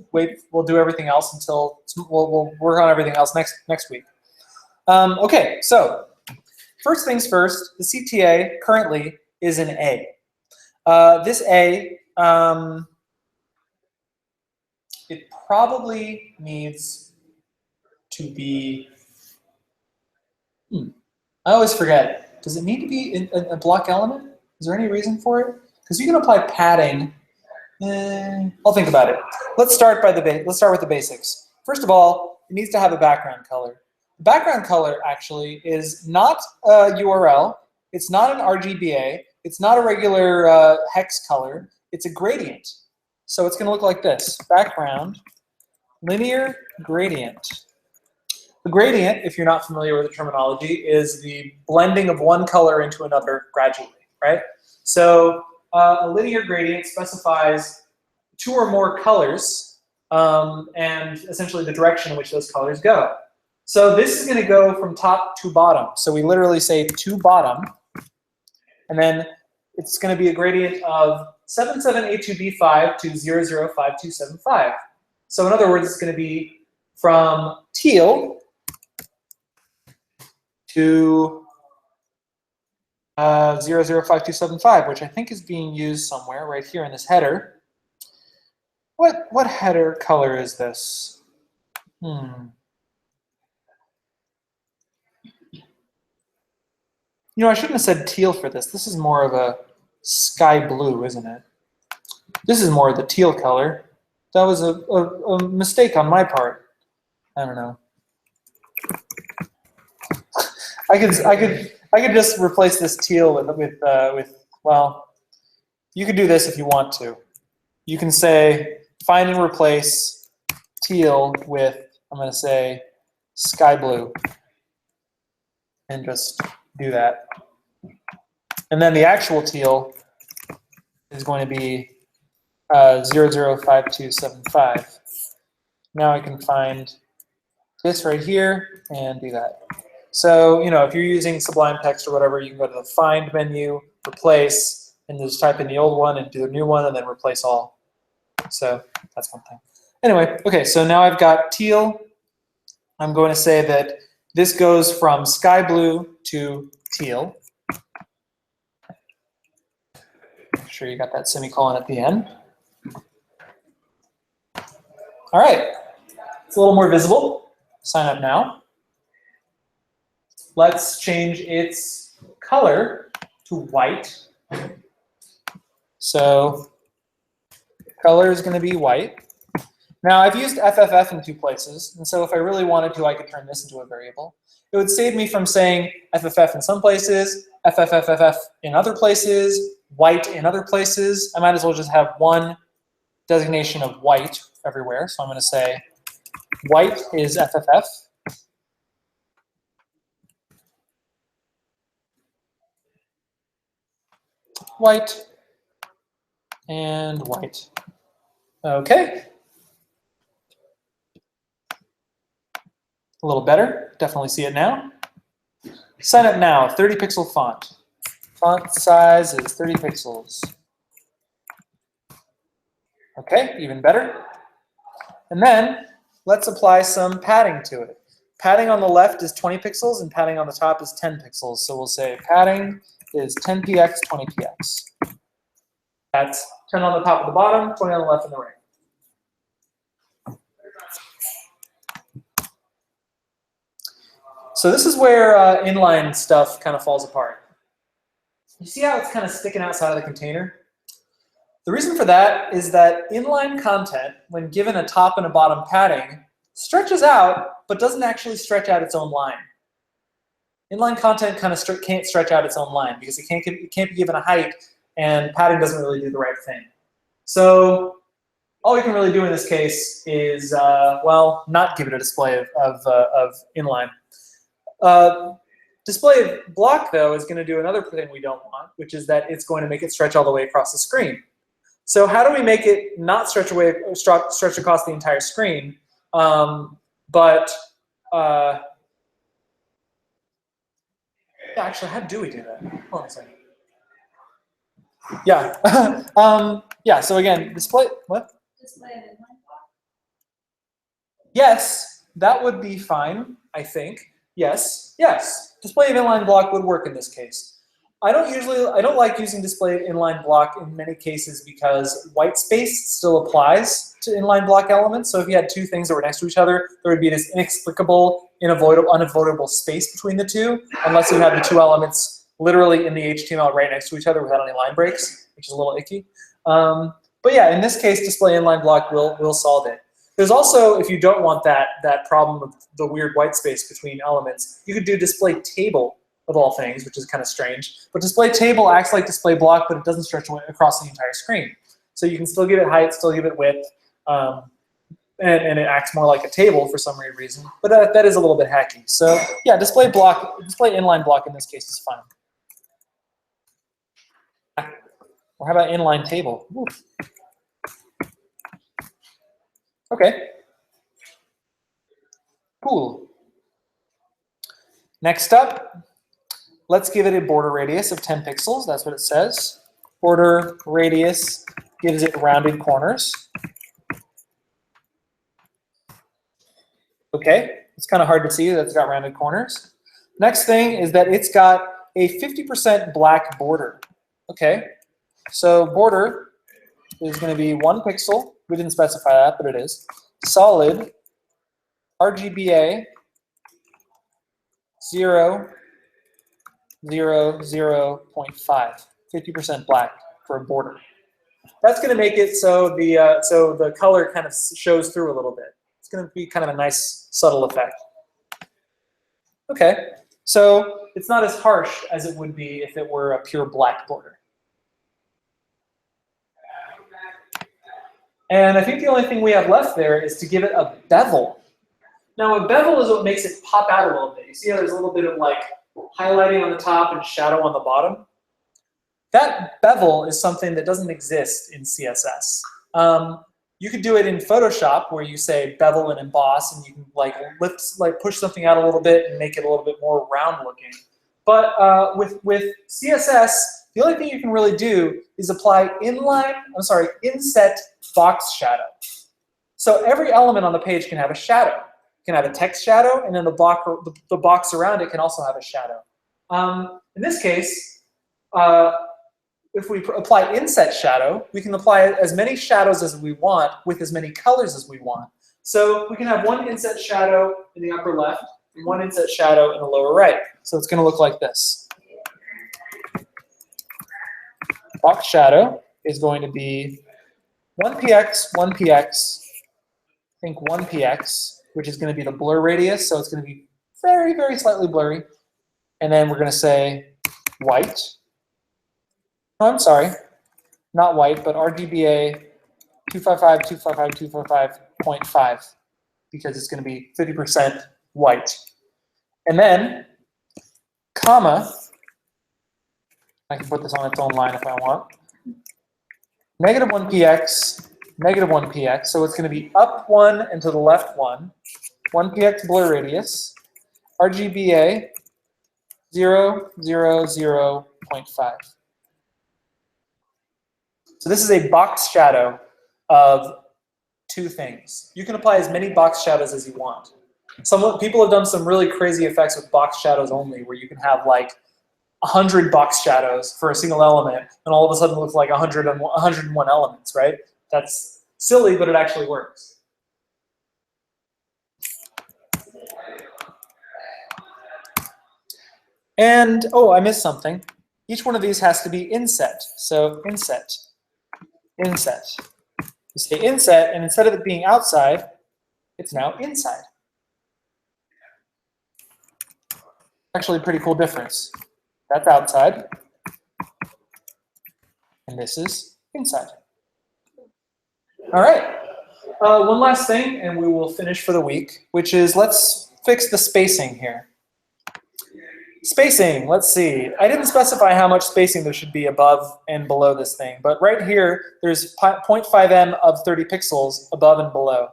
Speaker 1: do everything else until we'll work on everything else next week. Okay, so first things first, the CTA currently is an A. This A, it probably needs to be, I always forget, does it need to be a block element? Is there any reason for it? Because you can apply padding. I'll think about it. Let's start with the basics. First of all, it needs to have a background color. The background color actually is not a URL. It's not an RGBA. It's not a regular hex color. It's a gradient. So it's going to look like this: background, linear gradient. The gradient, if you're not familiar with the terminology, is the blending of one color into another gradually, right? So a linear gradient specifies two or more colors and essentially the direction in which those colors go. So this is going to go from top to bottom. So we literally say to bottom, and then it's going to be a gradient of 77A2B5 to 005275. So in other words, it's going to be from teal to 005275, which I think is being used somewhere right here in this header. What header color is this? You know, I shouldn't have said teal for this. This is more of a sky blue, isn't it? This is more of the teal color. That was a mistake on my part. I don't know. I could just replace this teal with well, you could do this if you want to. You can say find and replace teal with, I'm going to say, sky blue, and just do that. And then the actual teal is going to be 005275. Now I can find this right here and do that. So, you know, if you're using Sublime Text or whatever, you can go to the Find menu, Replace, and just type in the old one and do a new one, and then replace all. So that's one thing. Anyway, okay, so now I've got teal. I'm going to say that this goes from sky blue to teal. Make sure you got that semicolon at the end. All right, it's a little more visible. Sign up now. Let's change its color to white. So color is going to be white. Now I've used FFF in two places, and so if I really wanted to, I could turn this into a variable. It would save me from saying FFF in some places, FFFFF in other places, white in other places. I might as well just have one designation of white everywhere. So I'm going to say white is FFF. White and white. Okay. A little better. Definitely see it now. Sign up now. 30 pixel font. Font size is 30 pixels. Okay, even better. And then let's apply some padding to it. Padding on the left is 20 pixels and padding on the top is 10 pixels. So we'll say padding is 10px, 20px. That's 10 on the top and the bottom, 20 on the left and the right. So this is where inline stuff kind of falls apart. You see how it's kind of sticking outside of the container? The reason for that is that inline content, when given a top and a bottom padding, stretches out, but doesn't actually stretch out its own line. Inline content kind of can't stretch out its own line because it can't be given a height, and padding doesn't really do the right thing. So all we can really do in this case is, well, not give it a display of inline. Display of block, though, is going to do another thing we don't want, which is that it's going to make it stretch all the way across the screen. So how do we make it not stretch across the entire screen, actually, how do we do that? Hold on a second. Yeah. Yeah, so again, display, what?
Speaker 4: Display an inline block?
Speaker 1: Yes, that would be fine, I think. Yes, yes. Display of inline block would work in this case. I don't like using display of inline block in many cases because white space still applies to inline block elements. So if you had two things that were next to each other, there would be this inexplicable, unavoidable space between the two, unless you have the two elements literally in the HTML right next to each other without any line breaks, which is a little icky. But yeah, in this case, display inline block will solve it. There's also, if you don't want that problem of the weird white space between elements, you could do display table of all things, which is kind of strange. But display table acts like display block, but it doesn't stretch across the entire screen. So you can still give it height, still give it width, and it acts more like a table for some weird reason. But that is a little bit hacky. So yeah, display inline block in this case is fine. Or how about inline table? Ooh. Okay. Cool. Next up, let's give it a border radius of 10 pixels. That's what it says. Border radius gives it rounded corners. Okay, it's kind of hard to see that it's got rounded corners. Next thing is that it's got a 50% black border. Okay, so border is going to be 1 pixel. We didn't specify that, but it is. Solid, RGBA, 0, 0, 0.5, 50% black for a border. That's going to make it so the color kind of shows through a little bit. It's going to be kind of a nice subtle effect. Okay, so it's not as harsh as it would be if it were a pure black border. And I think the only thing we have left there is to give it a bevel. Now a bevel is what makes it pop out a little bit. You see how there's a little bit of like highlighting on the top and shadow on the bottom? That bevel is something that doesn't exist in CSS. You could do it in Photoshop where you say bevel and emboss, and you can like push something out a little bit and make it a little bit more round looking. But with CSS, the only thing you can really do is apply inset box shadow. So every element on the page can have a shadow. It can have a text shadow, and then the box around it can also have a shadow. In this case, if we apply inset shadow, we can apply as many shadows as we want with as many colors as we want. So we can have one inset shadow in the upper left and one inset shadow in the lower right. So it's going to look like this. Box shadow is going to be 1px, 1px, I think 1px, which is going to be the blur radius, so it's going to be very, very slightly blurry. And then we're going to say white. Oh, I'm sorry, not white, but RGBA 255, 255, 255.5, because it's going to be 50% white. And then, comma, I can put this on its own line if I want. Negative 1px, negative 1px, so it's going to be up 1 and to the left 1. 1px blur radius, RGBA 0, 0, 0.5. So this is a box shadow of two things. You can apply as many box shadows as you want. People have done some really crazy effects with box shadows only, where you can have like 100 box shadows for a single element, and all of a sudden it looks like 101 elements, right? That's silly, but it actually works. And, oh, I missed something. each one of these has to be inset. So inset, inset. You say inset, and instead of it being outside, it's now inside. Actually a pretty cool difference. That's outside, and this is inside. All right. One last thing, and we will finish for the week, which is let's fix the spacing here. Spacing, let's see. I didn't specify how much spacing there should be above and below this thing, but right here, there's 0.5 m of 30 pixels above and below.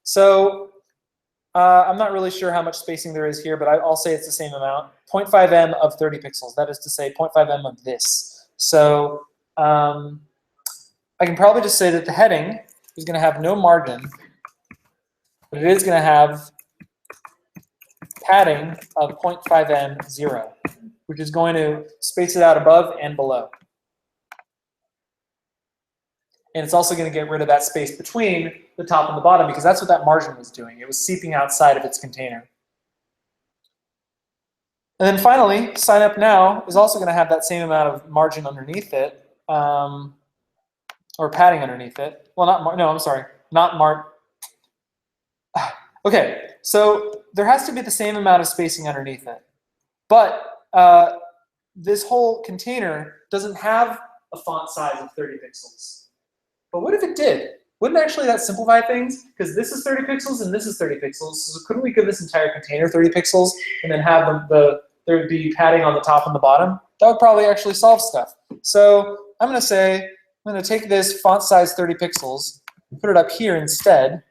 Speaker 1: So I'm not really sure how much spacing there is here, but I'll say it's the same amount. 0.5 m of 30 pixels. That is to say 0.5 m of this. So I can probably just say that the heading is going to have no margin, but it is going to have padding of 0.5 m 0, which is going to space it out above and below. And it's also going to get rid of that space between the top and the bottom, because that's what that margin was doing. It was seeping outside of its container. And then finally, sign up now is also going to have that same amount of margin underneath it, or padding underneath it. Well, okay, so there has to be the same amount of spacing underneath it. But this whole container doesn't have a font size of 30 pixels. But what if it did? Wouldn't actually that simplify things? Because this is 30 pixels and this is 30 pixels. So couldn't we give this entire container 30 pixels and then have there would be padding on the top and the bottom? That would probably actually solve stuff. So I'm going to say, I'm going to take this font size 30 pixels, put it up here instead,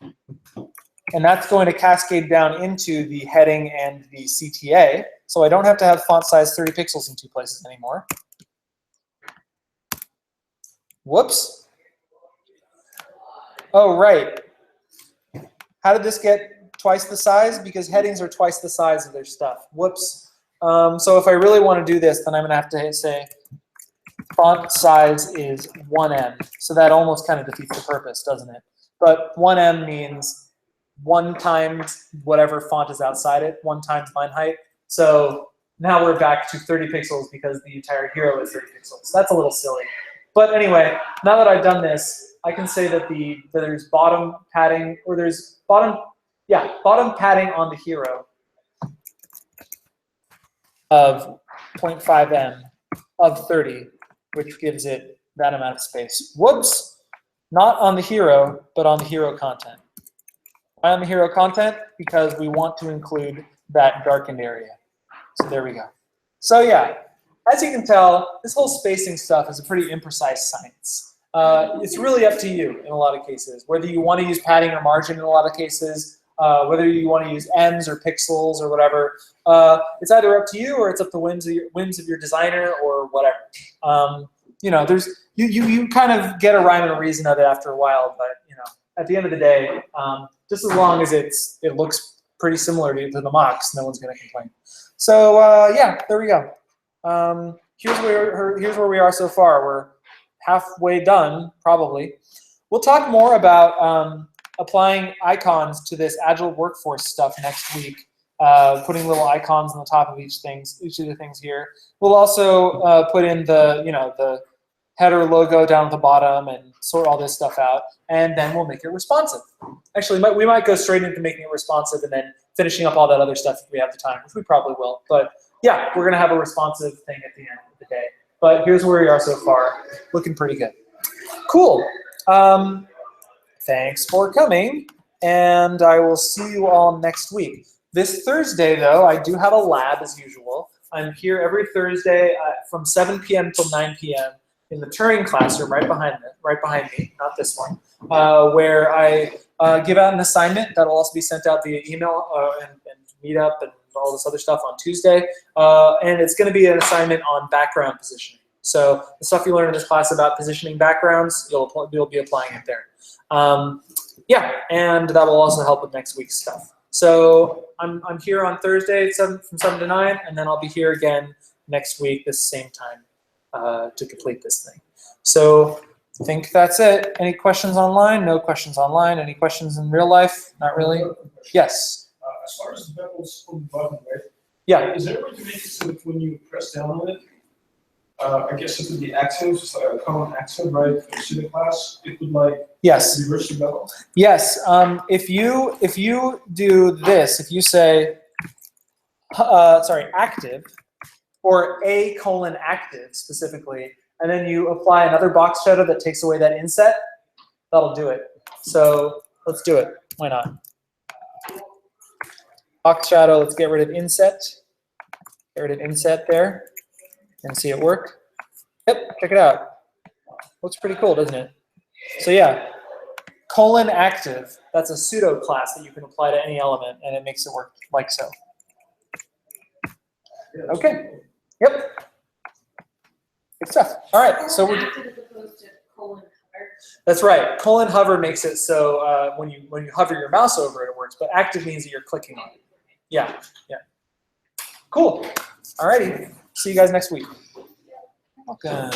Speaker 1: and that's going to cascade down into the heading and the CTA. So I don't have to have font size 30 pixels in two places anymore. Whoops. Oh, right. How did this get twice the size? Because headings are twice the size of their stuff. Whoops. So if I really want to do this, then I'm going to have to say font size is 1M. So that almost kind of defeats the purpose, doesn't it? But 1M means 1 times whatever font is outside it, 1 times line height. So now we're back to 30 pixels because the entire hero is 30 pixels. That's a little silly. But anyway, now that I've done this, I can say that there's bottom padding, or there's bottom padding on the hero of 0.5 m of 30, which gives it that amount of space. Whoops, not on the hero, but on the hero content. Why on the hero content? Because we want to include that darkened area. So there we go. So yeah, as you can tell, this whole spacing stuff is a pretty imprecise science. It's really up to you in a lot of cases, whether you want to use padding or margin in a lot of cases, whether you want to use M's or pixels or whatever. It's either up to you, or it's up to the whims of your designer or whatever. You know, you kind of get a rhyme and a reason of it after a while, but you know, at the end of the day, just as long as it looks pretty similar to the mocks, no one's going to complain. So yeah, there we go. Here's where we are so far. We're halfway done, probably. We'll talk more about applying icons to this Agile workforce stuff next week, putting little icons on the top of each of the things here. We'll also put in the header logo down at the bottom and sort all this stuff out, and then we'll make it responsive. Actually, we might go straight into making it responsive and then finishing up all that other stuff if we have the time, which we probably will. But yeah, we're going to have a responsive thing at the end of the day. But here's where we are so far. Looking pretty good. Cool. Thanks for coming, and I will see you all next week. This Thursday, though, I do have a lab as usual. I'm here every Thursday from 7 p.m. till 9 p.m. in the Turing classroom right behind me, not this one, where I give out an assignment that will also be sent out via email and Meetup and all this other stuff on Tuesday. And it's going to be an assignment on background positioning. So the stuff you learn in this class about positioning backgrounds, you'll be applying it there. Yeah, and that will also help with next week's stuff. So I'm here on Thursday from 7 to 9, and then I'll be here again next week this same time to complete this thing. So I think that's it. Any questions online? No questions online. Any questions in real life? Not really? Yes.
Speaker 3: As far as the bevels on the bottom, right?
Speaker 1: Yeah.
Speaker 3: Is there a way to make it so that when you press down on it, I guess it would be active, just like a common active, right? If you see the class, it would like
Speaker 1: Yes.
Speaker 3: reverse the bell.
Speaker 1: Yes. If you do this, if you say, active, or A:active specifically, and then you apply another box shadow that takes away that inset, that'll do it. So let's do it. Why not? Box shadow. Let's get rid of inset. Get rid of inset there, and see it work. Yep. Check it out. Looks pretty cool, doesn't it? So yeah. :active, that's a pseudo class that you can apply to any element, and it makes it work like so. Okay. Yep. Good stuff. All right. So we're.
Speaker 2: Active as opposed to :hover.
Speaker 1: That's right. :hover makes it so when you hover your mouse over it, it works. But active means that you're clicking on it. Yeah. Yeah. Cool. All righty. See you guys next week. Okay.